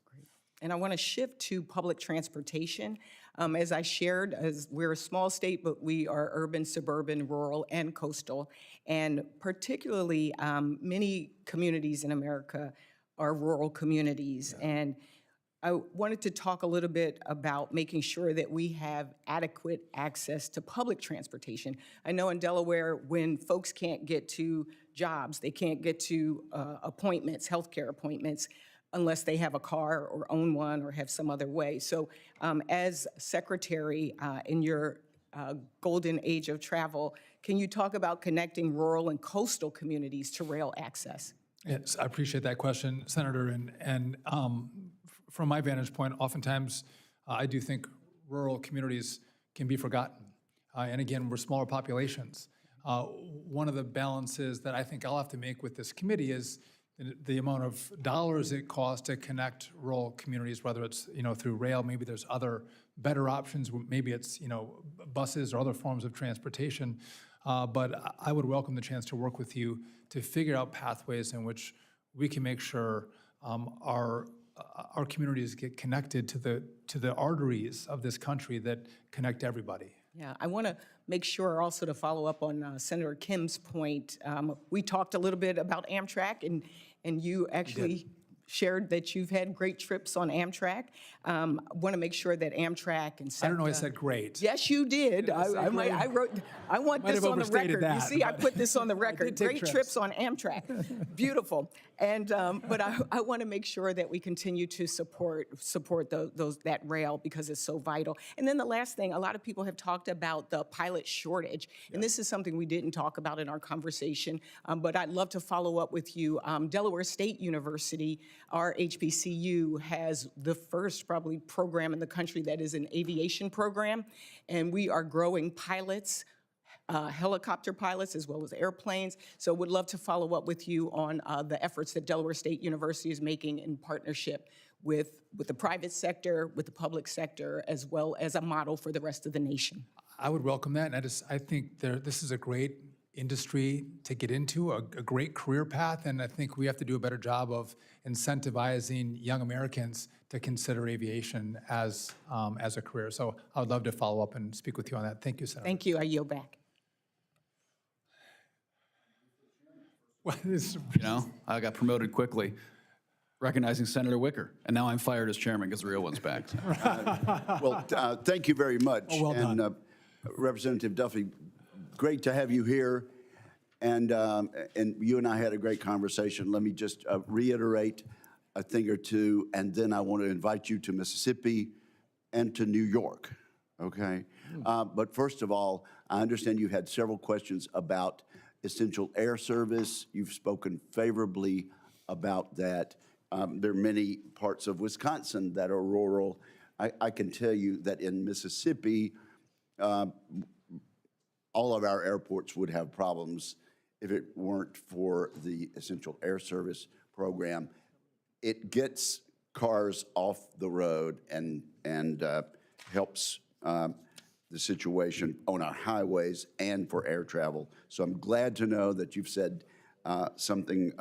Speaker 20: And I want to shift to public transportation. As I shared, as we're a small state, but we are urban, suburban, rural, and coastal. And particularly, many communities in America are rural communities. Yeah. And I wanted to talk a little bit about making sure that we have adequate access to public transportation. I know in Delaware, when folks can't get to jobs, they can't get to appointments, healthcare appointments, unless they have a car or own one or have some other way. So as secretary in your golden age of travel, can you talk about connecting rural and coastal communities to rail access?
Speaker 5: Yes, I appreciate that question, Senator. And from my vantage point, oftentimes I do think rural communities can be forgotten. And again, we're smaller populations. One of the balances that I think I'll have to make with this committee is the amount of dollars it costs to connect rural communities, whether it's through rail, maybe there's other better options, maybe it's buses or other forms of transportation. But I would welcome the chance to work with you to figure out pathways in which we can make sure our communities get connected to the arteries of this country that connect everybody.
Speaker 20: Yeah, I want to make sure also to follow up on Senator Kim's point. We talked a little bit about Amtrak, and you actually shared that you've had great trips on Amtrak. I want to make sure that Amtrak and
Speaker 5: I don't know, I said great.
Speaker 20: Yes, you did. I want this on the record. You see, I put this on the record. Great trips on Amtrak. Beautiful. And but I want to make sure that we continue to support that rail because it's so vital. And then the last thing, a lot of people have talked about the pilot shortage, and this is something we didn't talk about in our conversation, but I'd love to follow up with you. Delaware State University, our HBCU, has the first probably program in the country that is an aviation program, and we are growing pilots, helicopter pilots as well as airplanes. So would love to follow up with you on the efforts that Delaware State University is making in partnership with the private sector, with the public sector, as well as a model for the rest of the nation.
Speaker 5: I would welcome that, and I think this is a great industry to get into, a great career path, and I think we have to do a better job of incentivizing young Americans to consider aviation as a career. So I would love to follow up and speak with you on that. Thank you, Senator.
Speaker 20: Thank you. I yield back.
Speaker 21: I got promoted quickly, recognizing Senator Wicker, and now I'm fired as chairman because the real one's back.
Speaker 14: Well, thank you very much.
Speaker 5: Oh, well done.
Speaker 14: And Representative Duffy, great to have you here. And you and I had a great conversation. Let me just reiterate a thing or two, and then I want to invite you to Mississippi and to New York, okay? But first of all, I understand you had several questions about essential air service. You've spoken favorably about that. There are many parts of Wisconsin that are rural. I can tell you that in Mississippi, all of our airports would have problems if it weren't for the Essential Air Service program. It gets cars off the road and helps the situation on our highways and for air travel. So I'm glad to know that you've said something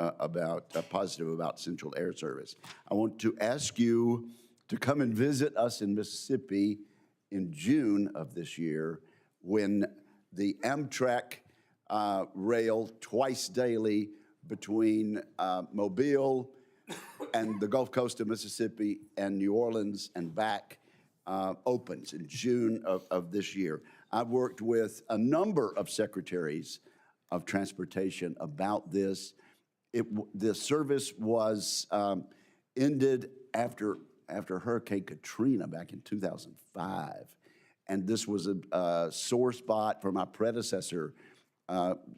Speaker 14: positive about Essential Air Service. I want to ask you to come and visit us in Mississippi in June of this year when the Amtrak rail twice daily between Mobile and the Gulf Coast of Mississippi and New Orleans and back opens in June of this year. I've worked with a number of secretaries of transportation about this. The service was ended after Hurricane Katrina back in 2005. And this was a sore spot for my predecessor,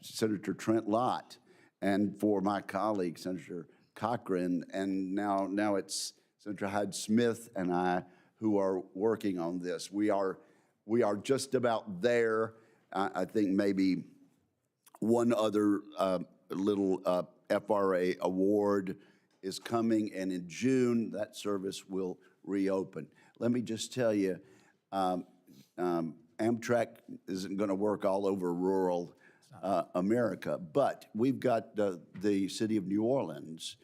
Speaker 14: Senator Trent Lott, and for my colleague, Senator Cochran, and now it's Senator Hyde Smith and I who are working on this. We are just about there. I think maybe one other little FRA award is coming, and in June, that service will reopen. Let me just tell you, Amtrak isn't going to work all over rural America, but we've got the city of New Orleans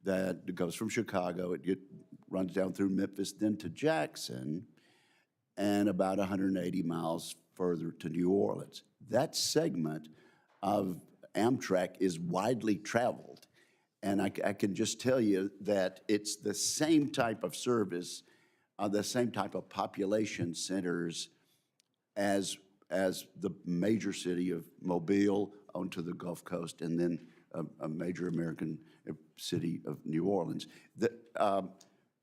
Speaker 14: that goes from Chicago. It runs down through Memphis, then to Jackson, and about 180 miles further to New Orleans. That segment of Amtrak is widely traveled, and I can just tell you that it's the same type of service, the same type of population centers as the major city of Mobile onto the Gulf Coast, and then a major American city of New Orleans.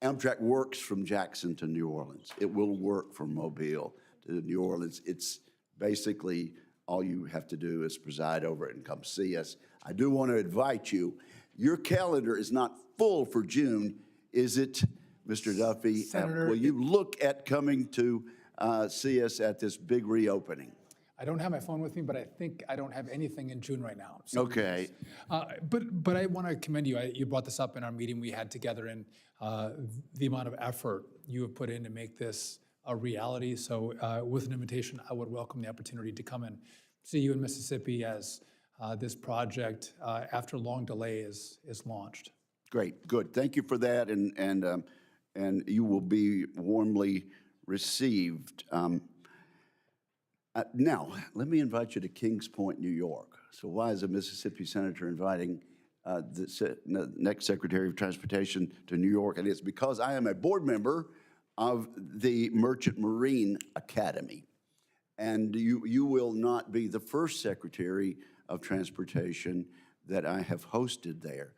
Speaker 14: Amtrak works from Jackson to New Orleans. It will work from Mobile to New Orleans. It's basically all you have to do is preside over it and come see us. I do want to invite you. Your calendar is not full for June, is it, Mr. Duffy?
Speaker 5: Senator,
Speaker 14: will you look at coming to see us at this big reopening?
Speaker 5: I don't have my phone with me, but I think I don't have anything in June right now. So
Speaker 14: Okay.
Speaker 5: But I want to commend you. You brought this up in our meeting we had together, and the amount of effort you have put in to make this a reality. So with an invitation, I would welcome the opportunity to come and see you in Mississippi as this project, after long delay, is launched.
Speaker 14: Great, good. Thank you for that, and you will be warmly received. Now, let me invite you to Kings Point, New York. So why is a Mississippi senator inviting the next Secretary of Transportation to New York? And it's because I am a board member of the Merchant Marine Academy. And you will not be the first Secretary of Transportation that I have hosted there.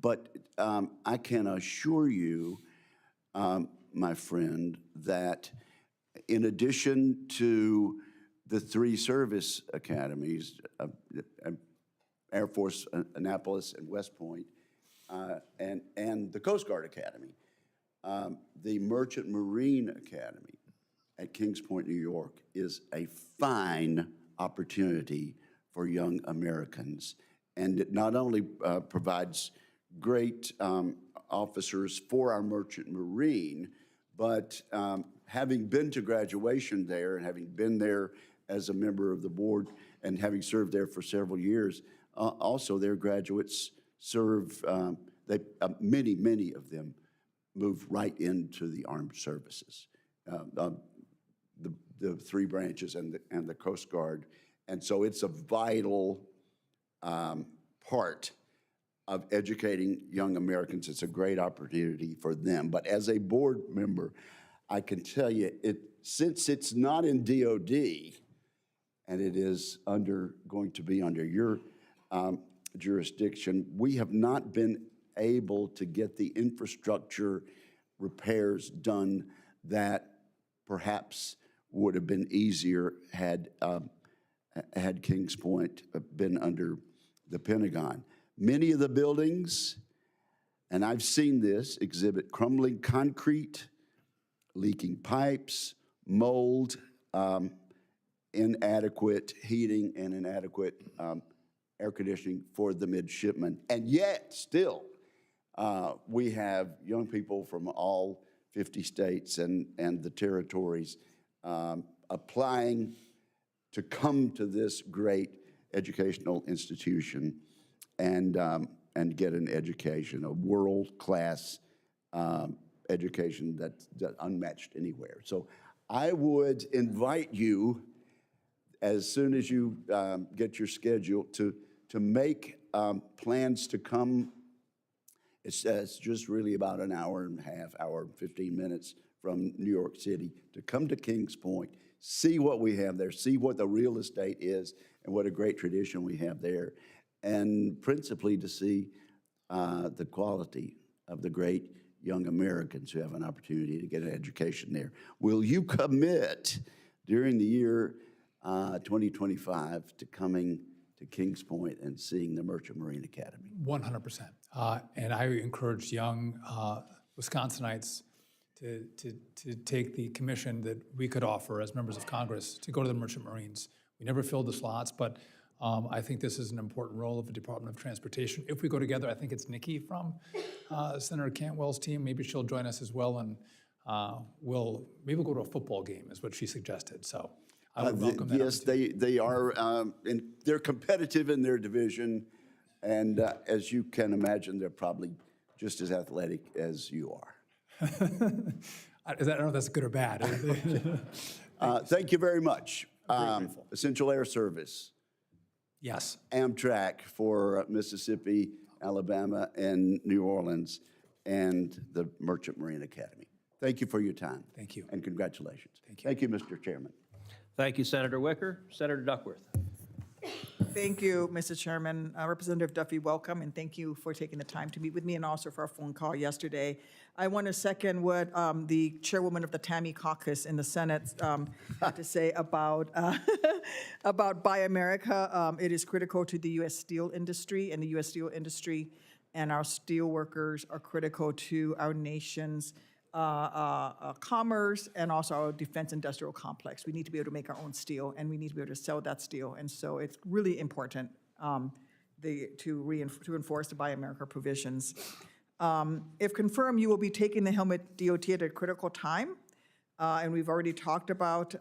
Speaker 14: But I can assure you, my friend, that in addition to the 3 service academies, Air Force Annapolis and West Point, and the Coast Guard Academy, the Merchant Marine Academy at Kings Point, New York is a fine opportunity for young Americans. And it not only provides great officers for our Merchant Marine, but having been to graduation there and having been there as a member of the board
Speaker 3: and having served there for several years, also their graduates serve, many of them move right into the armed services, the three branches and the Coast Guard. And so it's a vital part of educating young Americans. It's a great opportunity for them. But as a board member, I can tell you, since it's not in DOD, and it is going to be under your jurisdiction, we have not been able to get the infrastructure repairs done that perhaps would have been easier had Kings Point been under the Pentagon. Many of the buildings, and I've seen this, exhibit crumbling concrete, leaking pipes, mold, inadequate heating, and inadequate air conditioning for the midshipmen. And yet, still, we have young people from all 50 states and the territories applying to come to this great educational institution and get an education, a world-class education that's unmatched anywhere. So I would invite you, as soon as you get your schedule, to make plans to come. It's just really about an hour and a half, hour and 15 minutes from New York City to come to Kings Point, see what we have there, see what the real estate is, and what a great tradition we have there, and principally to see the quality of the great young Americans who have an opportunity to get an education there. Will you commit during the year 2025 to coming to Kings Point and seeing the Merchant Marine Academy?
Speaker 5: 100%. And I encourage young Wisconsinites to take the commission that we could offer as members of Congress to go to the Merchant Marines. We never filled the slots, but I think this is an important role of the Department of Transportation. If we go together, I think it's Nikki from Senator Cantwell's team. Maybe she'll join us as well, and maybe we'll go to a football game, is what she suggested. So I would welcome that.
Speaker 3: Yes, they are, they're competitive in their division, and as you can imagine, they're probably just as athletic as you are.
Speaker 5: I don't know if that's good or bad.
Speaker 3: Thank you very much. Essential Air Service.
Speaker 5: Yes.
Speaker 3: Amtrak for Mississippi, Alabama, and New Orleans, and the Merchant Marine Academy. Thank you for your time.
Speaker 5: Thank you.
Speaker 3: And congratulations. Thank you, Mr. Chairman.
Speaker 1: Thank you, Senator Wicker. Senator Duckworth.
Speaker 22: Thank you, Mr. Chairman. Representative Duffy, welcome, and thank you for taking the time to meet with me and also for our phone call yesterday. I want to second what the chairwoman of the TAMI caucus in the Senate had to say about about Buy America. It is critical to the U.S. steel industry, and the U.S. steel industry and our steel workers are critical to our nation's commerce and also our defense industrial complex. We need to be able to make our own steel, and we need to be able to sell that steel. And so it's really important to enforce the Buy America provisions. If confirmed, you will be taking the helmet DOT at a critical time. And we've already talked about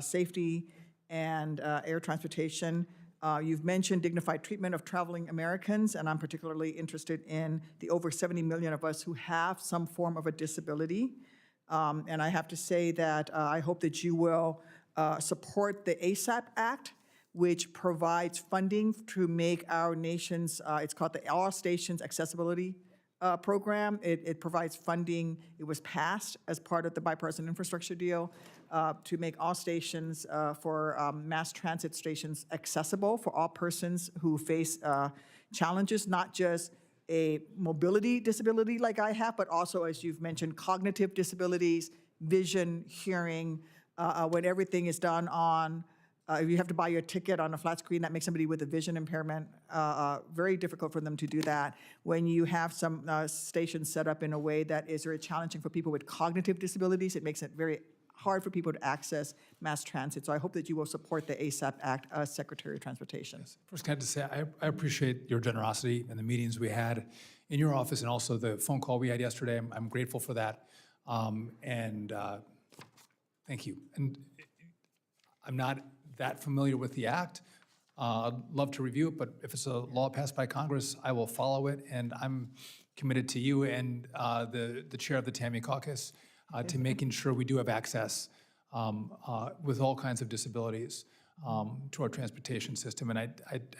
Speaker 22: safety and air transportation. You've mentioned dignified treatment of traveling Americans, and I'm particularly interested in the over 70 million of us who have some form of a disability. And I have to say that I hope that you will support the ASAP Act, which provides funding to make our nation's, it's called the All Stations Accessibility Program. It provides funding. It was passed as part of the bipartisan infrastructure deal to make all stations for mass transit stations accessible for all persons who face challenges, not just a mobility disability like I have, but also, as you've mentioned, cognitive disabilities, vision, hearing, when everything is done on, if you have to buy your ticket on a flat screen, that makes somebody with a vision impairment very difficult for them to do that. When you have some stations set up in a way that is very challenging for people with cognitive disabilities, it makes it very hard for people to access mass transit. So I hope that you will support the ASAP Act as Secretary of Transportation.
Speaker 5: First, I have to say, I appreciate your generosity and the meetings we had in your office and also the phone call we had yesterday. I'm grateful for that. Thank you. And I'm not that familiar with the act. I'd love to review it, but if it's a law passed by Congress, I will follow it, and I'm committed to you and the chair of the TAMI caucus to making sure we do have access with all kinds of disabilities to our transportation system. And I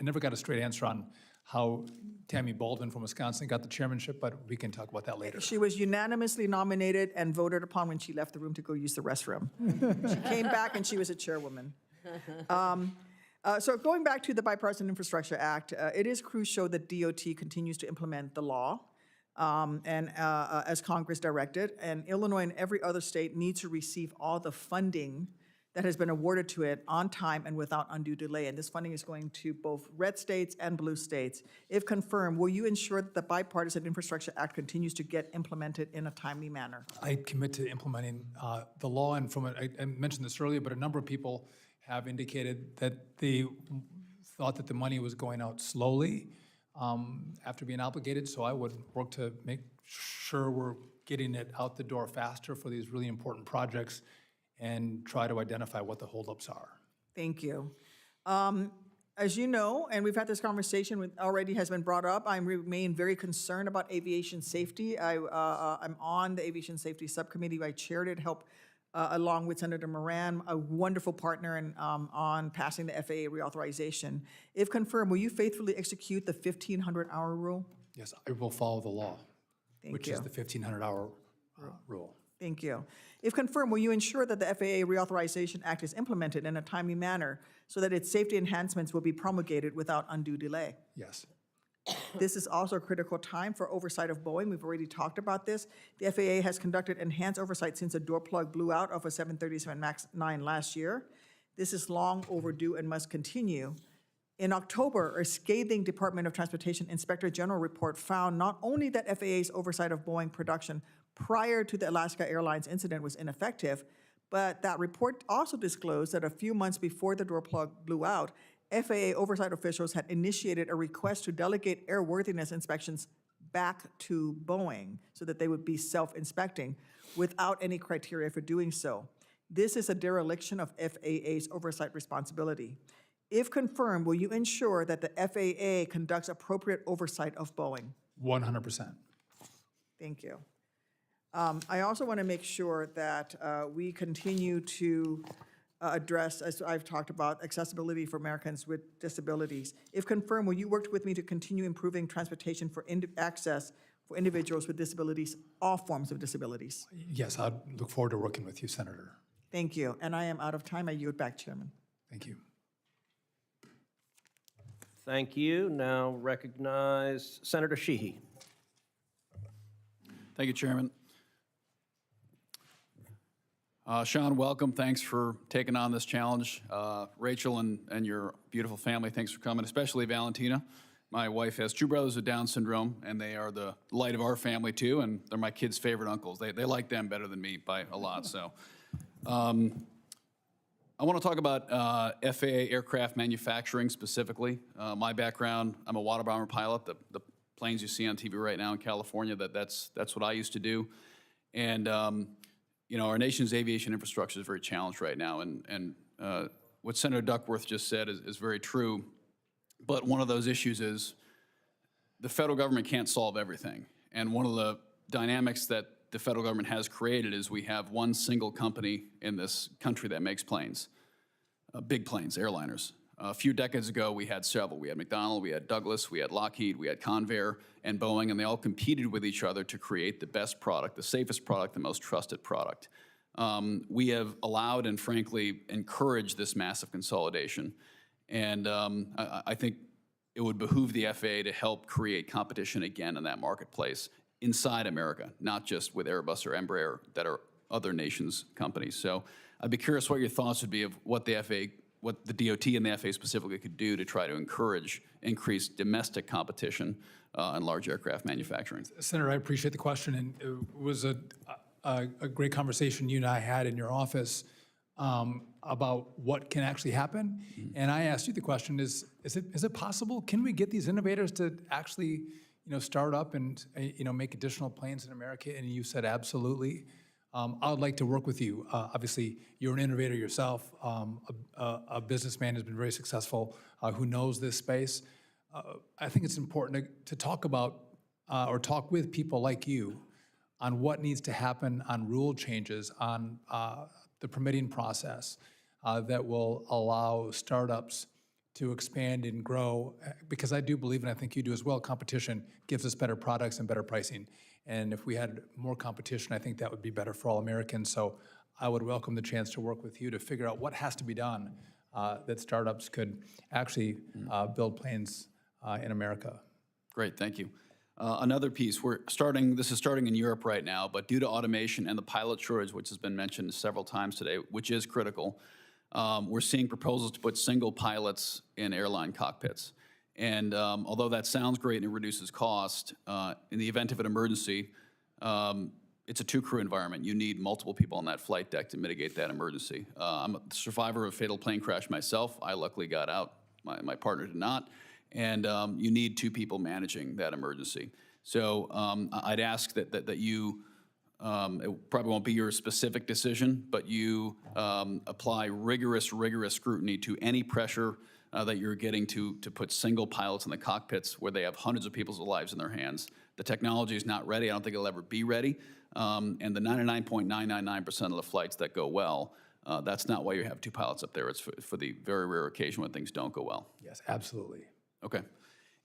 Speaker 5: never got a straight answer on how Tammy Baldwin from Wisconsin got the chairmanship, but we can talk about that later.
Speaker 22: She was unanimously nominated and voted upon when she left the room to go use the restroom. She came back and she was a chairwoman. So going back to the Bipartisan Infrastructure Act, it is crucial that DOT continues to implement the law as Congress directed, and Illinois and every other state needs to receive all the funding that has been awarded to it on time and without undue delay. And this funding is going to both red states and blue states. If confirmed, will you ensure that the Bipartisan Infrastructure Act continues to get implemented in a timely manner?
Speaker 5: I commit to implementing the law, and I mentioned this earlier, but a number of people have indicated that they thought that the money was going out slowly after being obligated, so I would work to make sure we're getting it out the door faster for these really important projects and try to identify what the holdups are.
Speaker 22: Thank you. As you know, and we've had this conversation already has been brought up, I remain very concerned about aviation safety. I'm on the Aviation Safety Subcommittee. I chaired it, helped along with Senator Moran, a wonderful partner on passing the FAA reauthorization. If confirmed, will you faithfully execute the 1,500-hour rule?
Speaker 5: Yes, I will follow the law,
Speaker 22: Thank
Speaker 5: which
Speaker 22: you.
Speaker 5: is the 1,500-hour rule.
Speaker 22: Thank you. If confirmed, will you ensure that the FAA Reauthorization Act is implemented in a timely manner so that its safety enhancements will be promulgated without undue delay?
Speaker 5: Yes.
Speaker 22: This is also a critical time for oversight of Boeing. We've already talked about this. The FAA has conducted enhanced oversight since a door plug blew out of a 737 MAX 9 last year. This is long overdue and must continue. In October, a scathing Department of Transportation Inspector General report found not only that FAA's oversight of Boeing production prior to the Alaska Airlines incident was ineffective, but that report also disclosed that a few months before the door plug blew out, FAA oversight officials had initiated a request to delegate airworthiness inspections back to Boeing so that they would be self-inspecting without any criteria for doing so. This is a dereliction of FAA's oversight responsibility. If confirmed, will you ensure that the FAA conducts appropriate oversight of Boeing?
Speaker 5: 100%.
Speaker 22: Thank you. I also want to make sure that we continue to address, as I've talked about, accessibility for Americans with disabilities. If confirmed, will you work with me to continue improving transportation for access for individuals with disabilities, all forms of disabilities?
Speaker 5: Yes, I look forward to working with you, Senator.
Speaker 22: Thank you. And I am out of time. I yield back, Chairman.
Speaker 5: Thank you.
Speaker 1: Thank you. Now recognize Senator Sheehy.
Speaker 21: Thank you, Chairman. Sean, welcome. Thanks for taking on this challenge. Rachel and your beautiful family, thanks for coming, especially Valentina. My wife has two brothers with Down syndrome, and they are the light of our family, too, and they're my kids' favorite uncles. They like them better than me by a lot, so. I want to talk about FAA aircraft manufacturing specifically. My background, I'm a water bomber pilot. The planes you see on TV right now in California, that's what I used to do. And you know, our nation's aviation infrastructure is very challenged right now, and what Senator Duckworth just said is very true. But one of those issues is the federal government can't solve everything. And one of the dynamics that the federal government has created is we have one single company in this country that makes planes, big planes, airliners. A few decades ago, we had several. We had McDonnell, we had Douglas, we had Lockheed, we had Convair, and Boeing, and they all competed with each other to create the best product, the safest product, the most trusted product. We have allowed and frankly encouraged this massive consolidation. And I think it would behoove the FAA to help create competition again in that marketplace inside America, not just with Airbus or Embraer that are other nations' companies. So I'd be curious what your thoughts would be of what the FAA, what the DOT and the FAA specifically could do to try to encourage increased domestic competition in large aircraft manufacturing.
Speaker 5: Senator, I appreciate the question, and it was a great conversation you and I had in your office about what can actually happen. Mm-hmm. And I asked you the question, is it possible? Can we get these innovators to actually start up and make additional planes in America? And you said absolutely. I would like to work with you. Obviously, you're an innovator yourself, a businessman who's been very successful, who knows this space. I think it's important to talk about or talk with people like you on what needs to happen on rule changes, on the permitting process that will allow startups to expand and grow, because I do believe, and I think you do as well, competition gives us better products and better pricing. And if we had more competition, I think that would be better for all Americans. So I would welcome the chance to work with you to figure out what has to be done that startups could actually build planes in America.
Speaker 21: Great, thank you. Another piece, this is starting in Europe right now, but due to automation and the pilot shortage, which has been mentioned several times today, which is critical, we're seeing proposals to put single pilots in airline cockpits. And although that sounds great and it reduces cost, in the event of an emergency, it's a two-crew environment. You need multiple people on that flight deck to mitigate that emergency. I'm a survivor of a fatal plane crash myself. I luckily got out. My partner did not. And you need two people managing that emergency. So I'd ask that you, it probably won't be your specific decision, but you apply rigorous scrutiny to any pressure that you're getting to put single pilots in the cockpits where they have hundreds of people's lives in their hands. The technology is not ready. I don't think it'll ever be ready. And the 99.999% of the flights that go well, that's not why you have two pilots up there. It's for the very rare occasion when things don't go well.
Speaker 5: Yes, absolutely.
Speaker 21: Okay.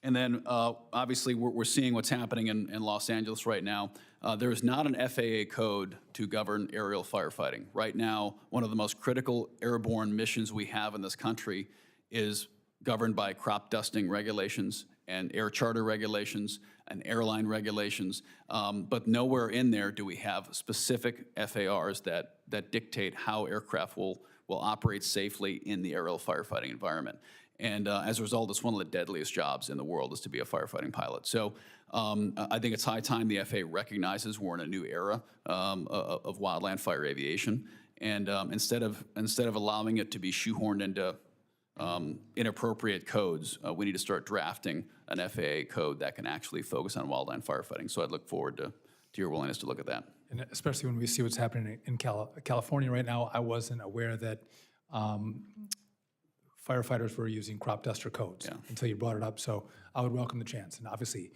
Speaker 21: And then, obviously, we're seeing what's happening in Los Angeles right now. There is not an FAA code to govern aerial firefighting. Right now, one of the most critical airborne missions we have in this country is governed by crop dusting regulations and air charter regulations and airline regulations. But nowhere in there do we have specific FARs that dictate how aircraft will operate safely in the aerial firefighting environment. And as a result, it's one of the deadliest jobs in the world is to be a firefighting pilot. So I think it's high time the FAA recognizes we're in a new era of wildland fire aviation. And instead of allowing it to be shoehorned into inappropriate codes, we need to start drafting an FAA code that can actually focus on wildland firefighting. So I'd look forward to your willingness to look at that.
Speaker 5: And especially when we see what's happening in California right now, I wasn't aware that firefighters were using crop duster codes until you brought it up. So I would welcome the chance. And obviously,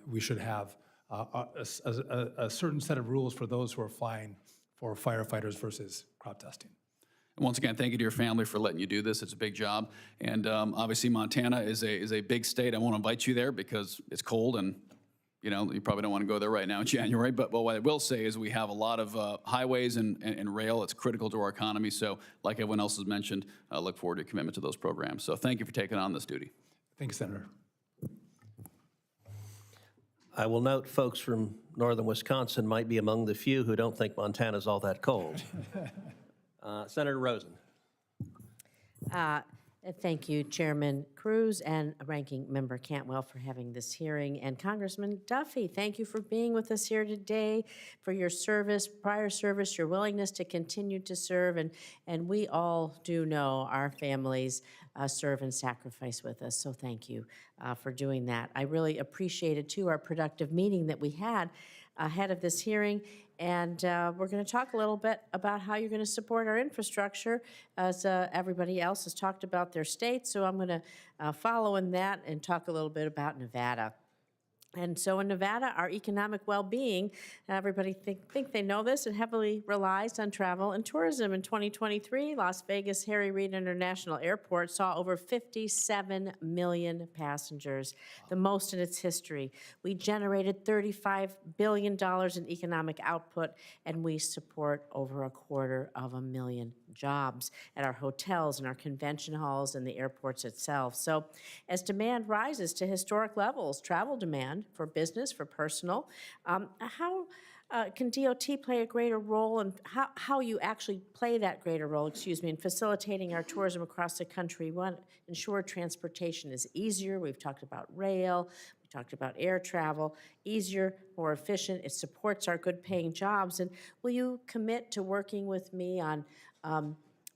Speaker 5: we should have a certain set of rules for those who are flying for firefighters versus crop dusting.
Speaker 21: And once again, thank you to your family for letting you do this. It's a big job. And obviously, Montana is a big state. I won't invite you there because it's cold and you probably don't want to go there right now in January, but what I will say is we have a lot of highways and rail. It's critical to our economy. So like everyone else has mentioned, I look forward to your commitment to those programs. So thank you for taking on this duty.
Speaker 5: Thank you, Senator.
Speaker 1: I will note folks from northern Wisconsin might be among the few who don't think Montana's all that cold. Senator Rosen.
Speaker 6: Thank you, Chairman Cruz and Ranking Member Cantwell for having this hearing. And Congressman Duffy, thank you for being with us here today, for your service, prior service, your willingness to continue to serve. And we all do know our families serve and sacrifice with us. So thank you for doing that. I really appreciated, too, our productive meeting that we had ahead of this hearing. And we're going to talk a little bit about how you're going to support our infrastructure, as everybody else has talked about their states. So I'm going to follow in that and talk a little bit about Nevada. And so in Nevada, our economic well-being, everybody think they know this, it heavily relies on travel and tourism. In 2023, Las Vegas Harry Reid International Airport saw over 57 million passengers, the most in its history. We generated $35 billion in economic output, and we support over 250,000 jobs at our hotels and our convention halls and the airports itself. So as demand rises to historic levels, travel demand for business, for personal, how can DOT play a greater role, and how you actually play that greater role, in facilitating our tourism across the country? We want to ensure transportation is easier. We've talked about rail. We talked about air travel. Easier, more efficient. It supports our good-paying jobs. And will you commit to working with me on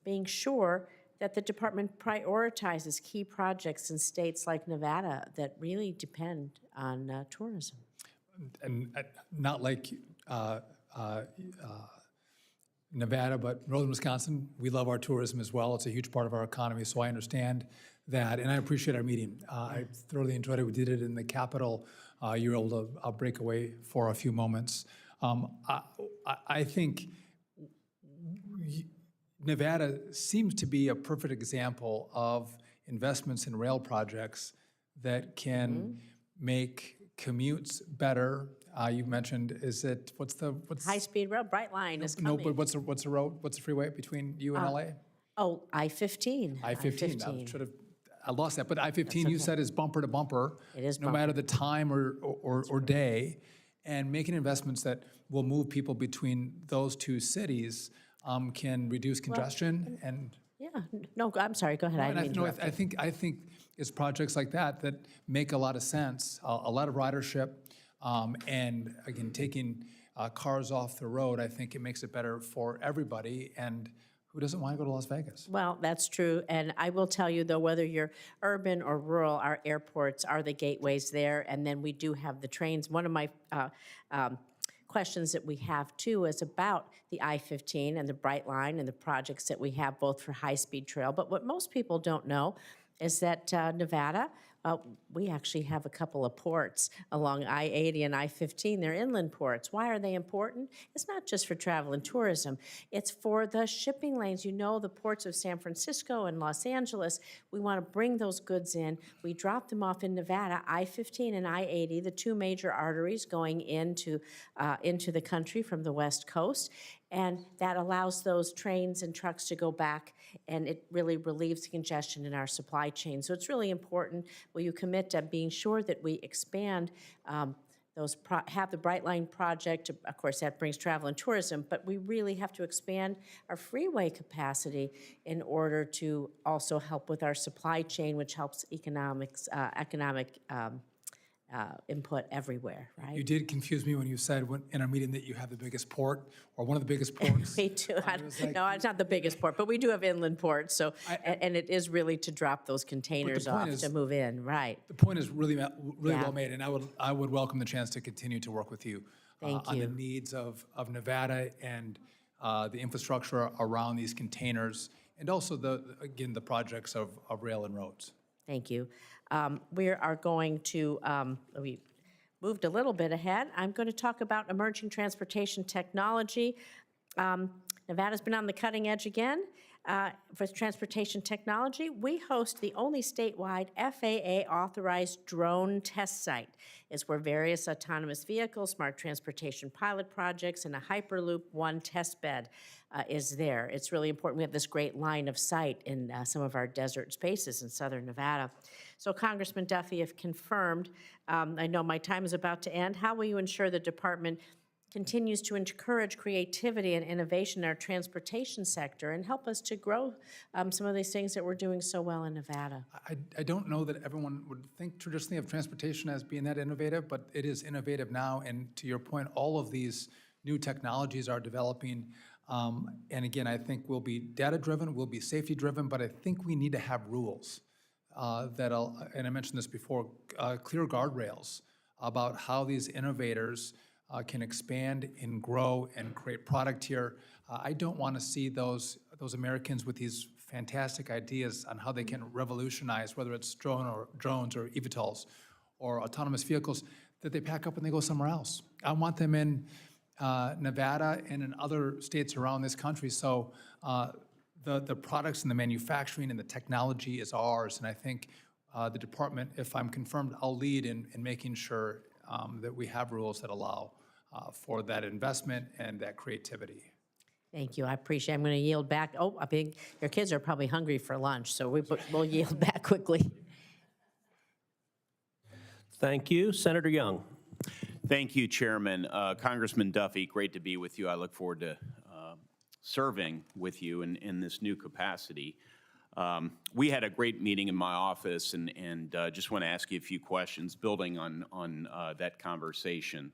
Speaker 6: being sure that the department prioritizes key projects in states like Nevada that really depend on tourism?
Speaker 5: And not like Nevada, but northern Wisconsin, we love our tourism as well. It's a huge part of our economy, so I understand that, and I appreciate our meeting. I thoroughly enjoyed it. We did it in the Capitol. You were able to break away for a few moments. I think Nevada seems to be a perfect example of investments in rail projects that can make commutes better. You mentioned, what's
Speaker 6: High-speed rail, Brightline is coming.
Speaker 5: No, but what's the road, what's the freeway between you and LA?
Speaker 6: Oh, I-15.
Speaker 5: I-15, I lost that, but I-15 you said is bumper to bumper.
Speaker 6: It is
Speaker 5: no matter the time or day, and making investments that will move people between those two cities can reduce congestion and.
Speaker 6: Yeah, no, I'm sorry, go ahead. I didn't mean to interrupt you.
Speaker 5: I think it's projects like that that make a lot of sense, a lot of ridership, and again, taking cars off the road, I think it makes it better for everybody, and who doesn't want to go to Las Vegas?
Speaker 6: Well, that's true, and I will tell you, though, whether you're urban or rural, our airports are the gateways there, and then we do have the trains. One of my questions that we have, too, is about the I-15 and the Brightline and the projects that we have both for high-speed trail. But what most people don't know is that Nevada, we actually have a couple of ports along I-80 and I-15. They're inland ports. Why are they important? It's not just for travel and tourism. It's for the shipping lanes. You know, the ports of San Francisco and Los Angeles, we want to bring those goods in. We drop them off in Nevada, I-15 and I-80, the two major arteries going into the country from the West Coast. And that allows those trains and trucks to go back, and it really relieves congestion in our supply chain. So it's really important. Will you commit to being sure that we expand have the Brightline project? Of course, that brings travel and tourism, but we really have to expand our freeway capacity in order to also help with our supply chain, which helps economic input everywhere, right?
Speaker 5: You did confuse me when you said in our meeting that you have the biggest port, or one of the biggest ports.
Speaker 6: We do. No, it's not the biggest port, but we do have inland ports, so, and it is really to drop those containers off to move in, right?
Speaker 5: The point is really well made, and I would welcome the chance to continue to work with you on the needs of Nevada and the infrastructure around these containers, and also the projects of rail and roads.
Speaker 6: Thank you. We are going to, we moved a little bit ahead. I'm going to talk about emerging transportation technology. Nevada's been on the cutting edge again for transportation technology. We host the only statewide FAA-authorized drone test site. It's where various autonomous vehicles, smart transportation pilot projects, and a Hyperloop One test bed is there. It's really important. We have this great line of sight in some of our desert spaces in southern Nevada. So Congressman Duffy, if confirmed, I know my time is about to end, how will you ensure the department continues to encourage creativity and innovation in our transportation sector and help us to grow some of these things that we're doing so well in Nevada?
Speaker 5: I don't know that everyone would think traditionally of transportation as being that innovative, but it is innovative now, and to your point, all of these new technologies are developing. And again, I think we'll be data-driven, we'll be safety-driven, but I think we need to have rules and I mentioned this before, clear guardrails about how these innovators can expand and grow and create product here. I don't want to see those Americans with these fantastic ideas on how they can revolutionize, whether it's drones or eVTOLs or autonomous vehicles, that they pack up and they go somewhere else. I want them in Nevada and in other states around this country. So the products and the manufacturing and the technology is ours. And I think the department, if I'm confirmed, I'll lead in making sure that we have rules that allow for that investment and that creativity.
Speaker 6: Thank you. I appreciate it. I'm going to yield back. Oh, I think your kids are probably hungry for lunch, so we'll yield back quickly.
Speaker 1: Thank you. Senator Young.
Speaker 7: Thank you, Chairman. Congressman Duffy, great to be with you. I look forward to serving with you in this new capacity. We had a great meeting in my office, and just want to ask you a few questions building on that conversation.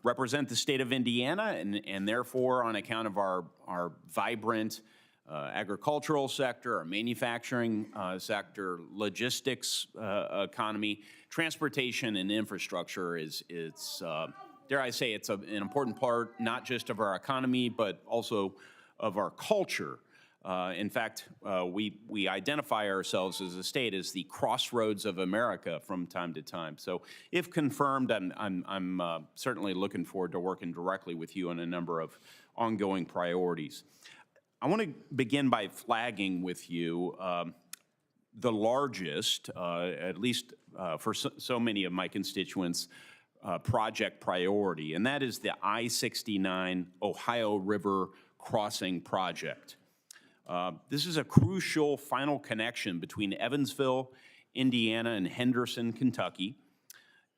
Speaker 7: Represent the state of Indiana, and therefore, on account of our vibrant agricultural sector, our manufacturing sector, logistics economy, transportation and infrastructure is dare I say, it's an important part not just of our economy, but also of our culture. In fact, we identify ourselves as a state as the crossroads of America from time to time. So if confirmed, I'm certainly looking forward to working directly with you on a number of ongoing priorities. I want to begin by flagging with you the largest, at least for so many of my constituents, project priority, and that is the I-69 Ohio River Crossing Project. This is a crucial final connection between Evansville, Indiana, and Henderson, Kentucky.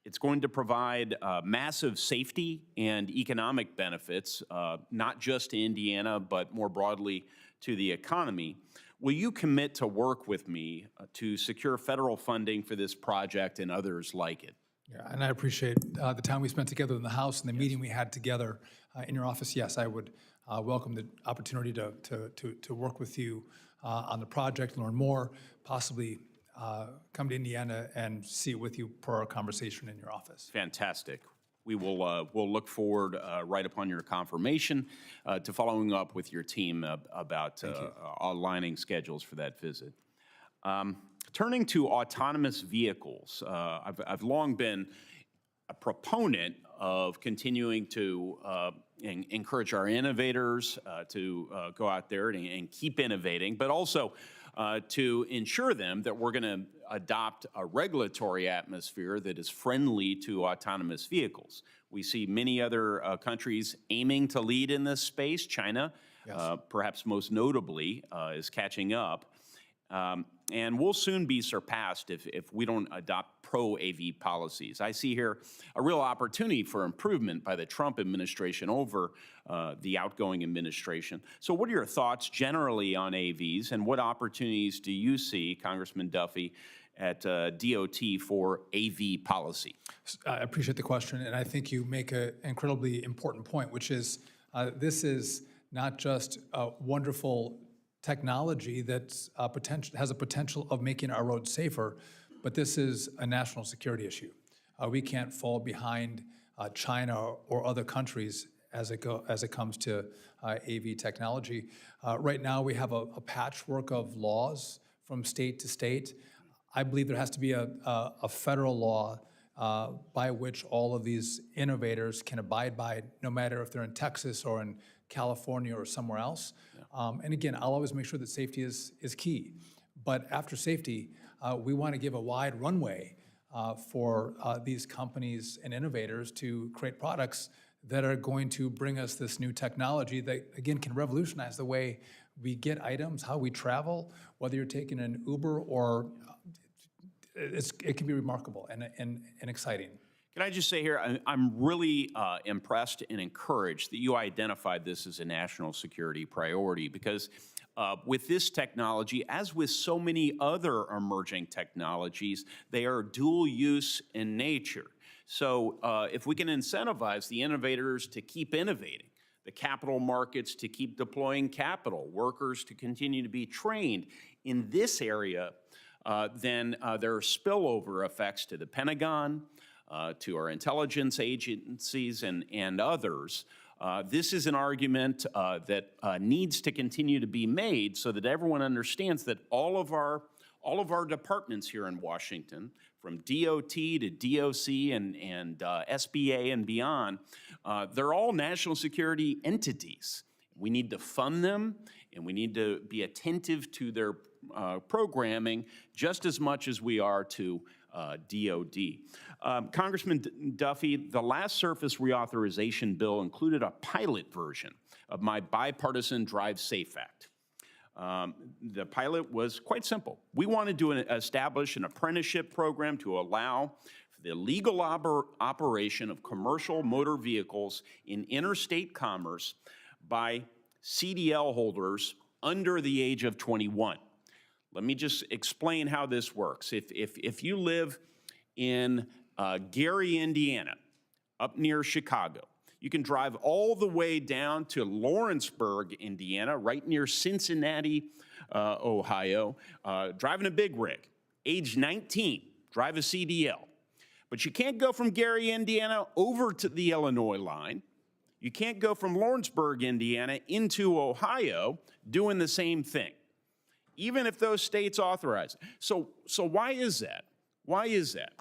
Speaker 7: It's going to provide massive safety and economic benefits, not just to Indiana, but more broadly to the economy. Will you commit to work with me to secure federal funding for this project and others like it?
Speaker 5: Yeah, and I appreciate the time we spent together in the House and the meeting we had together in your office. Yes, I would welcome the opportunity to work with you on the project, learn more, possibly come to Indiana and see it with you per our conversation in your office.
Speaker 7: Fantastic. We will we'll look forward right upon your confirmation to following up with your team about aligning schedules for that visit. Turning to autonomous vehicles, I've long been a proponent of continuing to encourage our innovators to go out there and keep innovating, but also to ensure them that we're going to adopt a regulatory atmosphere that is friendly to autonomous vehicles. We see many other countries aiming to lead in this space. China, perhaps most notably, is catching up. And we'll soon be surpassed if we don't adopt pro-AV policies. I see here a real opportunity for improvement by the Trump administration over the outgoing administration. So what are your thoughts generally on AVs, and what opportunities do you see, Congressman Duffy, at DOT for AV policy?
Speaker 5: I appreciate the question, and I think you make an incredibly important point, which is this is not just a wonderful technology that has a potential of making our roads safer, but this is a national security issue. We can't fall behind China or other countries as it comes to AV technology. Right now, we have a patchwork of laws from state to state. I believe there has to be a federal law by which all of these innovators can abide by, no matter if they're in Texas or in California or somewhere else. And again, I'll always make sure that safety is key. But after safety, we want to give a wide runway for these companies and innovators to create products that are going to bring us this new technology that, again, can revolutionize the way we get items, how we travel, whether you're taking an Uber or it can be remarkable and exciting.
Speaker 7: Can I just say here, I'm really impressed and encouraged that you identified this as a national security priority, because with this technology, as with so many other emerging technologies, they are dual use in nature. So if we can incentivize the innovators to keep innovating, the capital markets to keep deploying capital, workers to continue to be trained in this area, then there are spillover effects to the Pentagon, to our intelligence agencies and others. This is an argument that needs to continue to be made so that everyone understands that all of our departments here in Washington, from DOT to DOC and SBA and beyond, they're all national security entities. We need to fund them, and we need to be attentive to their programming just as much as we are to DOD. Congressman Duffy, the last surface reauthorization bill included a pilot version of my bipartisan Drive Safe Act. The pilot was quite simple. We wanted to establish an apprenticeship program to allow for the legal operation of commercial motor vehicles in interstate commerce by CDL holders under the age of 21. Let me just explain how this works. If you live in Gary, Indiana, up near Chicago, you can drive all the way down to Lawrenceburg, Indiana, right near Cincinnati, Ohio, driving a big rig. Age 19, drive a CDL. But you can't go from Gary, Indiana over to the Illinois line. You can't go from Lawrenceburg, Indiana into Ohio doing the same thing, even if those states authorize it. So why is that? Why is that?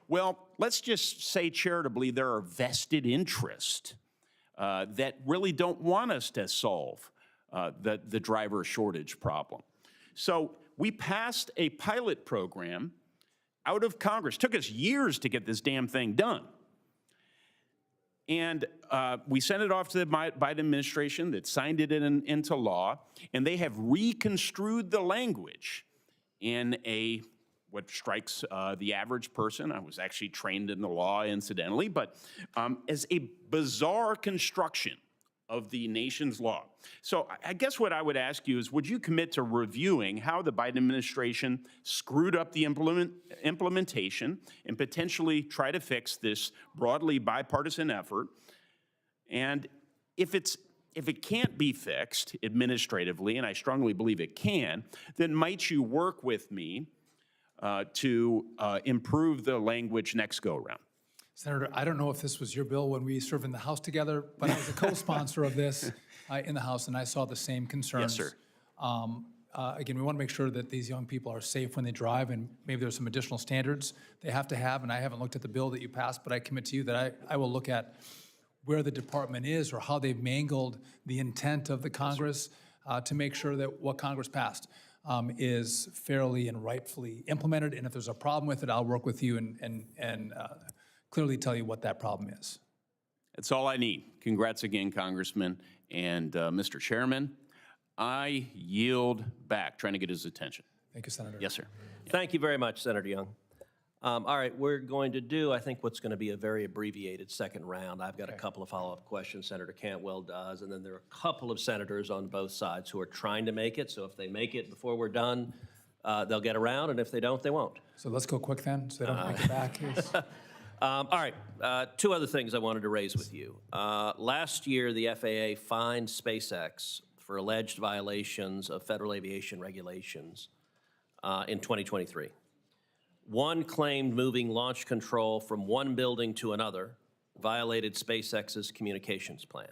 Speaker 7: Well, let's just say charitably there are vested interests that really don't want us to solve the driver shortage problem. So we passed a pilot program out of Congress. Took us years to get this damn thing done. And we sent it off to the Biden administration that signed it into law, and they have reconstrued the language in what strikes the average person. I was actually trained in the law, incidentally, but as a bizarre construction of the nation's law. So I guess what I would ask you is, would you commit to reviewing how the Biden administration screwed up the implementation and potentially try to fix this broadly bipartisan effort? And if it can't be fixed administratively, and I strongly believe it can, then might you work with me to improve the language next go-around?
Speaker 5: Senator, I don't know if this was your bill when we served in the House together, but I was a co-sponsor of this in the House, and I saw the same concerns.
Speaker 7: Yes, sir.
Speaker 5: Again, we want to make sure that these young people are safe when they drive, and maybe there's some additional standards they have to have, and I haven't looked at the bill that you passed, but I commit to you that I will look at where the department is or how they've mangled the intent of the Congress to make sure that what Congress passed is fairly and rightfully implemented, and if there's a problem with it, I'll work with you and clearly tell you what that problem is.
Speaker 7: That's all I need. Congrats again, Congressman. And Mr. Chairman, I yield back, trying to get his attention.
Speaker 5: Thank you, Senator.
Speaker 7: Yes, sir.
Speaker 1: Thank you very much, Senator Young. All right, we're going to do, I think, what's going to be a very abbreviated second round. I've got a couple of follow-up questions, Senator Cantwell does, and then there are a couple of senators on both sides who are trying to make it, so if they make it before we're done, they'll get around, and if they don't, they won't.
Speaker 5: So let's go quick then, so they don't make it back.
Speaker 1: All right, two other things I wanted to raise with you. Last year, the FAA fined SpaceX for alleged violations of federal aviation regulations in 2023. One claimed moving launch control from one building to another violated SpaceX's communications plan.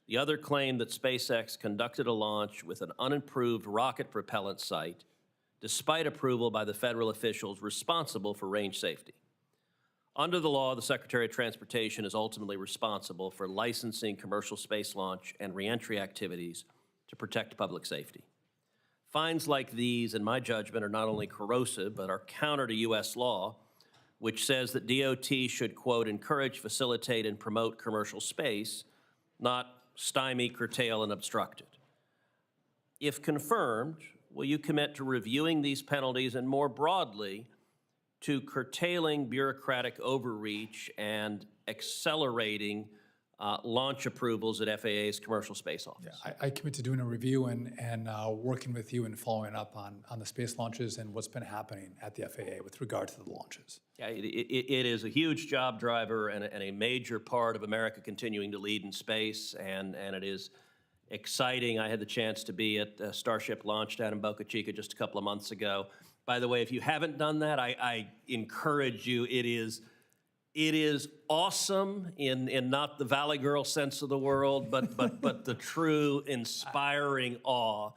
Speaker 1: The other claimed that SpaceX conducted a launch with an unimproved rocket propellant site, despite approval by the federal officials responsible for range safety. Under the law, the Secretary of Transportation is ultimately responsible for licensing commercial space launch and reentry activities to protect public safety. Fines like these, in my judgment, are not only corrosive, but are counter to U.S. law, which says that DOT should, quote, encourage, facilitate, and promote commercial space, not stymie, curtail, and obstruct it. If confirmed, will you commit to reviewing these penalties and more broadly to curtailing bureaucratic overreach and accelerating launch approvals at FAA's commercial space office?
Speaker 5: Yeah, I commit to doing a review and working with you and following up on the space launches and what's been happening at the FAA with regard to the launches.
Speaker 1: Yeah, it is a huge job driver and a major part of America continuing to lead in space, and it is exciting. I had the chance to be at Starship launch down in Boca Chica just a couple of months ago. By the way, if you haven't done that, I encourage you. It is awesome in not the Valley Girl sense of the world, but the true inspiring awe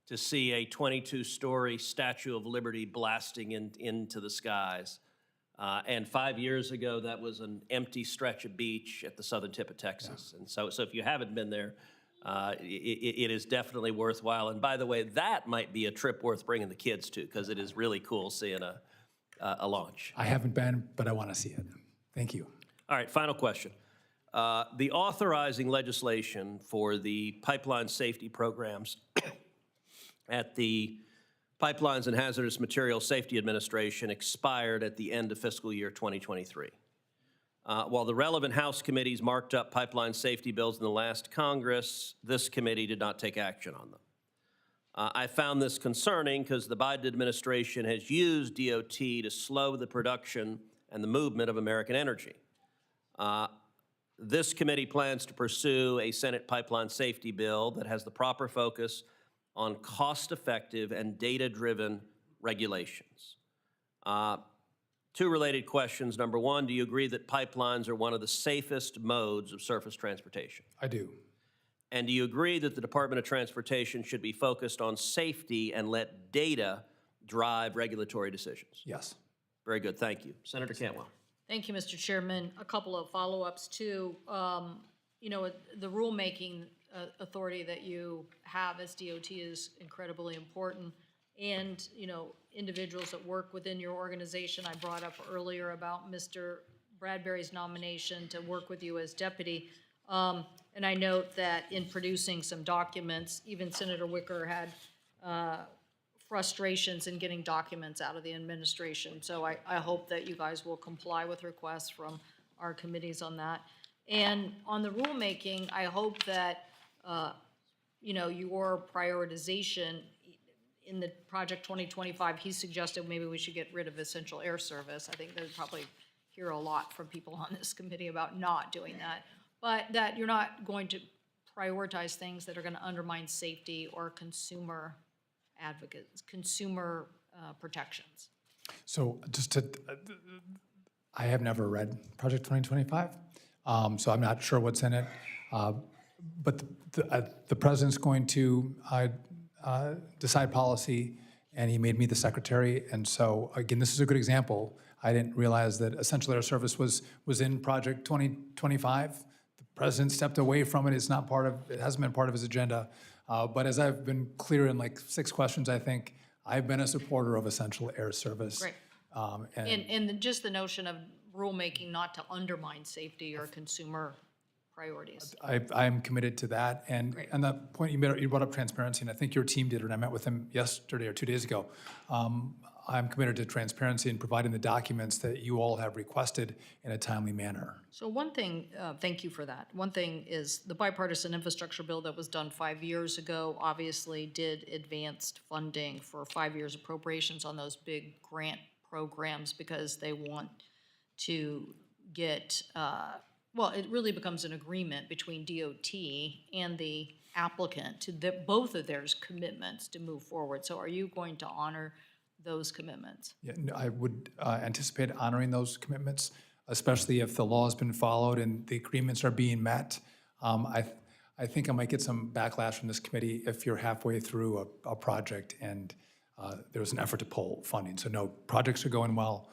Speaker 1: to see a 22-story Statue of Liberty blasting into the skies. And 5 years ago, that was an empty stretch of beach at the southern tip of Texas. Yeah. And so if you haven't been there, it is definitely worthwhile. And by the way, that might be a trip worth bringing the kids to, because it is really cool seeing a launch.
Speaker 5: I haven't been, but I want to see it. Thank you.
Speaker 1: All right, final question. The authorizing legislation for the pipeline safety programs at the Pipelines and Hazardous Materials Safety Administration expired at the end of fiscal year 2023. While the relevant House committees marked up pipeline safety bills in the last Congress, this committee did not take action on them. I found this concerning because the Biden administration has used DOT to slow the production and the movement of American energy. This committee plans to pursue a Senate pipeline safety bill that has the proper focus on cost-effective and data-driven regulations. Two related questions. Number one, do you agree that pipelines are one of the safest modes of surface transportation?
Speaker 5: I do.
Speaker 1: And do you agree that the Department of Transportation should be focused on safety and let data drive regulatory decisions?
Speaker 5: Yes.
Speaker 1: Very good, thank you. Senator Cantwell.
Speaker 2: Thank you, Mr. Chairman. A couple of follow-ups too. You know, the rulemaking authority that you have as DOT is incredibly important. And, you know, individuals that work within your organization, I brought up earlier about Mr. Bradbury's nomination to work with you as deputy. And I note that in producing some documents, even Senator Wicker had frustrations in getting documents out of the administration. So I hope that you guys will comply with requests from our committees on that. And on the rulemaking, I hope that, you know, your prioritization in the Project 2025, he suggested maybe we should get rid of essential air service. I think there'd probably hear a lot from people on this committee about not doing that. But that you're not going to prioritize things that are going to undermine safety or consumer advocates, consumer protections.
Speaker 5: So just to, I have never read Project 2025, so I'm not sure what's in it. But the president's going to decide policy, and he made me the secretary. And so, again, this is a good example. I didn't realize that essential air service was in Project 2025. The president stepped away from it. It's not part of, it hasn't been part of his agenda. But as I've been clear in like 6 questions, I think I've been a supporter of essential air service.
Speaker 2: Great. And just the notion of rulemaking not to undermine safety or consumer priorities.
Speaker 5: I'm committed to that. And the point you brought up transparency, and I think your team did it, and I met with him yesterday or 2 days ago. I'm committed to transparency and providing the documents that you all have requested in a timely manner.
Speaker 2: So one thing, thank you for that. One thing is the bipartisan infrastructure bill that was done 5 years ago obviously did advanced funding for 5 years appropriations on those big grant programs because they want to get, well, it really becomes an agreement between DOT and the applicant to both of their commitments to move forward. So are you going to honor those commitments?
Speaker 5: Yeah, no, I would anticipate honoring those commitments, especially if the law has been followed and the agreements are being met. I think I might get some backlash from this committee if you're halfway through a project and there's an effort to pull funding. So no, projects are going well,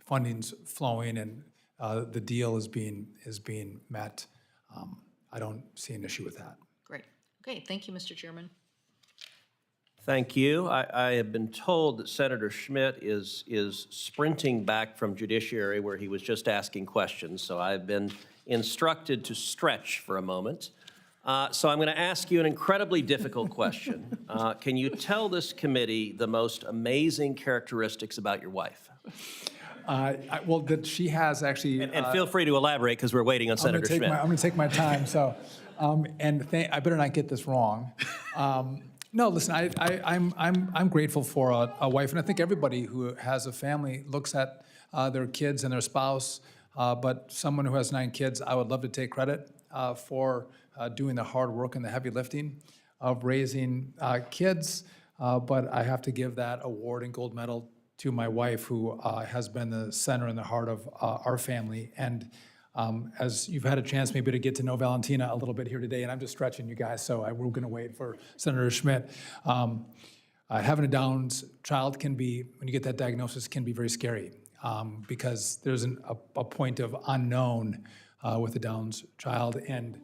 Speaker 5: funding's flowing, and the deal is being met. I don't see an issue with that.
Speaker 2: Great. Okay, thank you, Mr. Chairman.
Speaker 1: Thank you. I have been told that Senator Schmidt is sprinting back from judiciary where he was just asking questions, so I've been instructed to stretch for a moment. So I'm going to ask you an incredibly difficult question. Can you tell this committee the most amazing characteristics about your wife?
Speaker 5: Well, that she has actually...
Speaker 1: And feel free to elaborate because we're waiting on Senator Schmidt.
Speaker 5: I'm going to take my time, so, and I better not get this wrong. No, listen, I'm grateful for a wife, and I think everybody who has a family looks at their kids and their spouse, but someone who has 9 kids, I would love to take credit for doing the hard work and the heavy lifting of raising kids, but I have to give that award and gold medal to my wife, who has been the center and the heart of our family. And as you've had a chance maybe to get to know Valentina a little bit here today, and I'm just stretching you guys, so we're going to wait for Senator Schmidt. Having a Down's child can be, when you get that diagnosis, can be very scary because there's a point of unknown with a Down's child, and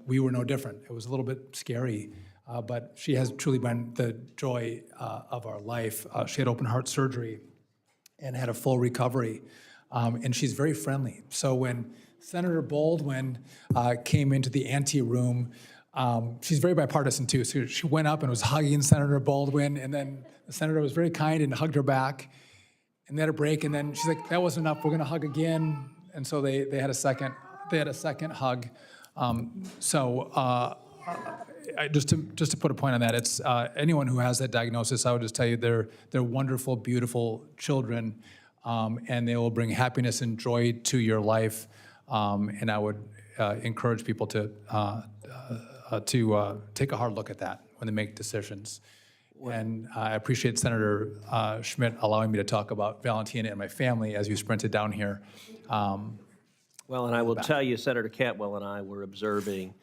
Speaker 5: we were no different. It was a little bit scary, but she has truly been the joy of our life. She had open heart surgery and had a full recovery. And she's very friendly. So when Senator Baldwin came into the ante room, she's very bipartisan too. So she went up and was hugging Senator Baldwin, and then the senator was very kind and hugged her back. And they had a break, and then she's like, "That wasn't enough. We're going to hug again." And so they had a second hug. Just to put a point on that, it's anyone who has that diagnosis, I would just tell you they're wonderful, beautiful children. And they will bring happiness and joy to your life. And I would encourage people to take a hard look at that when they make decisions. And I appreciate Senator Schmidt allowing me to talk about Valentina and my family as you sprinted down here.
Speaker 1: Well, and I will tell you, Senator Cantwell and I were observing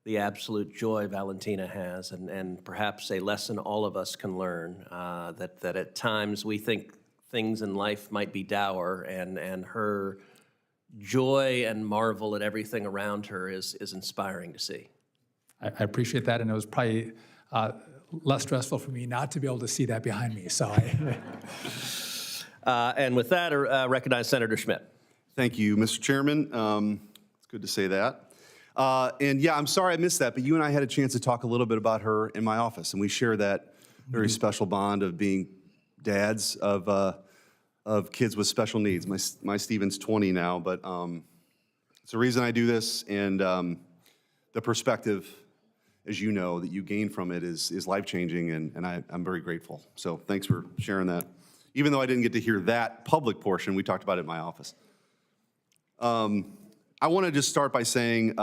Speaker 1: the absolute joy Valentina has, and perhaps a lesson all of us can learn, that at times we think things in life might be dour, and her joy and marvel at everything around her is inspiring to see.
Speaker 5: I appreciate that, and it was probably less stressful for me not to be able to see that behind me, so
Speaker 1: and with that, I recognize Senator Schmidt.
Speaker 4: Thank you, Mr. Chairman. It's good to say that. And yeah, I'm sorry I missed that, but you and I had a chance to talk a little bit about her in my office, and we share that very special bond of being dads of kids with special needs. My Stephen's 20 now, but it's the reason I do this, and the perspective, as you know, that you gain from it is life-changing, and I'm very grateful. So thanks for sharing that. Even though I didn't get to hear that public portion, we talked about it in my office. I want to just start by saying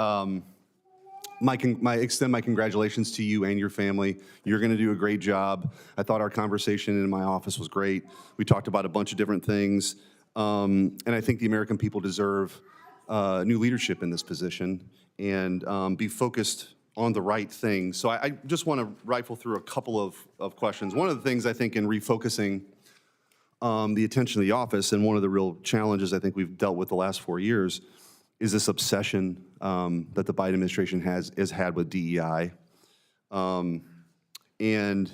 Speaker 4: extend my congratulations to you and your family. You're going to do a great job. I thought our conversation in my office was great. We talked about a bunch of different things, and I think the American people deserve new leadership in this position and be focused on the right things. So I just want to rifle through a couple of questions. One of the things I think in refocusing the attention of the office, and one of the real challenges I think we've dealt with the last 4 years, is this obsession that the Biden administration has had with DEI. And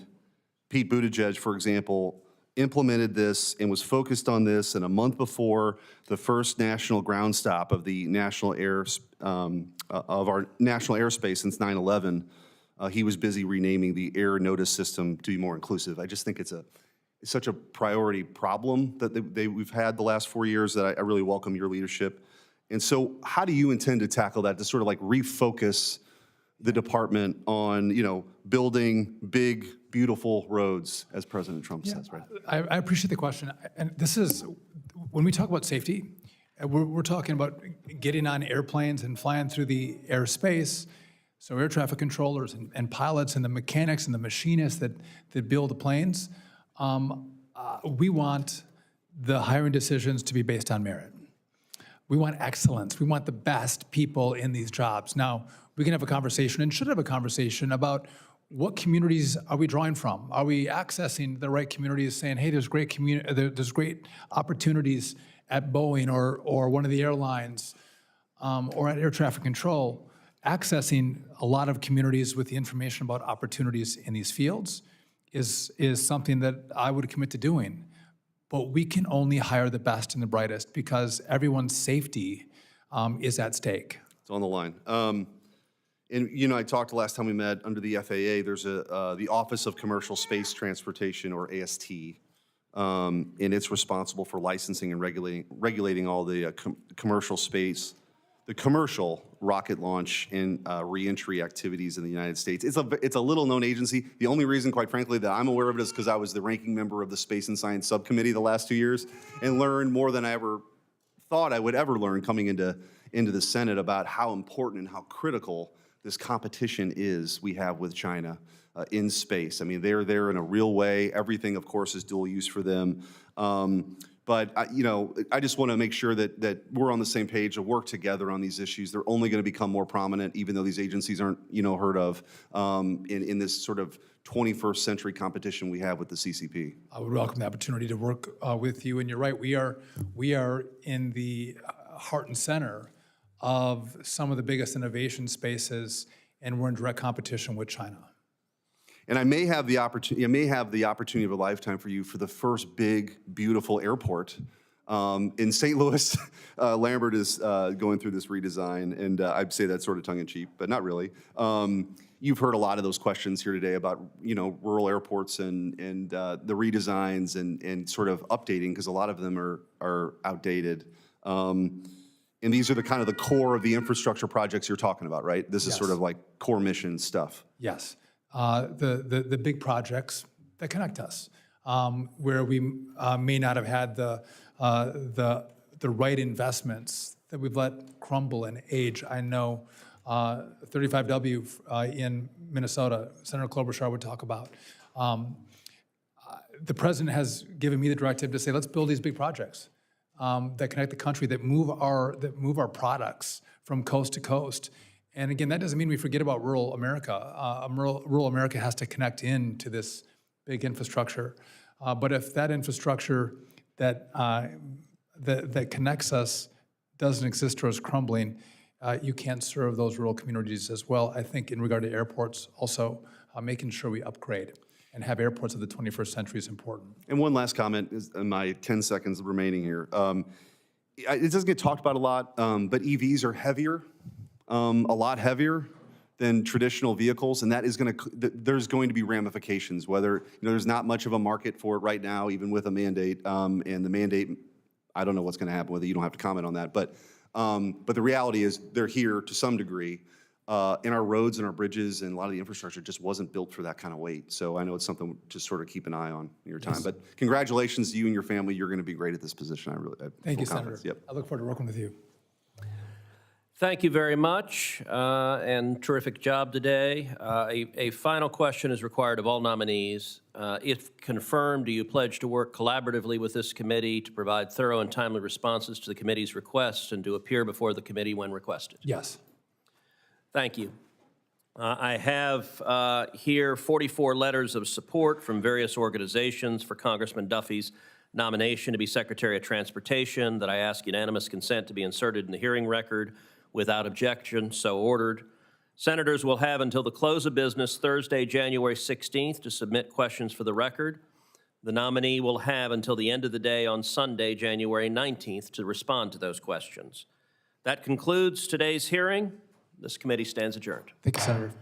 Speaker 4: Pete Buttigieg, for example, implemented this and was focused on this, and a month before the first national ground stop of the national of our national airspace since 9/11, he was busy renaming the air notice system to be more inclusive. I just think it's such a priority problem that we've had the last 4 years that I really welcome your leadership. And so how do you intend to tackle that, to sort of like refocus the department on, building big, beautiful roads, as President Trump says, right?
Speaker 5: I appreciate the question. And this is, when we talk about safety, we're talking about getting on airplanes and flying through the airspace. So air traffic controllers and pilots and the mechanics and the machinists that build the planes, we want the hiring decisions to be based on merit. We want excellence. We want the best people in these jobs. Now, we can have a conversation and should have a conversation about what communities are we drawing from? Are we accessing the right communities, saying, hey, there's great opportunities at Boeing or one of the airlines or at air traffic control, accessing a lot of communities with the information about opportunities in these fields is something that I would commit to doing. But we can only hire the best and the brightest because everyone's safety is at stake.
Speaker 4: It's on the line. And I talked last time we met under the FAA, there's the Office of Commercial Space Transportation, or AST, and it's responsible for licensing and regulating all the commercial space, the commercial rocket launch and reentry activities in the United States. It's a little-known agency. The only reason, quite frankly, that I'm aware of it is because I was the ranking member of the Space and Science Subcommittee the last 2 years and learned more than I ever thought I would ever learn coming into the Senate about how important and how critical this competition is we have with China in space. I mean, they're there in a real way. Everything, of course, is dual use for them. But I just want to make sure that we're on the same page and work together on these issues. They're only going to become more prominent, even though these agencies aren't, heard of in this sort of 21st century competition we have with the CCP.
Speaker 5: I would welcome the opportunity to work with you, and you're right. We are in the heart and center of some of the biggest innovation spaces, and we're in direct competition with China.
Speaker 4: And I may have the opportunity of a lifetime for you for the first big, beautiful airport in St. Louis. Lambert is going through this redesign, and I'd say that sort of tongue-in-cheek, but not really. You've heard a lot of those questions here today about rural airports and the redesigns and sort of updating, because a lot of them are outdated. And these are the kind of the core of the infrastructure projects you're talking about, right? This is sort of like core mission stuff.
Speaker 5: Yes. The big projects that connect us, where we may not have had the right investments that we've let crumble and age. I know 35W in Minnesota, Senator Klobuchar would talk about. The president has given me the directive to say, let's build these big projects that connect the country, that move our products from coast to coast. And again, that doesn't mean we forget about rural America. Rural America has to connect into this big infrastructure. But if that infrastructure that connects us doesn't exist or is crumbling, you can't serve those rural communities as well. I think in regard to airports, also making sure we upgrade and have airports of the 21st century is important.
Speaker 4: And one last comment is in my 10 seconds remaining here. It doesn't get talked about a lot, but EVs are heavier, a lot heavier than traditional vehicles, and that is there's going to be ramifications, whether, there's not much of a market for it right now, even with a mandate, and the mandate, I don't know what's gonna happen with it, you don't have to comment on that, but the reality is they're here to some degree, and our roads and our bridges and a lot of the infrastructure just wasn't built for that kind of weight. So I know it's something to sort of keep an eye on in your time.
Speaker 5: Yes.
Speaker 4: But congratulations to you and your family. You're going to be great at this position. I
Speaker 5: Thank you,
Speaker 4: full
Speaker 5: Senator.
Speaker 4: confidence. Yep.
Speaker 5: I look forward to working with you.
Speaker 1: Thank you very much, and terrific job today. A final question is required of all nominees. If confirmed, do you pledge to work collaboratively with this committee to provide thorough and timely responses to the committee's requests and to appear before the committee when requested?
Speaker 5: Yes.
Speaker 1: Thank you. I have here 44 letters of support from various organizations for Congressman Duffy's nomination to be Secretary of Transportation that I ask unanimous consent to be inserted in the hearing record without objection, so ordered. Senators will have until the close of business Thursday, January 16th to submit questions for the record. The nominee will have until the end of the day on Sunday, January 19th to respond to those questions. That concludes today's hearing. This committee stands adjourned.
Speaker 5: Thank you, Senator.